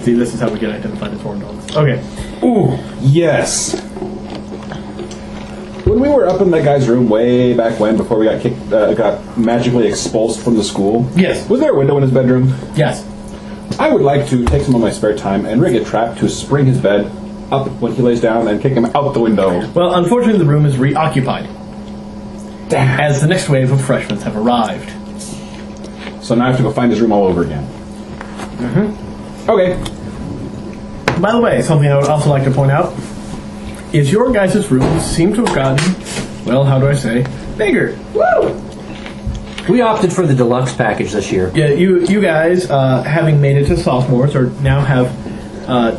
See, this is how we get identified as horned dogs. Okay. Ooh, yes. When we were up in that guy's room way back when, before we got magically expulsed from the school. Yes. Was there a window in his bedroom? Yes. I would like to take some of my spare time and rig a trap to spring his bed up when he lays down and kick him out the window. Well, unfortunately, the room is reoccupied. Damn. As the next wave of freshmen have arrived. So now I have to go find his room all over again. Okay. By the way, something I would also like to point out is your guys' rooms seem to have gotten, well, how do I say, bigger. Woo! We opted for the deluxe package this year. Yeah, you guys, having made it to sophomores, or now have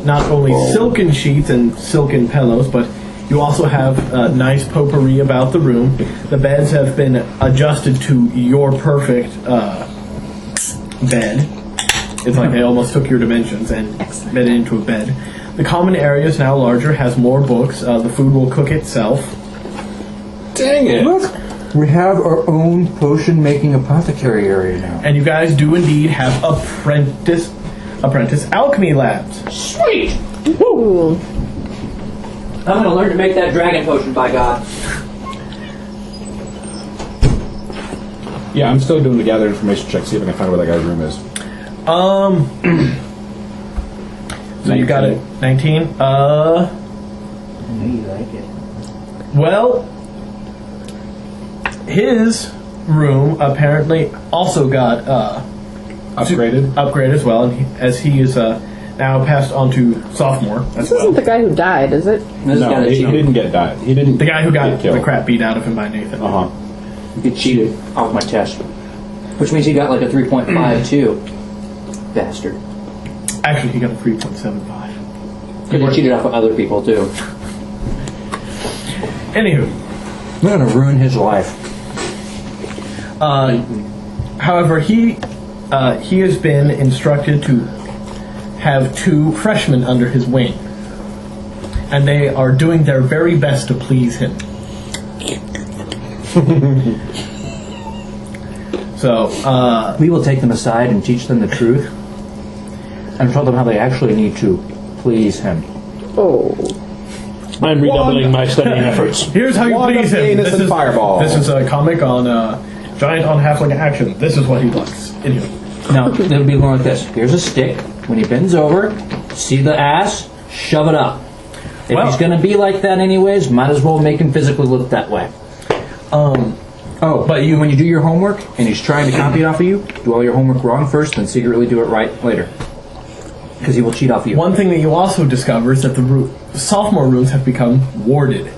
not only silken sheets and silken pillows, but you also have nice potpourri about the room. The beds have been adjusted to your perfect bed. It's like they almost took your dimensions and made it into a bed. The common area is now larger, has more books. The food will cook itself. Dang it. Look, we have our own potion-making apothecary area now. And you guys do indeed have apprentice alchemy labs. Sweet. Ooh. I'm going to learn to make that dragon potion, by God. Yeah, I'm still doing the gather information check, see if I can find where that guy's room is. So you got it, 19. You like it. Well, his room apparently also got Upgraded? as well, and he is now passed on to sophomore as This well. isn't the guy who died, is it? This No, guy that he cheated. didn't get died. He didn't. The guy who got get killed. the crap beat out of him by Nathan. Uh-huh. He cheated off my test. Which means he got like a 3.5 too. Bastard. Actually, he got a 3.75. Could have cheated off of other people too. Anywho, I'm going to ruin his life. however, he has been instructed to have 2 freshmen under his wing, and they are doing their very best to please him. So, We will take them aside and teach them the truth and tell them how they actually need to please him. Oh. I'm redoubling my studying efforts. here's how you Wand please of him. Venus and Fireball. This is a comic on giant on halfling action. This is what he likes. Anyway. Now, it'll be more like this. Here's a stick. When he bends over, see the ass, shove it up. If Well- he's going to be like that anyways, might as well make him physically look that way. But when you do your homework and he's trying to copy it off of you, do all your homework wrong first, then secretly do it right later. Because he will cheat off of you. One thing that you also discover is that the sophomore rooms have become warded.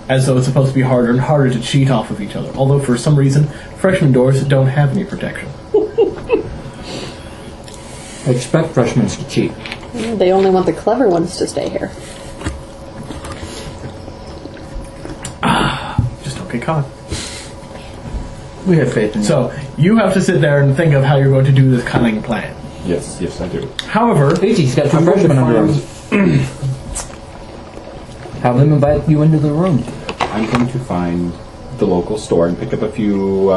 As though it's supposed to be harder and harder to cheat off of each other. Although for some reason, freshman doors don't have any protection. I expect freshmen to cheat. They only want the clever ones to stay here. Just don't get caught. We have faith in you. So, you have to sit there and think of how you're going to do this cunning plan. Yes, I do. However, He's got 2 I'm going to freshmen under him. Have them invite you into the room. I'm going to find the local store and pick up a few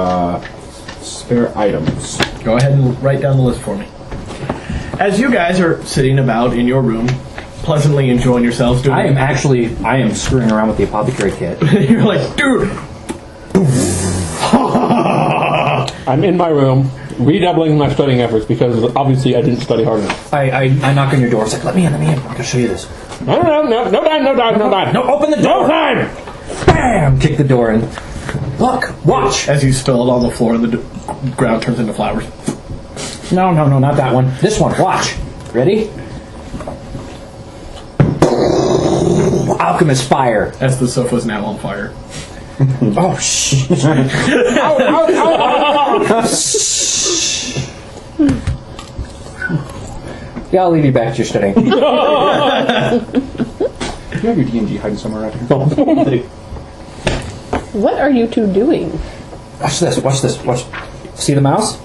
spare items. go ahead and write down the list for me. As you guys are sitting about in your room, pleasantly enjoying yourselves doing I am screwing around with the apothecary kit. You're like, dude. I'm in my room, redoubling my studying efforts because obviously I didn't study hard enough. I knock on your door. It's like, let me in. I'm going to show you this. No time. No, open the door. No time. Bam! Kick the door in. Look, watch. As you spill it on the floor and the ground turns into flowers. No, not that one. This one. Watch. Ready? Alchemist fire. As the sofa is now on fire. Oh, shit. Yeah, I'll leave you back to your studying. You have your D&G hiding somewhere out here. What are you two doing? Watch this. Watch. See the mouse?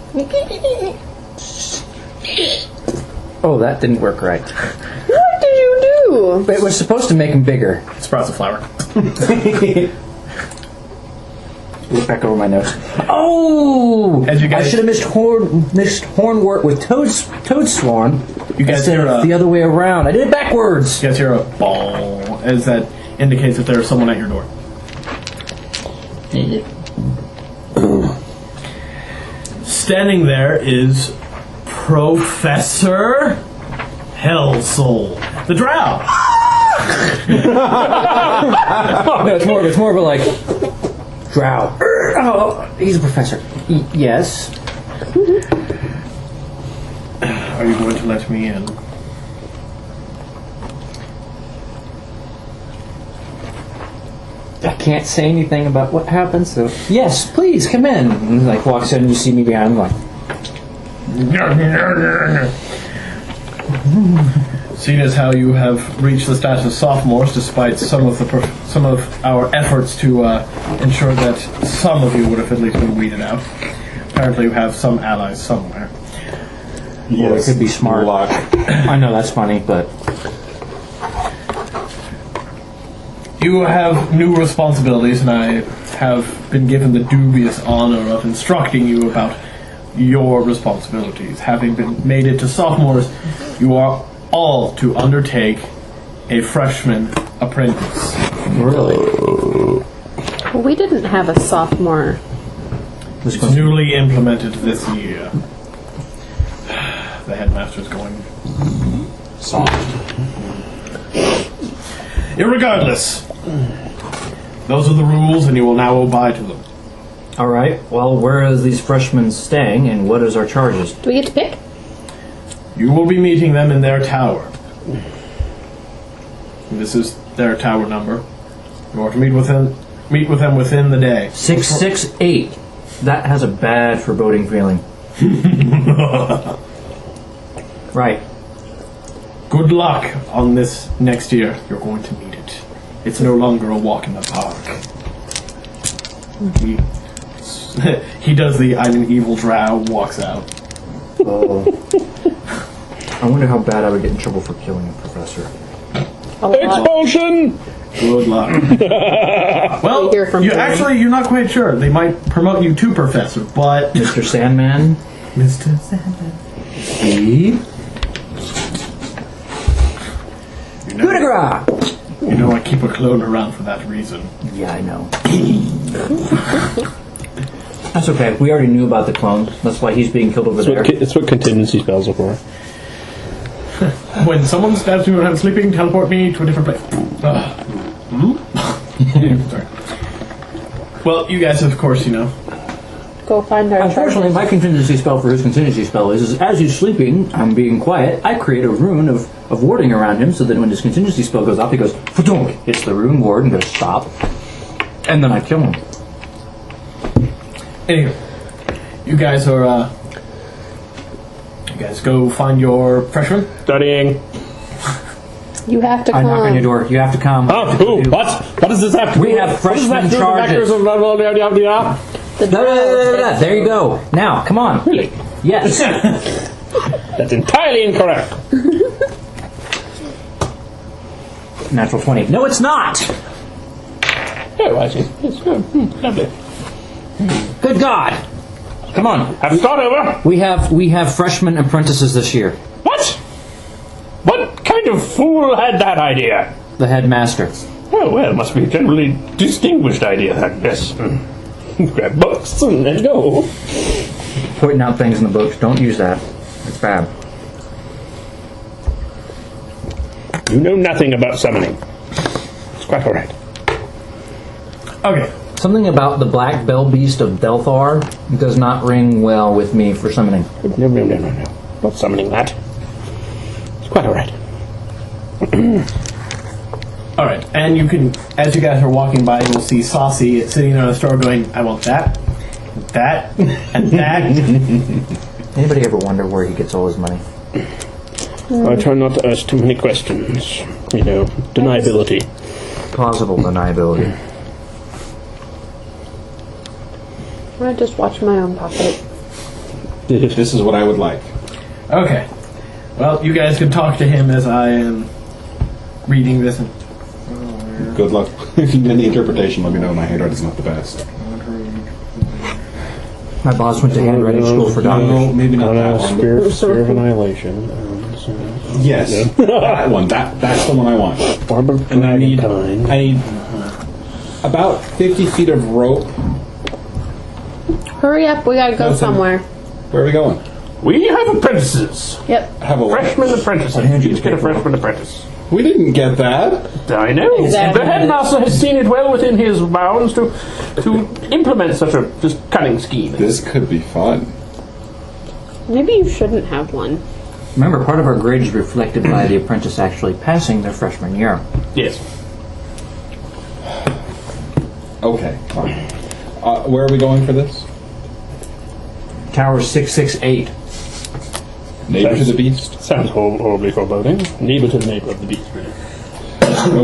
Oh, that didn't work right. What did you do? It was supposed to make him bigger. Sprouts a flower. Look back over my notes. Oh! As you guys- I should have missed hornwort with toadsworn. You guys instead hear of the other way around. I did it backwards. You guys hear a ball as that indicates that there's someone at your door. Standing there is Professor Hellsoul, the drow. No, it's more of a like drow. Oh, he's a professor. Yes. Are you going to let me in? I can't say anything about what happened, so yes, please come in. And he like walks in and you see me behind him like Seeing as how you have reached the status of sophomores, despite some of our efforts to ensure that some of you would have at least been weeded out. Apparently, you have some allies somewhere. well, it could be smart. Luck. I know that's funny, but You have new responsibilities, and I have been given the dubious honor of instructing you about your responsibilities. Having been made it to sophomores, you are all to undertake a freshman apprentice. really, Well, we didn't have a sophomore. It's newly implemented this year. The headmaster's going Soft. Irregardless, those are the rules, and you will now abide to them. all right. Well, where are these freshmen staying, and what is our charges? Do we get to pick? You will be meeting them in their tower. This is their tower number. You are to meet with them within the day. 668. That has a bad foreboding feeling. Right. Good luck on this next year. You're going to need it. It's no longer a walk in the park. He does the I'm an evil drow, walks out. Oh. I wonder how bad I would get in trouble for killing a professor. A lot. Expulsion! Good luck. Well, We hear from Harry. you're not quite sure. They might promote you to professor, but Mr. Sandman? Mr. Sandman. Steve? Coup de grace! You know I keep a clone around for that reason. Yeah, I know. That's okay. We already knew about the clone. That's why he's being killed over there. It's what contingency spells are for. When someone stabs me when I'm sleeping, teleport me to a different place. Sorry. Well, you guys, of course, you know. Go find our Unfortunately, my contingency spell for his contingency spell is as he's sleeping, I'm being quiet, I create a rune of warding around him so that when his contingency spell goes off, he goes, "Fa-dunk!" hits the rune ward and goes, "Stop." And then I kill him. Anyway, you guys are, you guys go find your freshman. Studying. You have to I come. knock on your door. You have to come. Oh, who? What? What does this have to do? We have what does that freshman do with the charges. vectors of blah, blah, blah, blah, blah? The drow. There you go. Now, come on. Really? Yes. That's entirely incorrect. Natural 20. No, it's not. Oh, I see. It's good. Lovely. Good God. Come on. Have you thought over? We have freshmen apprentices this year. What? of fool had that idea? The headmaster. Oh, well, it must be a generally distinguished idea, then. Yes. Grab books and let's go. Pointing out things in the books. Don't use that. It's bad. You know nothing about summoning. It's quite all right. Okay. Something about the black bell beast of Delthar does not ring well with me for summoning. No. Not summoning that. It's quite all right. All right, and you can, as you guys are walking by, you'll see Saucy sitting in the store going, "I want that, and that." Anybody ever wonder where he gets all his money? I try not to ask too many questions. You know, deniability. Plausible deniability. I just watch my own pocket. This is what I would like. Okay. Well, you guys can talk to him as I am reading this. Good luck. If you need any interpretation, let me know. My handwriting is not the best. My boss went to handwriting school for doctors. No, maybe not that one. Sphere of Annihilation. Yes, that one. That's the one I want. And I need About 50 feet of rope. Hurry up, we gotta go somewhere. Where are we going? We have apprentices. Yep. Have a what? Freshman apprentices. Each get a freshman apprentice. We didn't get that. I know. Exactly. The headmaster has seen it well within his bounds to implement such a just cunning scheme. This could be fun. Maybe you shouldn't have one. Remember, part of our grade is reflected by the apprentice actually passing their freshman year. Yes. Okay, fine. Where are we going for this? Tower 668. Neighbor to the beast? Sounds horribly foreboding. Neighbor to the neighbor of the beast, really.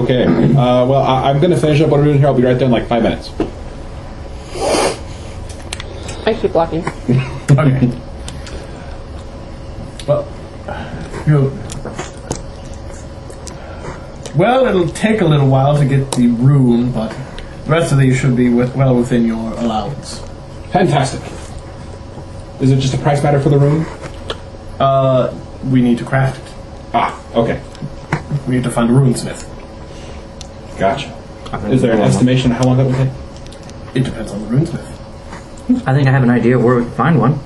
Okay. Well, I'm going to finish up what we're doing here. I'll be right there in like 5 minutes. I keep walking. Okay. Well, it'll take a little while to get the rune, but the rest of these should be well within your allowance. Fantastic. Is it just a price matter for the room? We need to craft it. Ah, okay. We need to find a runesmith. Gotcha. Is there an estimation of how long that would take? It depends on the runesmith. I think I have an idea of where we can find one.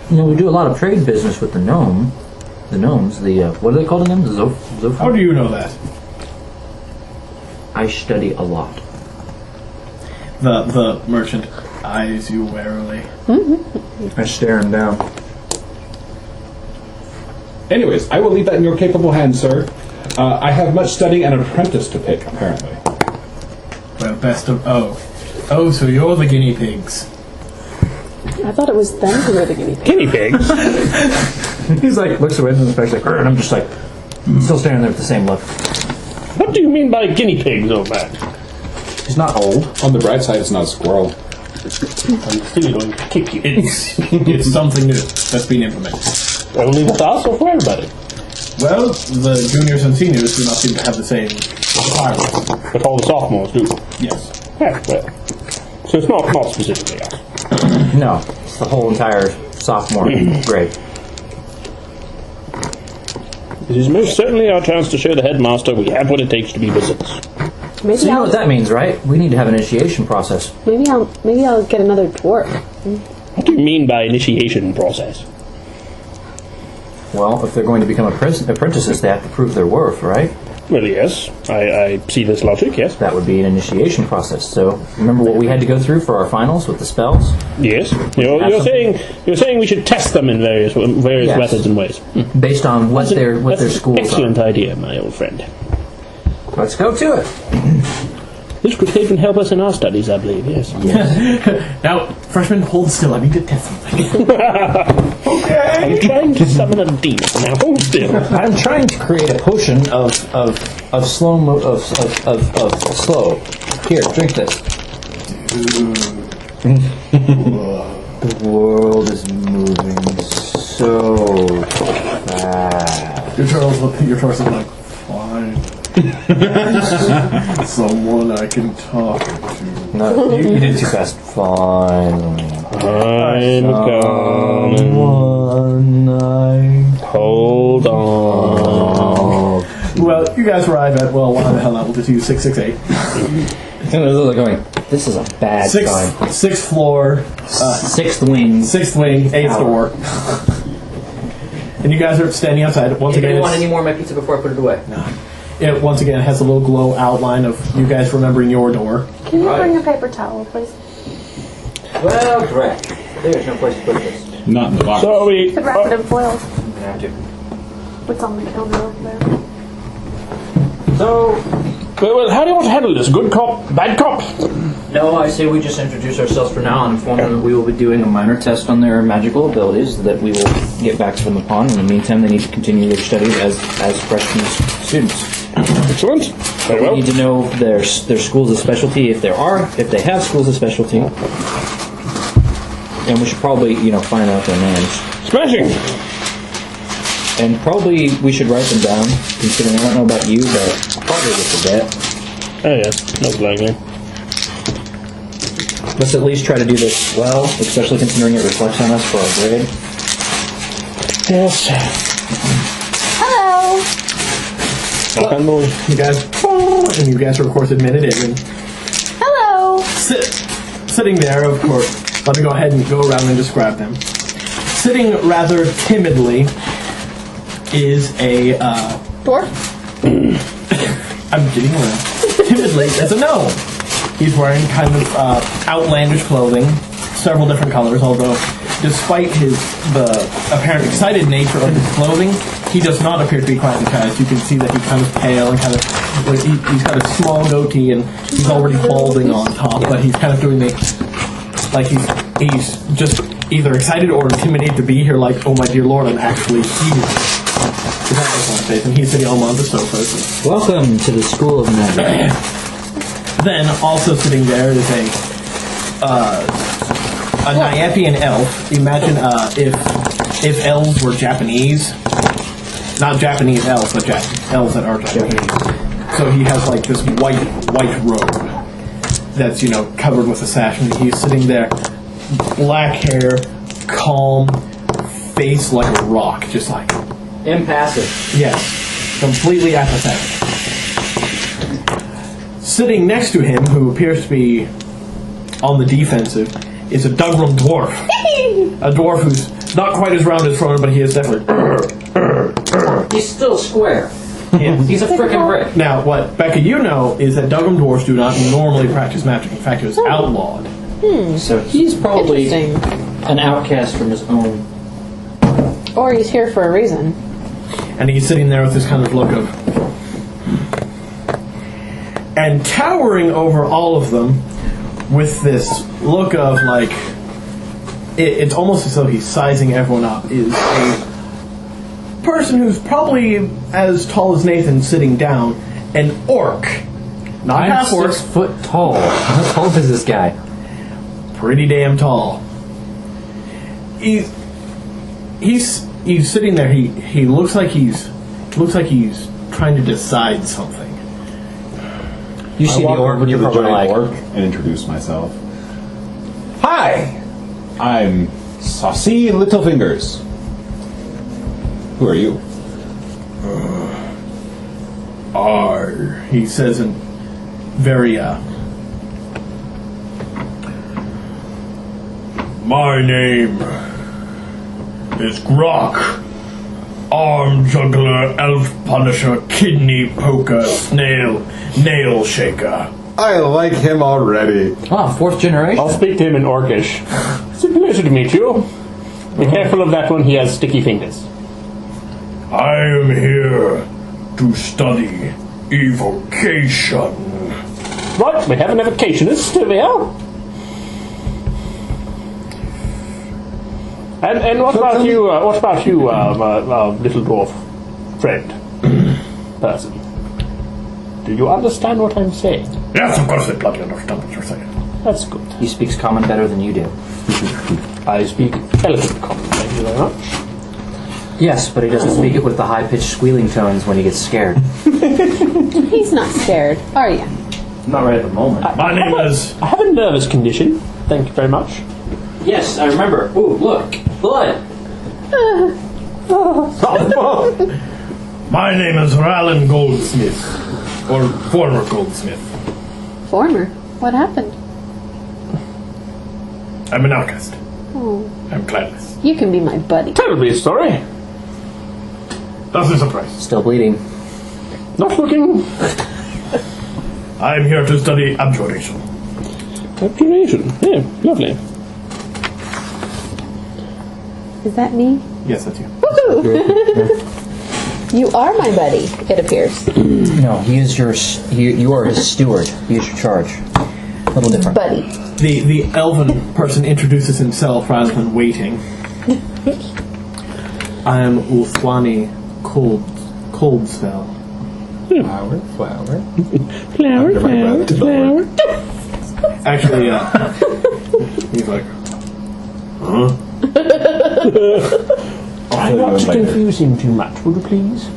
You know, we do a lot of trade business with the gnomes. What are they called again? The How do you know that? I study a lot. The merchant eyes you warily. I stare him down. Anyways, I will leave that in your capable hands, sir. I have much studying and apprentice to pick, apparently. Well, best of... Oh, so you're the guinea pigs. I thought it was them who were the guinea pigs. Guinea pigs? He's like, looks away from the space like, and I'm just like, still staring there with the same look. What do you mean by guinea pigs, old man? He's not old. On the bright side, it's not a squirrel. I'm still going to kick you. It's something new that's been implemented. Only with us or for everybody? Well, the juniors and seniors do not seem to have the same requirements. But all the sophomores do. Yes. Yeah, well. So it's not specifically us. No, it's the whole entire sophomore grade. It is most certainly our chance to show the headmaster we have what it takes to be wizards. Maybe So you know what that means, right? We need to have an initiation process. Maybe I'll get another dwarf. What do you mean by initiation process? Well, if they're going to become apprentices, they have to prove their worth, right? Well, yes. I see this logic, yes. That would be an initiation process. So remember what we had to go through for our finals with the spells? Yes. You're saying we should test them in various Yes. methods and ways. Based on what their schools Excellent idea, my old friend. are. Let's go to it. This could even help us in our studies, I believe, yes. Now, freshmen, hold still. I need to test something. I'm trying to summon a demon. Now hold still. I'm trying to create a potion of slow. Here, drink this. The world is moving so fast. Your Taurus is like, fine. Someone I can talk to. No, you did too fast. Finally. I'm coming. Someone I Hold on. Well, you guys arrive at, well, why the hell not? We'll just use 668. They're going, this is a bad sign. Sixth floor, Sixth wing. 8th door. And you guys are standing outside. Once again, want any more of my pizza before I put it away? It once again has a little glow outline of you guys remembering your door. Can you bring a paper towel, please? Well, correct. There's no place to put this. Not in the box. So we. Could wrap it in foil. I'm gonna have to. What's on the counter over there? So, Well, how do you want to handle this? Good cop, bad cop? no, I say we just introduce ourselves for now and inform them that we will be doing a minor test on their magical abilities that we will get back from the pond. In the meantime, they need to continue their studies as freshman students. Excellent. Very We well. need to know their schools of specialty, if they have schools of specialty. And we should probably, find out their names. Smashing. And probably we should write them down, considering I don't know about you, but probably we'll forget. Oh, yes. Most likely. Let's at least try to do this well, especially considering it reflects on us for our grade. Yes. Hello! Knock on wood. You guys, and you guys are of course admitted in. And Hello! sitting there, of course. Let me go ahead and go around and describe them. Sitting rather timidly is a. Dwarf? I'm getting around. Timidly as a gnome. He's wearing kind of outlandish clothing, several different colors. Although, despite the apparent excited nature of his clothing, he does not appear to be quite excited. You can see that he's kind of pale and kind of he's got a small goatee and he's already balding on top. But he's kind of doing he's just either excited or intimidated to be here. Like, oh my dear lord, I'm actually here. And he's sitting on one of the sofas. Welcome to the School of Magic. Then also sitting there is a Nyapian elf. Imagine if elves were Japanese, not Japanese elves, but elves that are Japanese. So he has like this white robe that's covered with a sash, and he's sitting there, black hair, calm, face like a rock, just like Impassive. yes, completely apathetic. Sitting next to him, who appears to be on the defensive, is a Dugrum dwarf. A dwarf who's not quite as round as Fronin, but he is definitely. He's still square. Yes. He's a frickin' brick. Now, what Becca, you know, is that Dugrum dwarfs do not normally practice magic. In fact, it was outlawed. So he's probably Interesting. an outcast from his own. Or he's here for a reason. And he's sitting there with this kind of look of. And towering over all of them, with this look of like. It's almost as though he's sizing everyone up, is a person who's probably as tall as Nathan sitting down, an orc. Not I'm half orc, 6 foot tall. How tall is this guy? pretty damn tall. He's sitting there. He looks like he's trying to decide something. You see the walk orc, over to you're the probably giant like, orc and introduce myself. Hi, I'm Saucy Littlefingers. Who are you? He says in very my name is Grok, arm juggler, elf punisher, kidney poker, nail shaker. I like him already. oh, 4th generation. I'll speak to him in Orcish. It's a pleasure to meet you. Be careful of that one, he has sticky fingers. I am here to study evocation. Right, we have an evocationist over here. And what about you, little dwarf friend, person? Do you understand what I'm saying? Yes, of course I bloody understand what you're saying. That's good. He speaks common better than you do. I speak elegant common, thank you very much. Yes, but he doesn't speak it with the high-pitched squealing tones when he gets scared. He's not scared, are you? Not right at the moment. My name is... I have a nervous condition, thank you very much. Yes, I remember. Ooh, look. Blood. My name is Rallan Goldsmith, or former Goldsmith. Former. What happened? I'm an outcast. Oh, I'm clanless. you can be my buddy. Tell me a story. Doesn't surprise. Still bleeding. Not looking. I am here to study abjuration. Abjuration. Yeah, lovely. Is that me? Yes, that's you. You are my buddy, it appears. No, he is your. You are his steward. He is your charge. A little different. Buddy. The elven person introduces himself rather than waiting. I am Ulthwani Coldspell. Flower. Flower. Actually, he's like, huh? Try not to confuse him too much, will you please?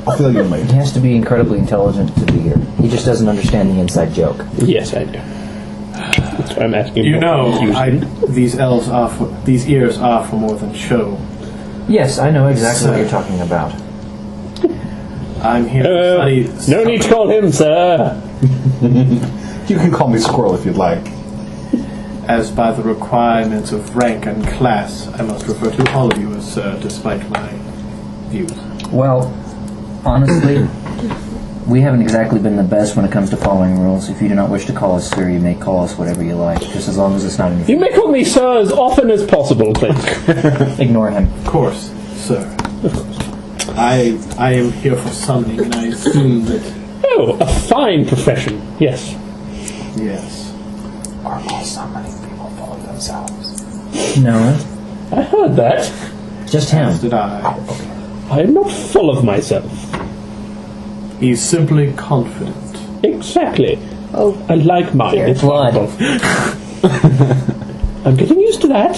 I'll fill you in later. He has to be incredibly intelligent to be here. He just doesn't understand the inside joke. Yes, I do. That's why I'm asking. You know, confusing. these ears are for more than show. Yes, I know exactly what you're talking about. I'm here to study. No need to call him, sir. You can call me Squirrel if you'd like. As by the requirements of rank and class, I must refer to all of you as sir, despite my views. Well, honestly, we haven't exactly been the best when it comes to following rules. If you do not wish to call us sir, you may call us whatever you like, just as long as it's not You anything. may call me sir as often as possible, please. Ignore him. Of course, sir. I am here for summoning, and I assume that Oh, a fine profession. Yes. yes. Are all summoning people full of themselves? No, I heard that. just him. Did I? I am not full of myself. He's simply confident. Exactly. Oh, And like mine, Dear. it's Blood. I'm getting used to that.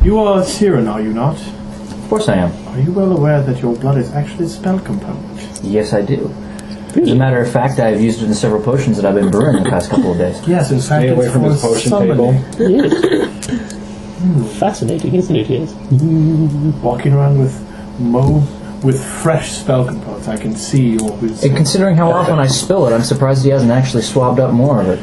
You are a Siren, are you not? Of course I am. Are you well aware that your blood is actually a spell component? Yes, I do. As a matter of fact, I've used it in several potions that I've been brewing the past couple of days. Yes, in fact, Stay away it's from for his potion summoning. table. Yes. Fascinating, isn't it? Yes. Walking around with fresh spell components, I can see your wisdom. And considering how often I spill it, I'm surprised he hasn't actually swabbed up more of it.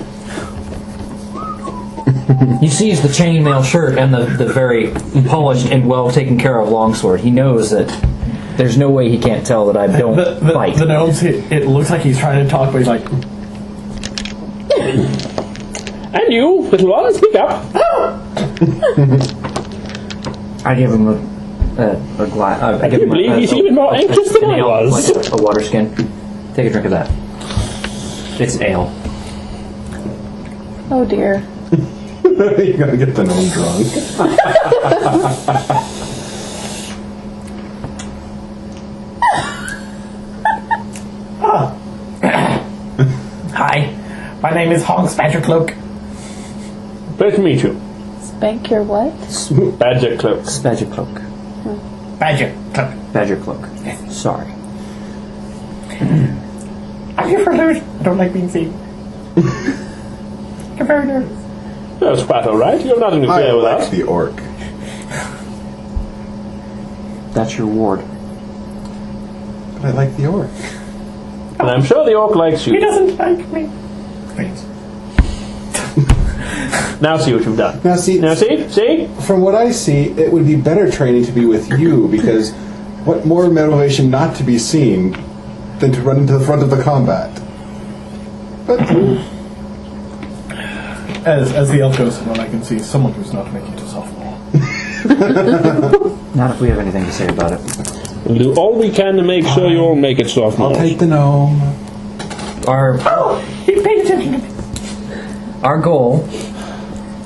He sees the chainmail shirt and the very polished and well taken care of longsword. He knows that there's no way he can't tell that I don't fight. The gnomes, it looks like he's trying to talk, but he's like, And you, little one, speak up. I give him a glass. I give him believe he's even more anxious than I ale, was. Like a water skin. Take a drink of that. It's ale. oh dear. You gotta get the gnome drunk. Hi, my name is Honks Badgercloak. Pleasure to meet you. Spank your what? Badger cloak. Badger cloak. Badgercloak. Badger cloak. Sorry. I'm here for loot. I don't like being seen. You're very nervous. That's quite all right. You're not in the I clear with like us. the orc. That's your ward. But I like the orc. And I'm sure the orc likes He you. doesn't like me. Please. Now see what you've done. Now see, See? from what I see, it would be better training to be with you, because what more motivation not to be seen than to run into the front of the combat? But as the elf goes, from what I can see, someone who's not making it to sophomore. Not if we have anything to say about it. We'll do all we can to make sure you all make it sophomore. I'll take the gnome. He paid attention to me. Our goal,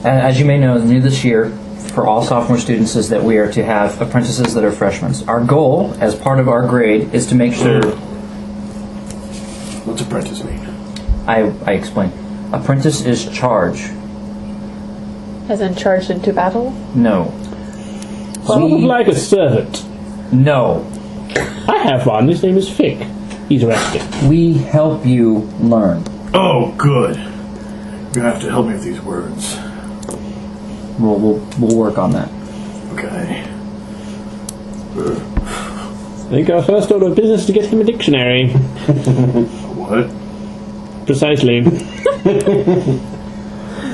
as you may know, new this year for all sophomore students, is that we are to have apprentices that are freshmen. Our goal, as part of our grade, is to make sure. What's apprentice mean? I explain. Apprentice is charge. As in charged into battle? No. Sort of like a servant. No. I have one. His name is Fick. He's resting. We help you learn. Oh, good. You have to help me with these words. We'll work on that. Okay. I think our first order of business is to get him a dictionary. What? Precisely.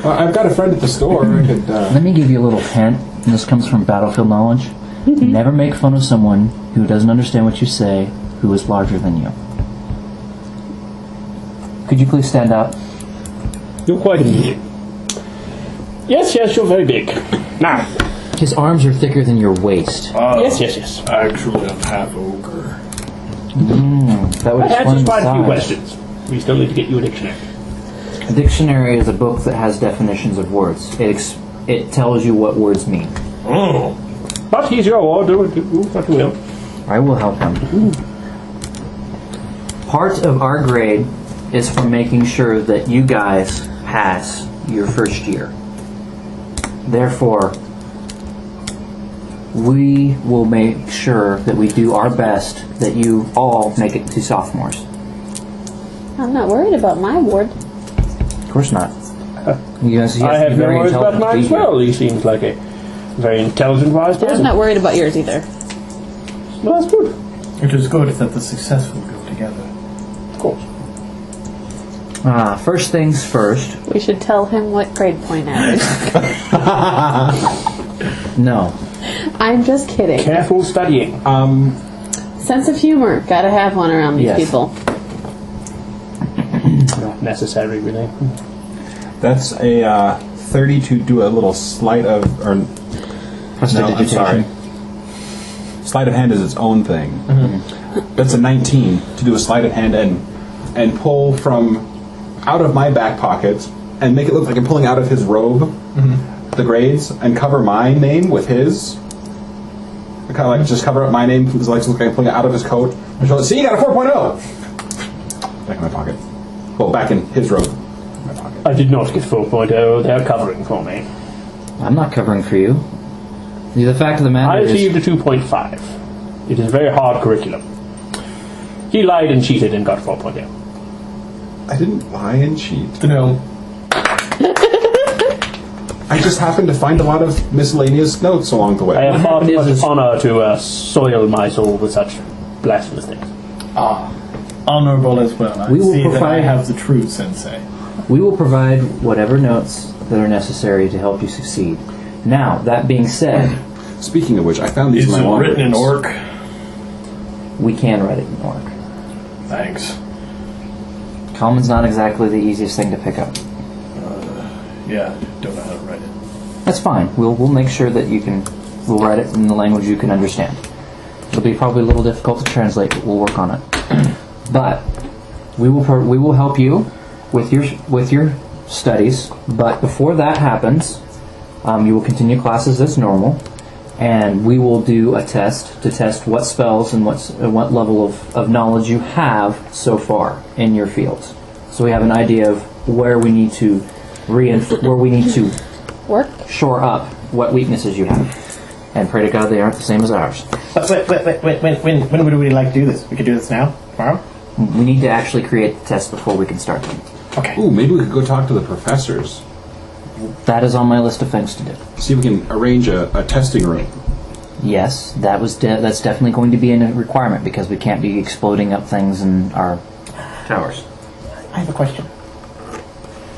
I've got a friend at the store. I could. Let me give you a little hint, and this comes from battlefield knowledge. Never make fun of someone who doesn't understand what you say, who is larger than you. Could you please stand up? You're quite big. Yes, you're very big. Now. His arms are thicker than your waist. Yes. Actually, I'm half ogre. That would I had explain just the quite a few size. questions. We still need to get you a dictionary. A dictionary is a book that has definitions of words. It tells you what words mean. Oh. But he's your order. Do what you will. I will help him. Part of our grade is for making sure that you guys pass your first year. Therefore, we will make sure that we do our best that you all make it to sophomores. I'm not worried about my ward. Of course not. You guys, I have no very worries about intelligent mine as teacher. well. He seems like a very intelligent, wise I'm person. not worried about yours either. Well, that's good. It is good that the successful go together. Of course. First things first. We should tell him what grade point average. No. I'm just kidding. Careful studying. Sense of humor. Gotta have one around these Yes. people. Not necessary, really. That's a 30 to do a little sleight of... Or, no, I'm sorry. Sleight of hand is its own thing. That's a 19 to do a sleight of hand and pull from out of my back pocket and make it look like I'm pulling out of his robe the grades and cover my name with his. I kind of like just cover up my name because it looks like I'm pulling it out of his coat. And show it, see, you got a 4.0! Back in my pocket. Well, back in his robe. My pocket. I did not get 4.0. They're covering for me. I'm not covering for you. The fact of the matter I is... achieved a 2.5. It is a very hard curriculum. He lied and cheated and got 4.0. I didn't lie and cheat. No. I just happened to find a lot of miscellaneous notes along the way. I have thought it happens an is- honor to soil my soul with such blasphemous things. Honorable as well. I We will see that I provide- have the truth, Sensei. We will provide whatever notes that are necessary to help you succeed. Now, that being said, Speaking of which, I found these Is in it my written in wanderings. orc? we can write it in orc. Thanks. Common's not exactly the easiest thing to pick up. Yeah, don't know how to write it. That's fine. We'll make sure that you can. We'll write it in the language you can understand. It'll be probably a little difficult to translate, but we'll work on it. But we will help you with your studies. But before that happens, you will continue classes as normal, and we will do a test to test what spells and what level of knowledge you have so far in your fields. So we have an idea of where we need to Work? shore up what weaknesses you have. And pray to God they aren't the same as ours. But when would we like to do this? We could do this now? Tomorrow? We need to actually create the test before we can start them. Okay. Ooh, maybe we could go talk to the professors. That is on my list of things to do. See if we can arrange a testing room. Yes, that's definitely going to be a requirement because we can't be exploding up things in our towers. I have a question.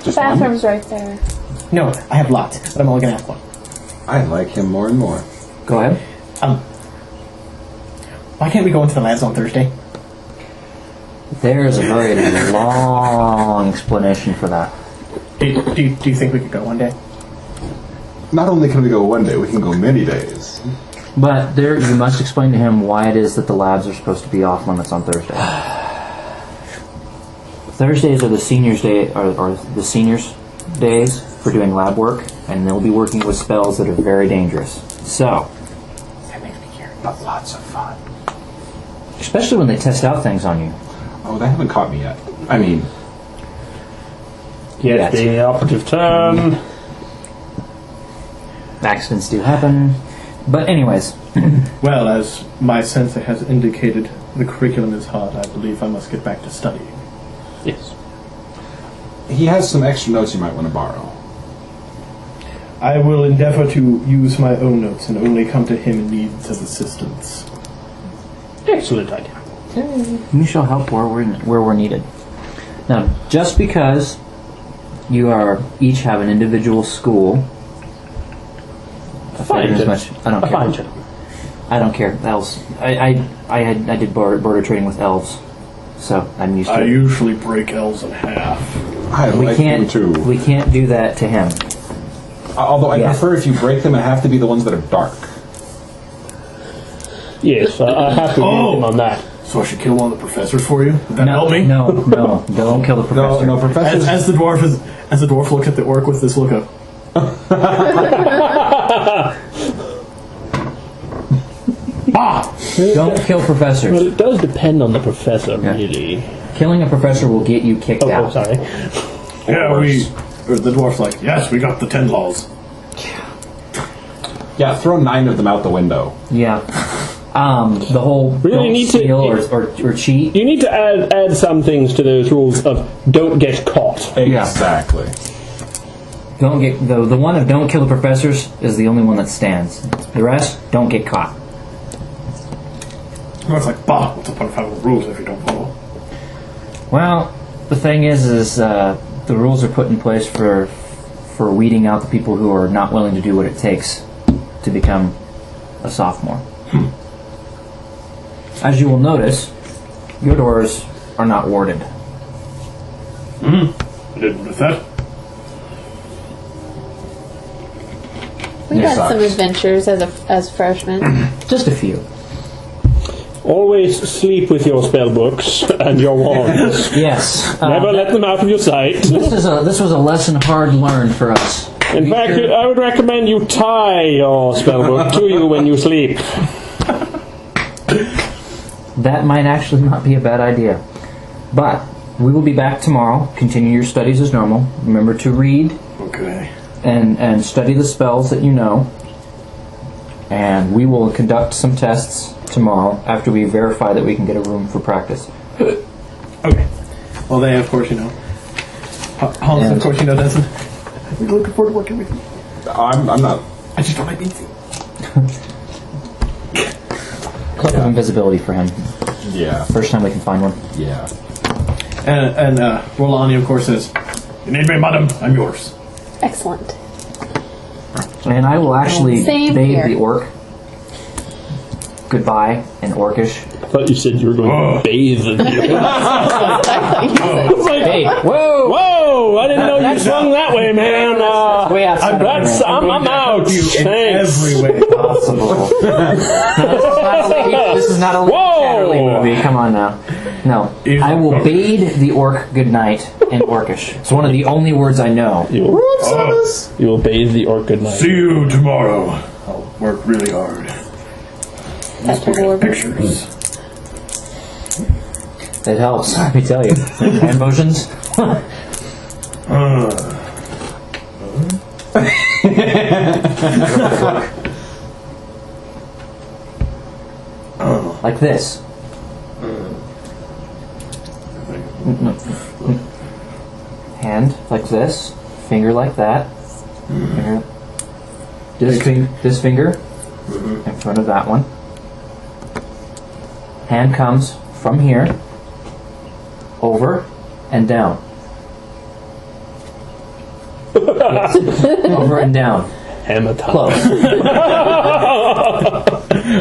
The bathroom's right there. No, I have lots, but I'm only going to ask one. I like him more and more. Go ahead. Why can't we go into the labs on Thursday? There is a very long explanation for that. Do you think we could go one day? Not only can we go one day, we can go many days. But you must explain to him why it is that the labs are supposed to be off limits on Thursday. Thursdays are the seniors' day, or the seniors' days for doing lab work, and they'll be working with spells that are very dangerous. So, That makes me curious. But lots of fun. especially when they test out things on you. Oh, they haven't caught me yet. I mean, Yes, the operative term. Accidents do happen. But anyways, Well, as my sensei has indicated, the curriculum is hard. I believe I must get back to studying. Yes. he has some extra notes you might want to borrow. I will endeavor to use my own notes and only come to him in need of assistance. excellent idea. We shall help where we're needed. Now, just because you are each have an individual school, Fine, as much. I don't a care. fine gentleman. I don't care. Elves. I did border trading with elves, so I'm used to I it. usually break elves in half. I We like can't. them too. We can't do that to him. Although I Yeah. prefer if you break them, it have to be the ones that are dark. Yes, I have to agree with him on that. So I should kill one of the professors for you? Would that help me? No, don't kill the professor. No, professors. As the dwarf looks at the orc with this look of, Don't kill professors. Well, it does depend on the professor, really. Killing a professor will get you kicked Oh, out. sorry. or the dwarf's like, yes, we got the 10 laws. Yeah, throw 9 of them out the window. Yeah. The whole Really don't need to- steal or cheat. You need to add some things to those rules of don't get caught. Exactly. Don't get the one of don't kill the professors is the only one that stands. The rest don't get caught. The dwarf's like, bah, what's the point of having rules if you don't follow? Well, the thing is the rules are put in place for weeding out the people who are not willing to do what it takes to become a sophomore. As you will notice, your doors are not warded. I didn't notice that. We've Yes, had some sucks. adventures as freshmen. Just a few. Always sleep with your spell books and your wands. Yes. Never let them out of your sight. This was a lesson hard learned for us. In fact, I would recommend you tie your spellbook to you when you sleep. That might actually not be a bad idea. But we will be back tomorrow. Continue your studies as normal. Remember to read Okay. and study the spells that you know. And we will conduct some tests tomorrow after we verify that we can get a room for practice. Okay. Well, they, of course, Hans, of course, Denson. We're looking forward to working with you. I'm not. I just don't like being seen. Cloak of invisibility for him. Yeah. First time we can find one. Yeah. And Rolani, of course, says, "You need me, madam. I'm yours." Excellent. And I will actually Same bathe here. the orc. Goodbye in Orcish. I thought you said you were going to bathe in you. Hey, whoa! Whoa! I didn't know you swung that way, man. I'm out. Thanks. Every way possible. This is not a Chatterley movie. Come on now. No. I will bathe the orc goodnight in Orcish. It's one of the only words I know. You will bathe the orc good night. See you tomorrow. I'll work really hard. That's Look at adorable. pictures. It helps, let me tell you. Hand motions? Like this. Hand like this. Finger like that. Finger. This finger in front of that one. Hand comes from here, over, and down. Yes. Over and down. Hammer time. Close.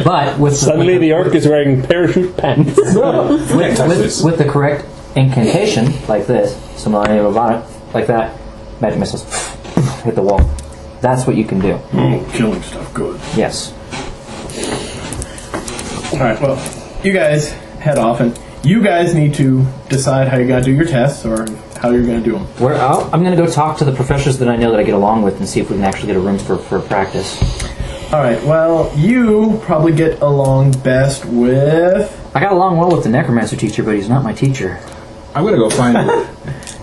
But with Suddenly the orc is wearing parachute pants. with the correct incantation, like this, like that, magic missiles hit the wall. That's what you can do. Oh, killing stuff, good. Yes. Alright, well, you guys head off, and you guys need to decide how you're going to do your tests, or how you're going to do them. I'm going to go talk to the professors that I know that I get along with and see if we can actually get a room for practice. Alright, well, you probably get along best with... I got along well with the necromancer teacher, but he's not my teacher. I'm gonna go find.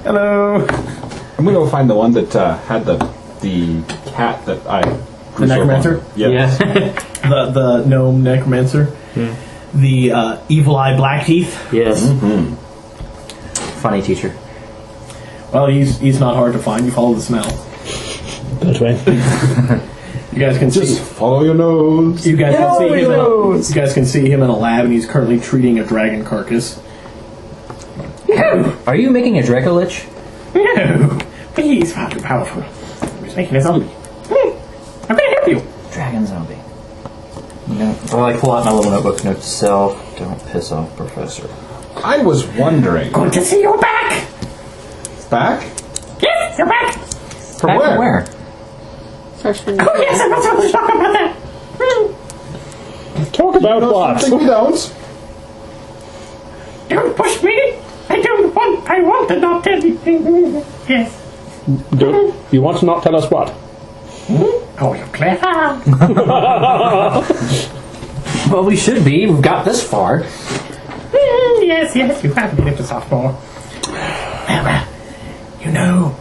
Hello! I'm gonna go find the one that had the cat that I. The necromancer? Yep. Yeah. The gnome necromancer. The evil eye black teeth. Yes. Funny teacher. Well, he's not hard to find. You follow the smell. That way. You guys can Just see. follow your nose. You guys can see him. You guys can see him in a lab, and he's currently treating a dragon carcass. Are you making a Dracolich? No, but he's far too powerful. He's making a zombie. I'm gonna help you. Dragon zombie. No. Well, I pull out my little notebook. Note to self: don't piss off Professor. I was wondering. Good to see you back. Back? Yes, you're back. From Back where? from where? Freshman. Oh yes, I'm not supposed to talk about that. Talk about what? Something we don't. Don't push me. I want to not tell you. Yes. You want to not tell us what? Oh, you're clever. Well, we should be. We've got this far. Yes, you have been a sophomore. Well, you know,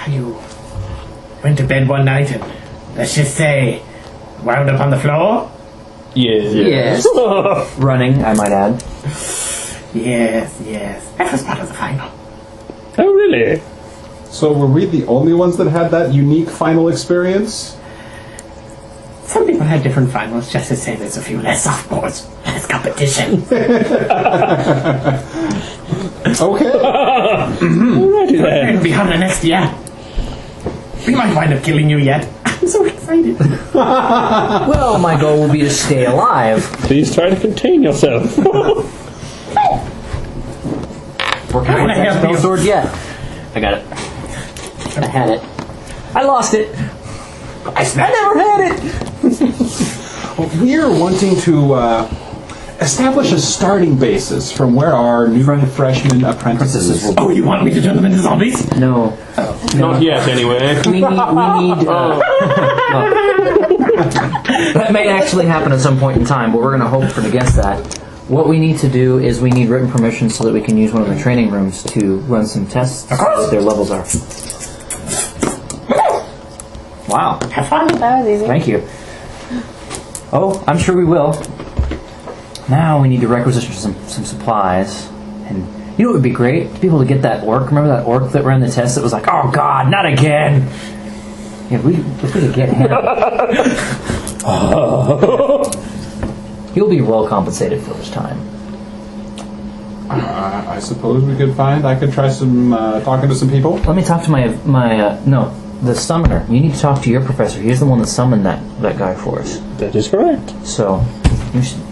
you went to bed one night and, let's just say, wound up on the floor? Yes. Running, I might add. Yes. That was part of the final. Oh, really? So were we the only ones that had that unique final experience? Some people had different finals, just to say there's a few less sophomores. Less competition. Okay. Alrighty then. And beyond the next year, we might wind up killing you yet. I'm so excited. Well, my goal will be to stay alive. Please try to contain yourself. Working on Can I that help spell you? sword yet. I got it. I had it. I lost it. I never had it. We're wanting to establish a starting basis from where our new freshman apprentices will Oh, you want me to turn them into zombies? No. Not yet, anyway. We need that may actually happen at some point in time, but we're going to hope for against that. What we need to do is we need written permission so that we can use one of the training rooms to run some tests so that their levels are. Wow. Have fun. That was easy. Thank you. Oh, I'm sure we will. Now we need to requisition some supplies. And you know what would be great? To be able to get that orc. Remember that orc that ran the test that was like, oh god, not again! Yeah, if we could get him. He'll be well compensated for his time. I suppose we could I could try some talking to some people. Let me talk to the summoner. You need to talk to your professor. He's the one that summoned that guy for us. That is correct. So,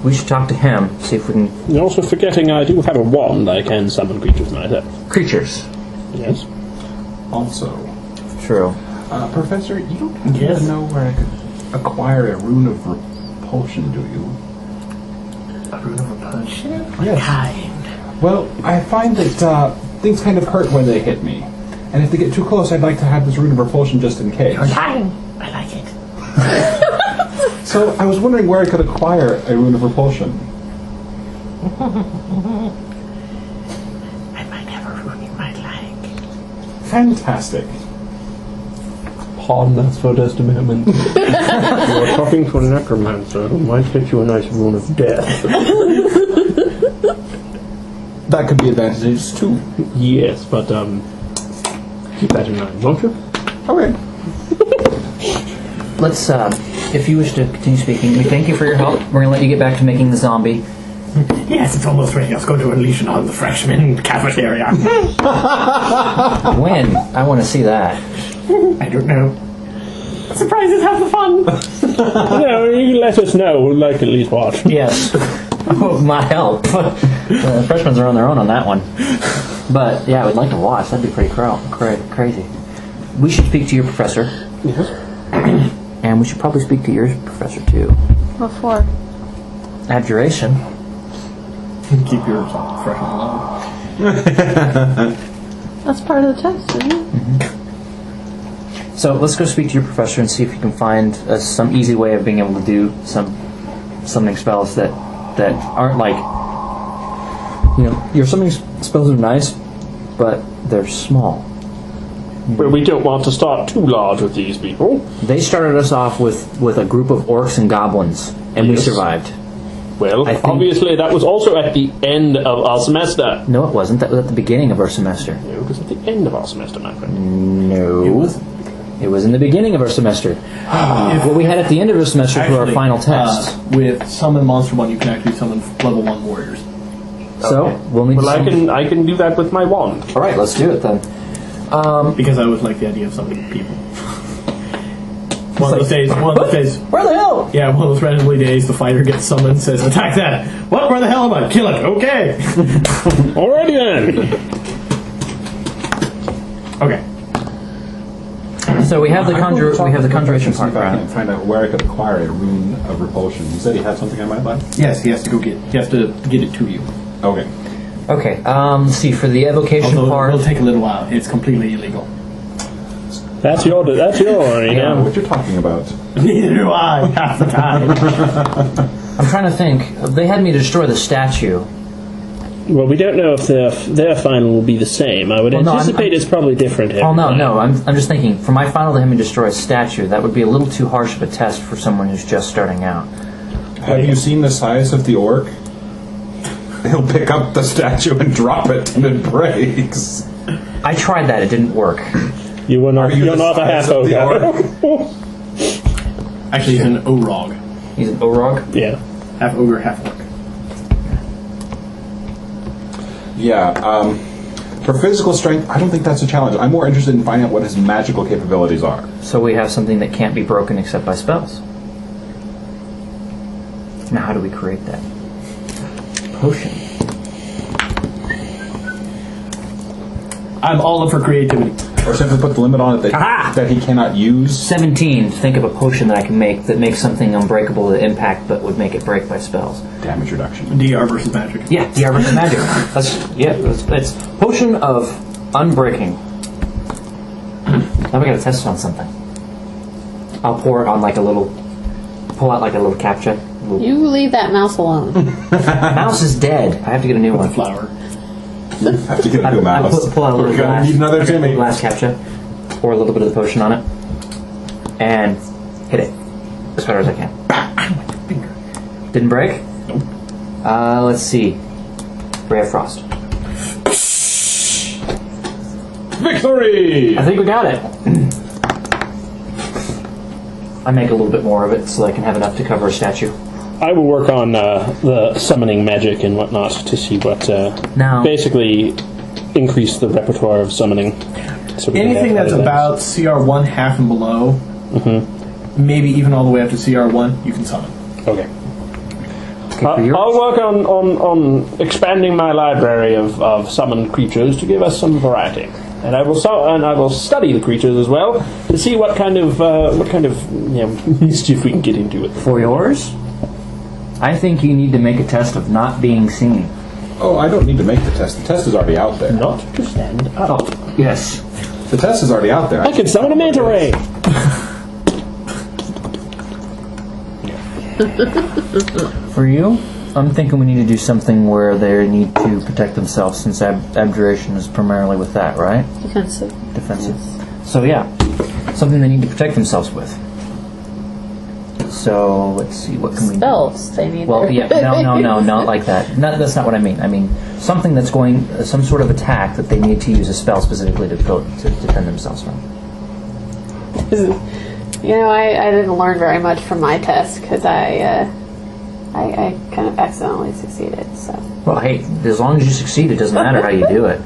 we should talk to him, see if we can... You're also forgetting I do have a wand I can summon creatures myself. Creatures. Yes. Also, True. Professor, you don't happen to know where I could acquire a rune of repulsion, do you? A rune of repulsion? Yes. Kind. Well, I find that things kind of hurt when they hit me. And if they get too close, I'd like to have this rune of repulsion just in case. Kind. I like it. So I was wondering where I could acquire a rune of repulsion. I might have a rune you might like. Fantastic. Pardon us for just a moment. You're talking to a necromancer who might get you a nice rune of death. That could be advantageous too. Yes, but keep that in mind, won't you? Okay. Let's, if you wish to continue speaking, we thank you for your help. We're going to let you get back to making the zombie. Yes, it's almost ready. Let's go to unleash it on the freshman cafeteria. When? I want to see that. I don't know. Surprises have the fun. You let us know. We'd like to at least watch. Yes. Oh, my help. The freshmen are on their own on that one. But, yeah, we'd like to watch. That'd be pretty crazy. We should speak to your professor. Yes. And we should probably speak to your professor, too. What for? Abjuration. Keep yours fresh and alive. That's part of the test, isn't it? So let's go speak to your professor and see if you can find some easy way of being able to do summoning spells that aren't like, your summoning spells are nice, but they're small. But we don't want to start too large with these people. They started us off with a group of orcs and goblins, and we Yes. survived. Well, I think- obviously that was also at the end of our semester. No, it wasn't. That was at the beginning of our semester. No, it was at the end of our semester, my friend. No. It was in the beginning of our semester. What we had at the end of our semester for our final test. With Summon Monster 1, you can actually summon level 1 warriors. So, we'll need Well, some... I can do that with my wand. Alright, let's do it then. Because I always like the idea of summoning people. One of those days. Where the hell? Yeah, one of those randomly days, the fighter gets summoned, says, "Attack that!" What? Where the hell am I? Kill it. Okay. Alrighty then. Okay. So we have the conjuration See part. if I can find out where I could acquire a rune of repulsion. You said he had something I might like? Yes, he has to get it to you. Okay. Okay, let's see, for the evocation Although part... it'll take a little while. It's completely illegal. That's your, you I know. know what you're talking about. Neither do I, half the time. I'm trying to think. They had me destroy the statue. Well, we don't know if their final will be the same. I would anticipate it's probably different. Oh, no, I'm just thinking, for my final to have me destroy a statue, that would be a little too harsh of a test for someone who's just starting out. Have you seen the size of the orc? He'll pick up the statue and drop it, and it breaks. I tried that, it didn't work. You're not a half ogre. Actually, he's an Orog. He's an Orog? Yeah. Half ogre, half orc. Yeah, for physical strength, I don't think that's a challenge. I'm more interested in finding out what his magical capabilities are. So we have something that can't be broken except by spells. Now how do we create that? Potion. I'm all up for creativity. Or simply put the limit on it that he cannot use. 17. Think of a potion that I can make that makes something unbreakable to impact but would make it break by spells. Damage reduction. DR versus magic. Yeah, DR versus magic. It's potion of unbreaking. Now we gotta test it on something. I'll pour it on pull out like a little captcha. You leave that mouse alone. Mouse is dead. I have to get a new one. Flower. Have to get a new mouse. Pull out a little We're gonna glass, need another Jimmy. glass captcha. Pour a little bit of the potion on it. And hit it. As hard as I can. Didn't break? Nope. Let's see. Ray of Frost. Victory! I think we got it. I make a little bit more of it so I can have enough to cover a statue. I will work on the summoning magic and whatnot to see what Now- basically increase the repertoire of summoning. So we can Anything have that's other about CR1 half and below, maybe even all the way up to CR1, you can summon. things. Okay. For yours? I'll work on expanding my library of summoned creatures to give us some variety, and I will study the creatures as well to see what kind of mischief we can get into it. For yours? I think you need to make a test of not being seen. Oh, I don't need to make the test. The test is already out there. Not to stand up. Yes. The test is already out there. I can summon a manta ray. For you, I'm thinking we need to do something where they need to protect themselves, since abjuration is primarily with that, right? Defensive. Defensive. So yeah, something they need to protect themselves with. So let's see, what can we do? Spells. They need. Well, their- yeah, no, not like that. No, that's not what I mean. I mean something that's going, some sort of attack that they need to use a spell specifically to defend themselves from. You know, I didn't learn very much from my test because I kind of accidentally succeeded. So Well, hey, as long as you succeed, it doesn't matter how you do it.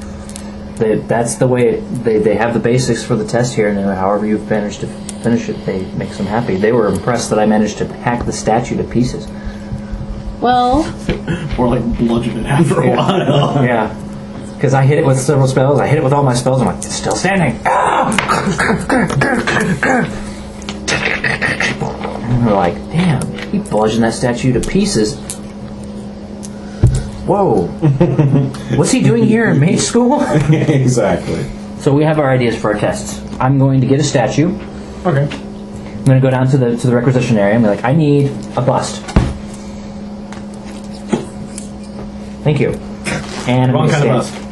That's the way they have the basics for the test here, and however you've managed to finish it, they makes them happy. They were impressed that I managed to hack the statue to pieces. well, Or like bludgeon it after a while. Yeah. Because I hit it with several spells. I hit it with all my spells. I'm like, it's still standing. And they're like, damn, he bludgeoned that statue to pieces. Whoa. What's he doing here in mage school? Exactly. So we have our ideas for our tests. I'm going to get a statue. Okay. I'm going to go down to the requisition area and be like, I need a bust. Thank you. And Wrong I'm kind of gonna bust. stand.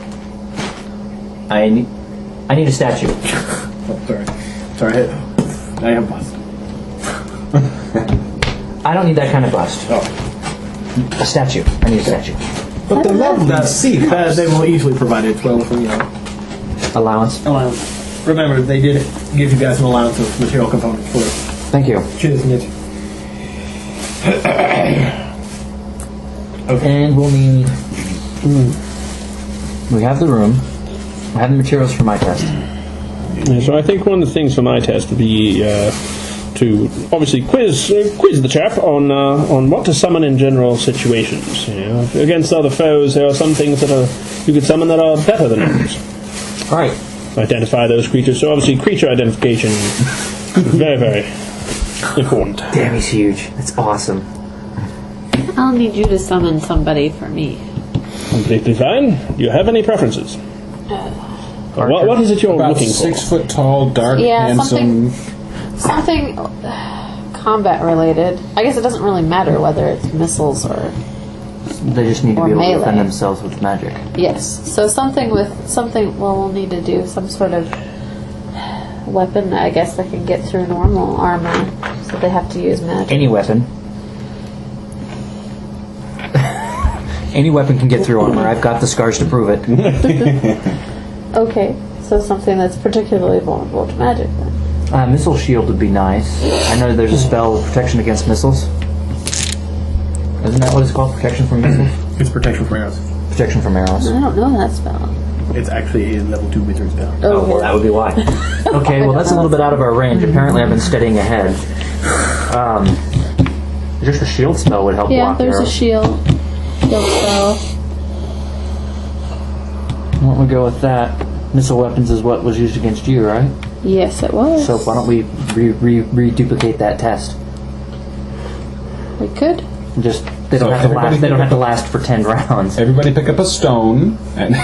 I need a statue. Oh, sorry. I have bust. I don't need that kind of bust. Oh. A statue. I need a statue. But the lovely sea They will easily provide it 12 from Allowance. remember, they did give you guys an allowance of material components for it. Thank you. Cheers, Mitch. And we'll need. We have the room. We have the materials for my test. Yeah, so I think one of the things for my test would be to obviously quiz the chap on what to summon in general situations. You know, against other foes, there are some things that you could summon that are better than others. Right. Identify those creatures. So obviously, creature identification, very, very important. Damn, he's huge. That's awesome. I'll need you to summon somebody for me. Completely fine. Do you have any preferences? What is it you're About looking for? 6 foot tall, dark, Yeah, handsome. something combat related. I guess it doesn't really matter whether it's missiles or They just need to Or be able to defend melee. themselves with magic. yes. So something with something. Well, we'll need to do some sort of weapon. I guess that can get through normal armor. So they have to use magic. Any weapon. Any weapon can get through armor. I've got the scars to prove it. Okay, so something that's particularly vulnerable to magic then. Missile shield would be nice. I know there's a spell of protection against missiles. Isn't that what it's called? Protection from missiles? It's protection from arrows. Protection from arrows. I don't know that spell. It's actually a level 2 wizard spell. Oh, well, that would be why. Okay, well, that's a little bit out of our range. Apparently, I've been studying ahead. Just a shield spell would help Yeah, block there's arrows. a shield spell. Why don't we go with that? Missile weapons is what was used against you, right? Yes, it was. So why don't we reduplicate that test? We could. Just they don't So have to everybody last. They don't pick have to last for 10 rounds. Everybody pick up a stone and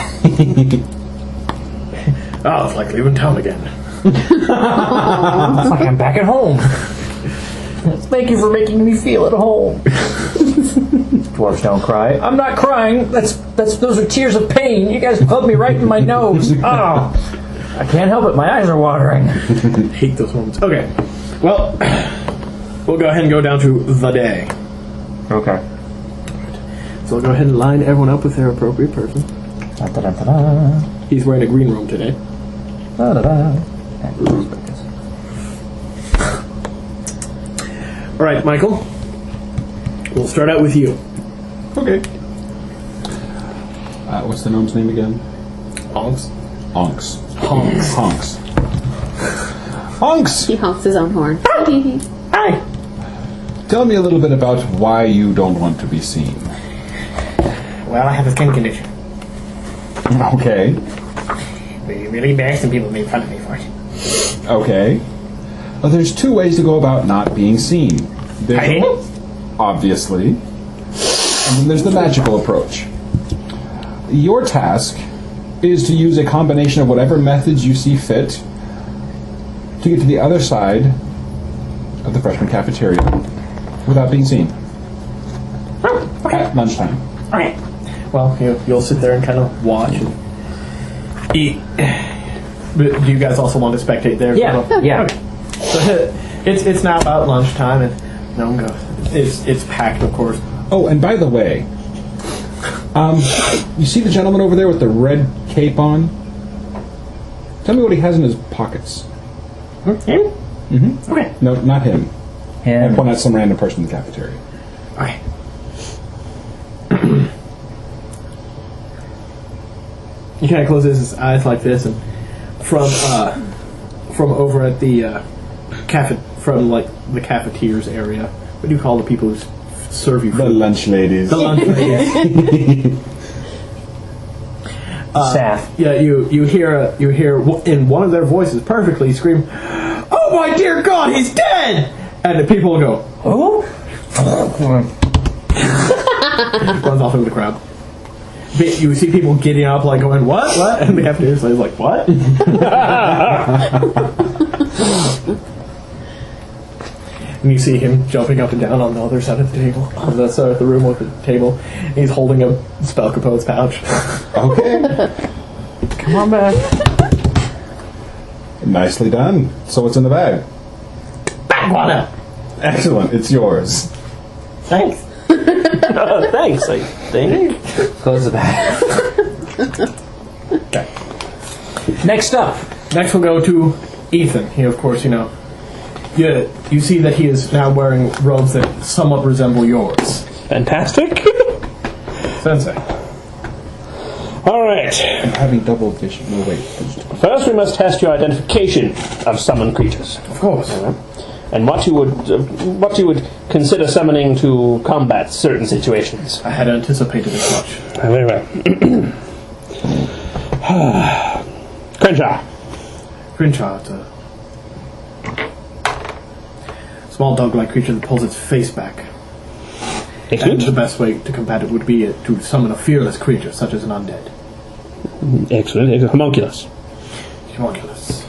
Oh, it's like leaving town again. It's like I'm back at home. Thank you for making me feel at home. Dwarves don't cry. I'm not crying. Those are tears of pain. You guys plugged me right in my nose. Oh, I can't help it. My eyes are watering. Hate those moments. Okay. Well, we'll go ahead and go down to the day. Okay. So I'll go ahead and line everyone up with their appropriate person. Da-da-da-da-da. He's wearing a green robe today. Da-da-da. All right, Michael. We'll start out with you. okay. What's the gnome's name again? Honks. Onks. Honks. Honks. Honks. He honks his own horn. Hi. Tell me a little bit about why you don't want to be seen. Well, I have a skin condition. Okay. Really, really embarrassing people make fun of me for it. Okay. Well, there's 2 ways to go about not being seen. There's Hiding? obviously, and then there's the magical approach. Your task is to use a combination of whatever methods you see fit to get to the other side of the freshman cafeteria without being seen. At lunchtime. Okay. Well, you'll sit there and kind of watch and eat. But do you guys also want to spectate there? Yeah. as well? Yeah. Okay. So it's now about lunchtime, and no one goes. It's packed, of course. Oh, and by the way, you see the gentleman over there with the red cape on? Tell me what he has in his pockets. Him? Mm-hmm. Okay. No, not him. I Him. point out some random person in the cafeteria. Okay. He kind of closes his eyes like this, and from over at the from like the cafeterias area. What do you call the people who serve you The food? lunch ladies. The lunch ladies. Staff. Yeah, you hear in one of their voices perfectly scream, "Oh my dear God, he's dead!" And the people go, "Oh!" Runs off into the crowd. But you see people getting up, like going, "What? What?" And the cafeteria is like, "What?" And you see him jumping up and down on the other side of the table, on the side of the room with the table. And he's holding a spell composed pouch. Okay. Come on back. Nicely done. So what's in the bag? Baguana. Excellent. It's yours. Thanks. Thanks, I think. Close the bag. Okay. Next up, Next we'll go to Ethan. He, of course, you see that he is now wearing robes that somewhat resemble yours. Fantastic. Sensei. All right. I'm having double vision. No, wait. First, we must test your identification of summoned creatures, Of course. and what you would consider summoning to combat certain situations. I had anticipated as much. Very well. Crenshaw. Grinchard, it's a small dog-like creature that pulls its face back. And the Excellent. best way to combat it would be to summon a fearless creature, such as an undead. Excellent. Homunculus. Homunculus.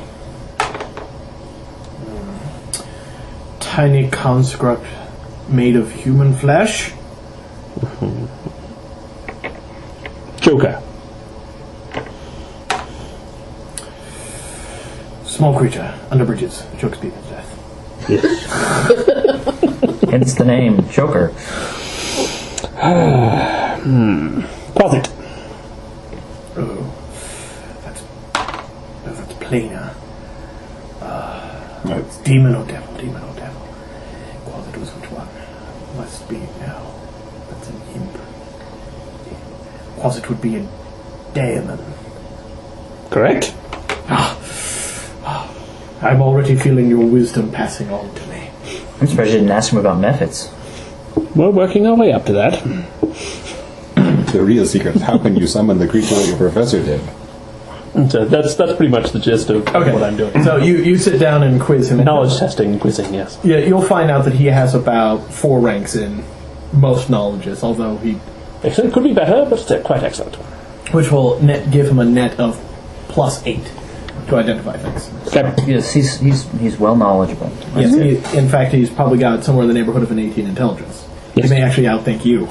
Tiny construct made of human flesh. Joker. Small creature, under bridges, chokes people to death. Hence the name Joker. Closet. That's plainer. It's demon or devil, Closet was which one? Must be now. That's an imp. Closet would be a daemon. Correct. I'm already feeling your wisdom passing on to me. I'm surprised you didn't ask him about methods. We're working our way up to that. The real secret is how can you summon the creature that your professor did? So that's pretty much the gist of what I'm doing. So you sit down and quiz him. Knowledge testing and quizzing, yes. Yeah, you'll find out that he has about 4 ranks in most knowledges, although Excellent. Could be better, but still quite excellent. which will give him a net of +8 to identify things. Okay. Yes, he's well knowledgeable. Yes, in fact, he's probably got somewhere in the neighborhood of an 18 intelligence. Yes. He may actually outthink you.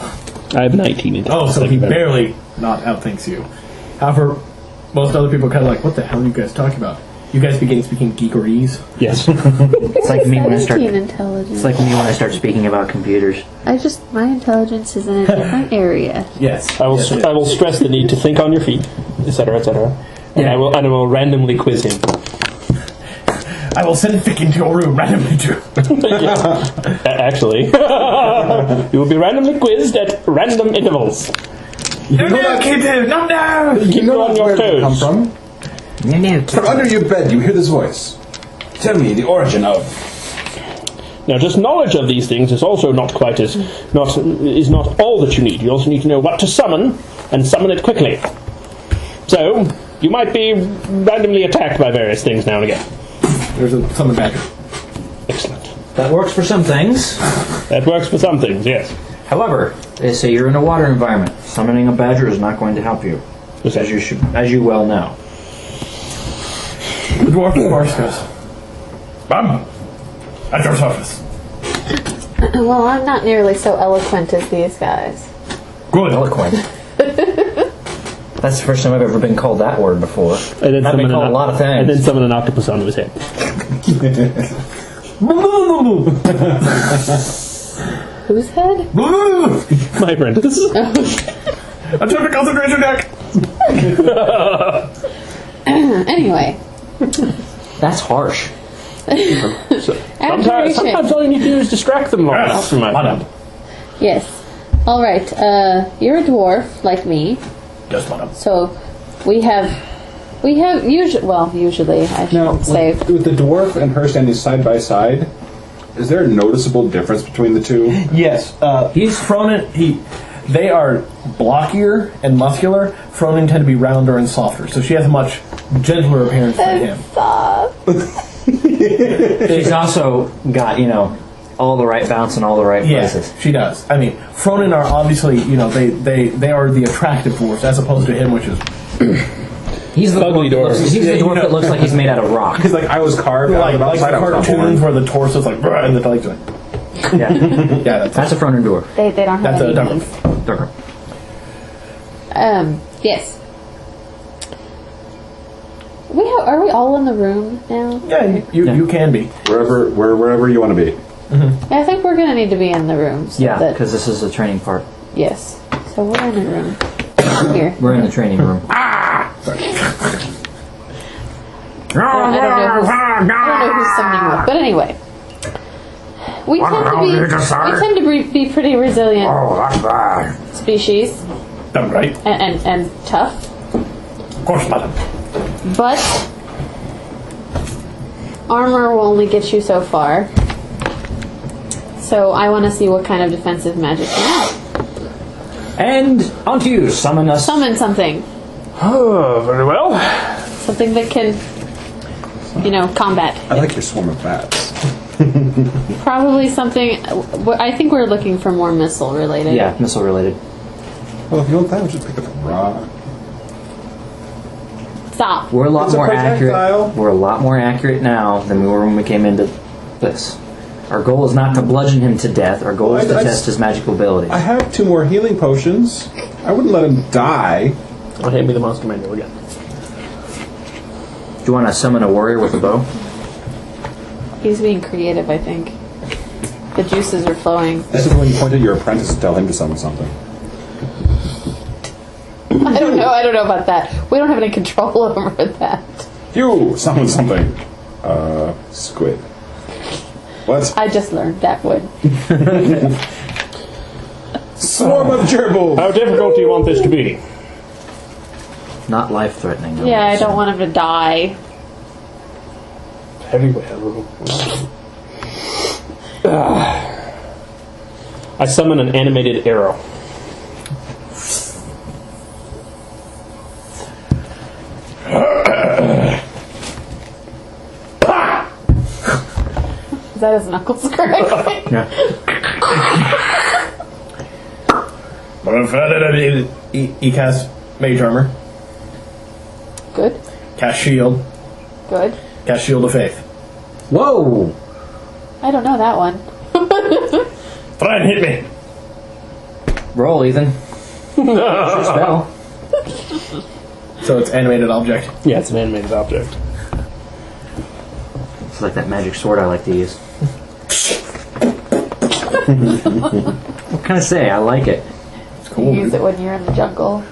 I have 19 in Oh, so he barely not outthinks you. However, most other people are kind of like, what the hell are you guys talking about? You guys begin speaking geekerese? Yes. It's like me when I start. 17 intelligence. It's like me when I start speaking about computers. My intelligence is in a different area. Yes. I will stress the need to think on your feet, etc., etc. And I will randomly quiz him. I will send Vic into your room randomly too. Actually, you will be randomly quizzed at random intervals. No, kid, no! Keep you on your Where did it come toes. from? From under your bed, you hear this voice. Tell me the origin of. Now, just knowledge of these things is also not all that you need. You also need to know what to summon and summon it quickly. So, you might be randomly attacked by various things now and again. There's a summon badger. Excellent. That works for some things. That works for some things, yes. However, they say you're in a water environment. Summoning a badger is not going to help you, as you well know. The dwarf, of course, goes, Mom, at your service. Well, I'm not nearly so eloquent as these guys. Good. Eloquent. That's the first time I've ever been called that word before. And then I've been called a lot of things. And then summon an octopus onto his head. Whose head? My friend. A took a concentration deck. Anyway. That's harsh. Sometimes all you need to do is distract them long enough, my friend. Yes. All right. You're a dwarf like me, Just madam. so we have usually I should Now, say. with the dwarf and her standing side by side, is there a noticeable difference between the two? Yes. He's Fronin. They are blockier and muscular. Fronin tend to be rounder and softer, so she has a much gentler appearance than him. She's also got, all the right bounce in all the right places. She does. I mean, Fronin are obviously, they are the attractive dwarves as opposed to him, which is He's the Ugly dwarf. He's the dwarf that looks like he's made out of rock. He's like, I was carved out like of the outside, I was not cartoons born. where the torso's like, "Bruh," and the legs like, Yeah, yeah, that's a Fronin dwarf. They don't have that's a any dark. knees. Darker. Yes. Are we all in the room now? Yeah, you can be. Wherever you want to be. Yeah, I think we're gonna need to be in the room. So Yeah, that, because this is the training part. yes. So we're in the room. Here. We're in the training room. I don't know who's summoning what. But anyway. We tend to be pretty resilient species. Damn right. And tough. Of course, madam. But armor will only get you so far. So I want to see what kind of defensive magic you have. And on to you. Summon us. Summon something. Oh, very well. Something that can, combat. I like your swarm of bats. Probably something. I think we're looking for more missile related. Yeah, missile related. Well, if you want that, we'll just pick up a rock. Stop. We're a lot It's a more accurate. projectile. We're a lot more accurate now than we were when we came into this. Our goal is not to bludgeon him to death. Our goal is to test his magical abilities. I have 2 more healing potions. I wouldn't let him die. I'll hand me the monster manual again. Do you want to summon a warrior with a bow? He's being creative, I think. The juices are flowing. This is when you point at your apprentice and tell him to summon something. I don't know about that. We don't have any control over that. You summon something. Squid. What? I just learned that one. Swarm of gerbils. How difficult do you want this to be? Not life-threatening. No. Yeah, I don't want him to die. Very well. I summon an animated arrow. Is that his knuckles crack? Yeah. He casts Mage Armor. Good. Cast Shield. Good. Cast Shield of Faith. Whoa! I don't know that one. Try and hit me. Roll, Ethan. Spell. So it's animated object. Yeah, it's an animated object. It's like that magic sword I like to use. What can I say? I like it. You use it when you're in the jungle.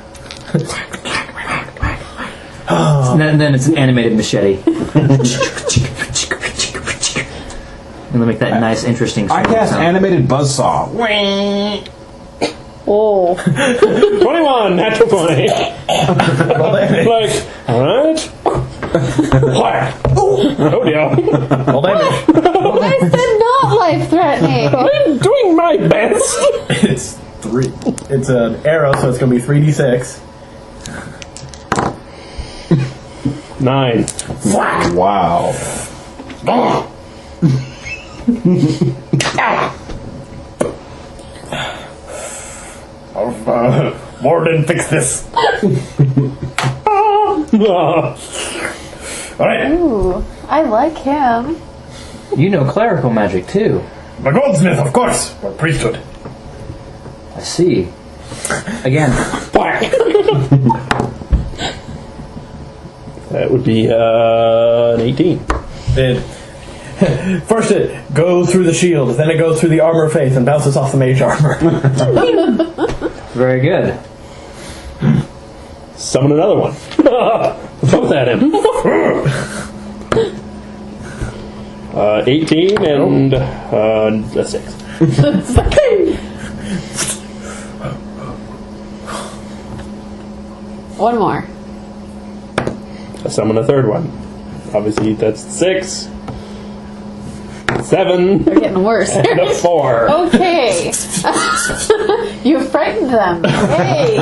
And then it's an animated machete. And they make that nice, interesting I sound. cast animated buzzsaw. Oh. 21, natural 20. Like, alright. Oh dear. Roll damage. I said not life-threatening. I'm doing my best. It's 3. It's an arrow, so it's going to be 3d6. 9. Wow. Warden, fix this. Alright, Ooh, I like him. You know clerical magic, too. the goldsmith, of course, or priesthood. I see. Again, That would be an 18. First it goes through the shield, then it goes through the armor of faith and bounces off the mage armor. very good. Summon another one. Both at him. 18 and a 6. One more. I summon a third one. Obviously, that's 6. 7. They're getting worse. And a 4. Okay. You frightened them. Hey.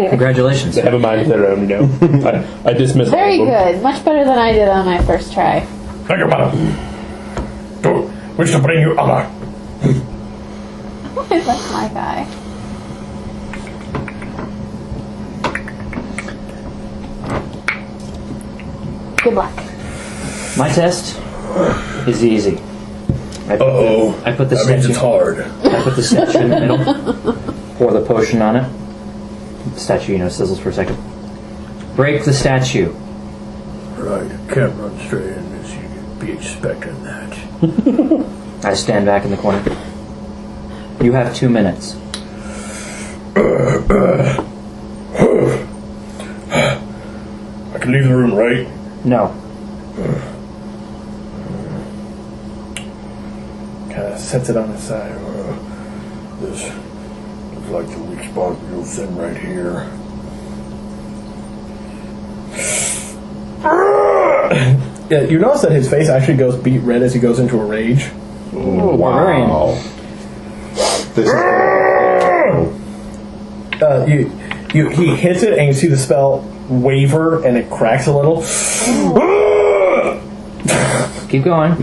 Congratulations. They have a mind of their own, I dismiss all Very of them. good. Much better than I did on my first try. Thank you, madam. Do wish to bring you honor. I like my guy. Good luck. My test is easy. I put the That means statue. it's hard. I put the statue in the middle. Pour the potion on it. The statue, sizzles for a second. Break the statue. Right, can't run straight in this. You'd be expecting that. I stand back in the corner. You have 2 minutes. I can leave the room, right? No. Kind of sets it on his side. This looks like the weak spot you'll send right here. Yeah, you notice that his face actually goes beet red as he goes into a rage. Wow. This is He hits it and you see the spell waver and it cracks a little. Keep going.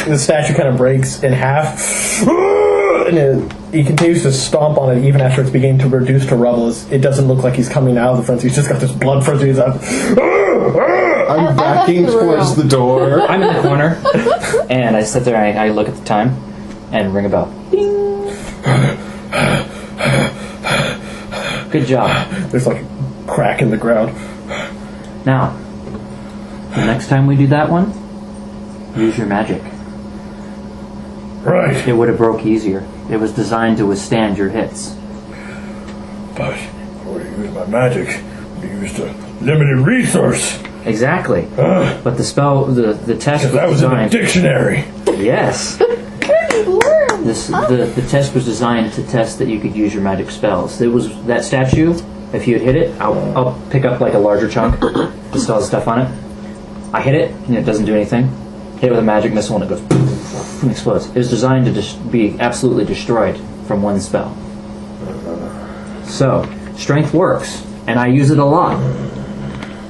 The statue kind of breaks in half. And he continues to stomp on it even after it's beginning to reduce to rubble. It doesn't look like he's coming out of the frenzy. He's just got this blood frenzy. He's like, I'm backing towards the door. I'm in the corner, and I sit there and I look at the time and ring a bell. Ding. Good job. there's like a crack in the ground. Now, the next time we do that one, use your magic. Right. It would have broke easier. It was designed to withstand your hits. But I would have used my magic. I would have used a limited resource. Exactly. But the spell, the test was That was in the designed. dictionary. Yes. The test was designed to test that you could use your magic spells. It was that statue. If you had hit it, I'll pick up like a larger chunk. It still has stuff on it. I hit it and it doesn't do anything. Hit it with a magic missile and it goes poof and explodes. It was designed to be absolutely destroyed from one spell. So strength works, and I use it a lot.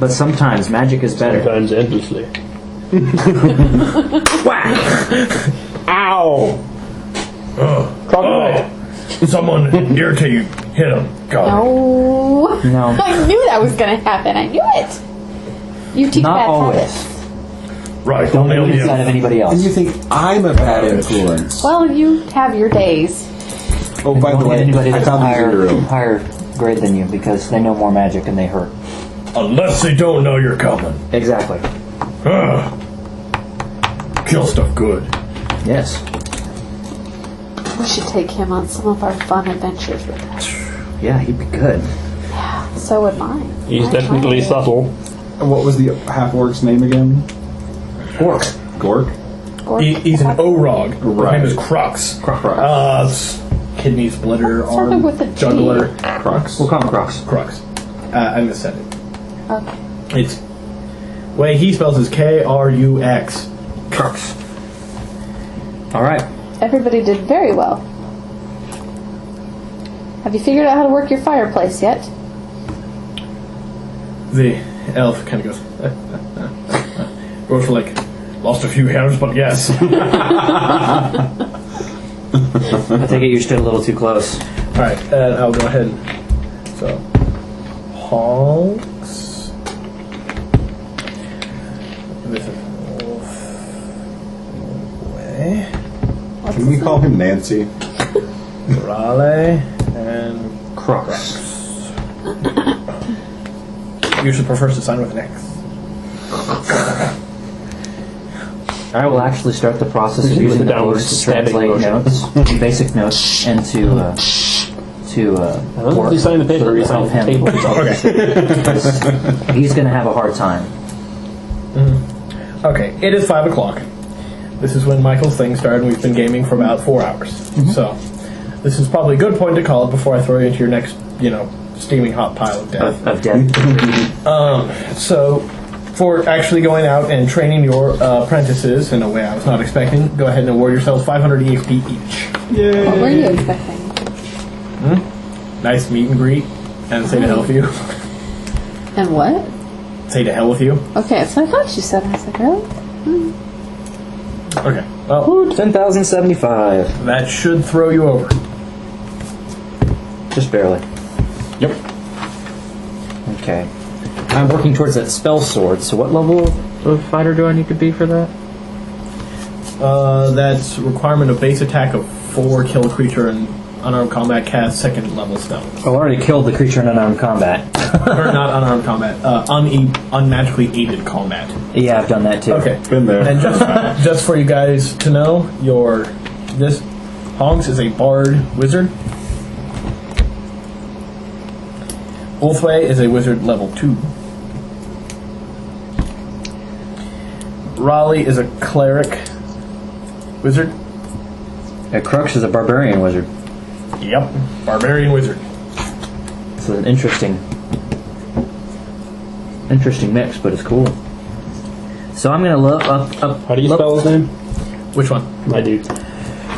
But sometimes magic is better. Sometimes endlessly. Whack! Ow! Someone near to you hit him. God. No. No. I knew that was going to happen. I knew it. You teach Not bad always. habits. Right. Don't only make on it the inside of anybody And else. you think I'm a bad influence? Well, you have your days. Oh, by the Don't hit way, anybody I that's found these in your room. higher grade than you because they know more magic and they hurt. Unless they don't know you're coming. Exactly. Kill stuff good. Yes. We should take him on some of our fun adventures with us. Yeah, he'd be good. So would mine. He's definitely subtle. What was the half-orc's name again? Orc. Gork? He's an O-Rog. His Right. name is Crux. Crux. Kidney splitter, Started arm, with a G. juggler. Crux. We'll call him Crocs. Crux. I missaid it. Okay. It's way he spells is Krux. Crocs. All right. Everybody did very well. Have you figured out how to work your fireplace yet? The elf kind of goes. Goes for like lost a few hairs, but yes. I take it you stood a little too close. All right, and I'll go ahead. So, honks. This is way. Can we call him Nancy? Raleigh and Crocs. usually prefers to sign with an X. I will actually start the process of using the downward codes to stabbing translate motion. notes, basic notes, into Once you sign the paper, you sign the table. He's going to have a hard time. Okay, it is 5 o'clock. This is when Michael's thing started, and we've been gaming for about 4 hours. So, this is probably a good point to call it before I throw you into your next, steaming hot pile of death. Of death. So, for actually going out and training your apprentices in a way I was not expecting, go ahead and award yourselves 500 EXP each. What were you expecting? Nice meet and greet, and say to hell with you. And what? Say to hell with you. Okay, that's what I thought you said. I was like, really? Okay, well, 10,075. that should throw you over. Just barely. Yep. Okay. I'm working towards that spell sword, so what level of fighter do I need to be for that? That's requirement of base attack of 4, kill a creature in unarmed combat, cast 2nd level spell. I already killed the creature in unarmed combat. Or not unarmed combat, unmagically aided combat. Yeah, I've done that too. Okay. Been there. And just for you guys to know, this Honks is a bard wizard. Ulthway is a wizard level 2. Raleigh is a cleric wizard. Crux is a barbarian wizard. Yep, barbarian wizard. It's an interesting mix, but it's cool. So I'm gonna look up. How do you spell his name? Which one? My dude.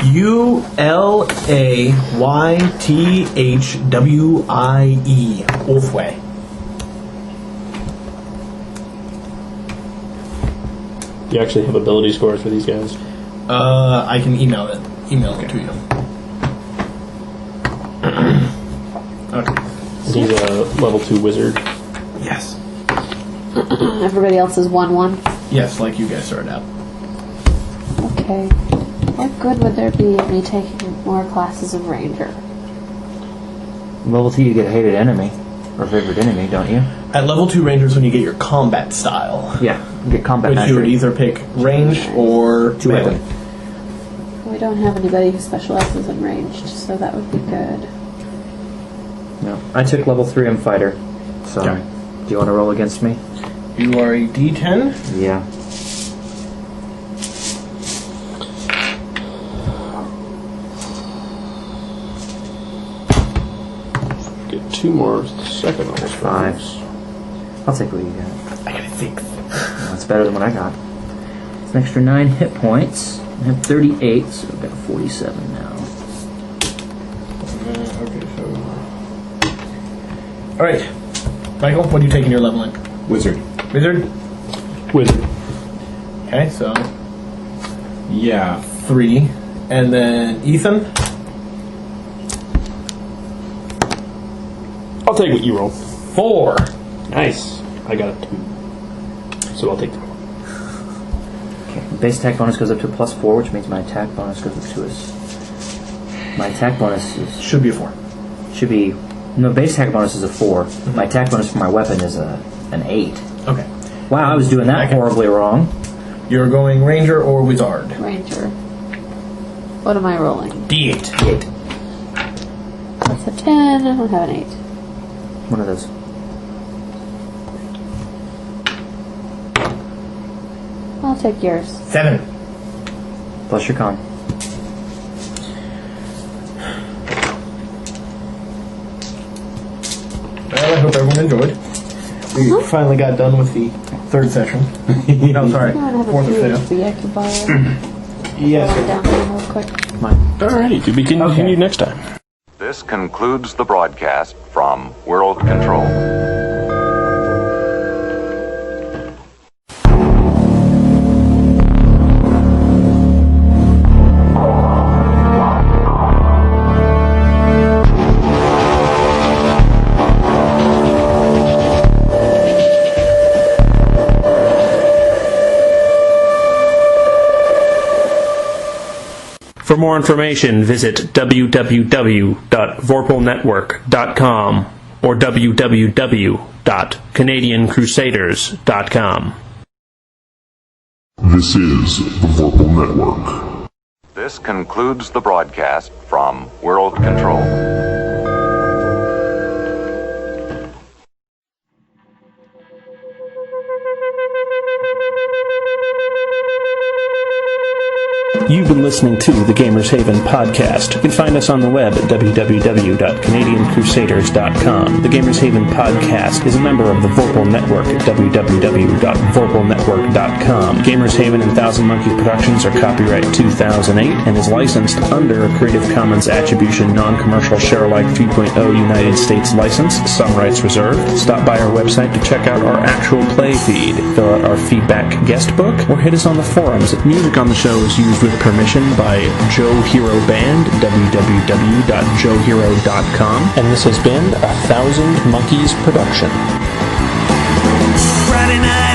Ulaythwie. Ulthway. Do you actually have ability scores for these guys? I can email it to you. Okay. He's a level 2 wizard. Yes. Everybody else is 1-1. Yes, like you guys started out. Okay. What good would there be in me taking more classes of ranger? Level 2, you get a hated enemy or favorite enemy, don't you? At level 2 rangers, when you get your combat style, Yeah, you get combat which you would mastery. either pick range or Two melee. weapon. We don't have anybody who specializes in ranged, so that would be good. No, I took level 3 in fighter. So, Okay. do you want to roll against me? You are a D10. Yeah. Get 2 more second level 5. I'll take what you got. I got a 6. That's better than what I got. It's an extra 9 hit points. I have 38, so I've got 47 now. Okay, so. Alright. Michael, what do you take in your leveling? Wizard. Wizard? Wizard. Okay, so Yeah. 3. And then Ethan? I'll take what you roll. 4. Nice. I got a 2. So I'll take 3. Okay. Base attack bonus goes up to a +4, which means my attack bonus goes up to my attack bonus Should be a 4. should be no base attack bonus is a 4. My attack bonus for my weapon is an 8. Okay. Wow, I was doing that Okay. horribly wrong. You're going ranger or wizard? Ranger. What am I rolling? D8. 8. That's a 10. I don't have an 8. One of those. I'll take yours. 7. Plus your con. Well, I hope everyone enjoyed. We finally got done with the 3rd session. No, sorry. I have a 4th or 5th. PhD I could borrow. Yes. Roll it down there real quick. Alrighty, to be continued next time. This concludes the broadcast from World Control. For more information, visit www.vorpalnetwork.com or www.canadiancrusaders.com. This is the Vorpal Network. This concludes the broadcast from World Control. You've been listening to the Gamers Haven podcast. You can find us on the web at www.canadiancrusaders.com. The Gamers Haven podcast is a member of the Vorpal Network at www.vorpalnetwork.com. Gamers Haven and Thousand Monkeys Productions are copyright 2008 and is licensed under a Creative Commons Attribution Non-Commercial Share-alike 3.0 United States license. Some rights reserved. Stop by our website to check out our actual play feed, fill out our feedback guest book, or hit us on the forums. Music on the show is used with permission by Joe Hero Band, www.joehero.com, and this has been a Thousand Monkeys production. Friday night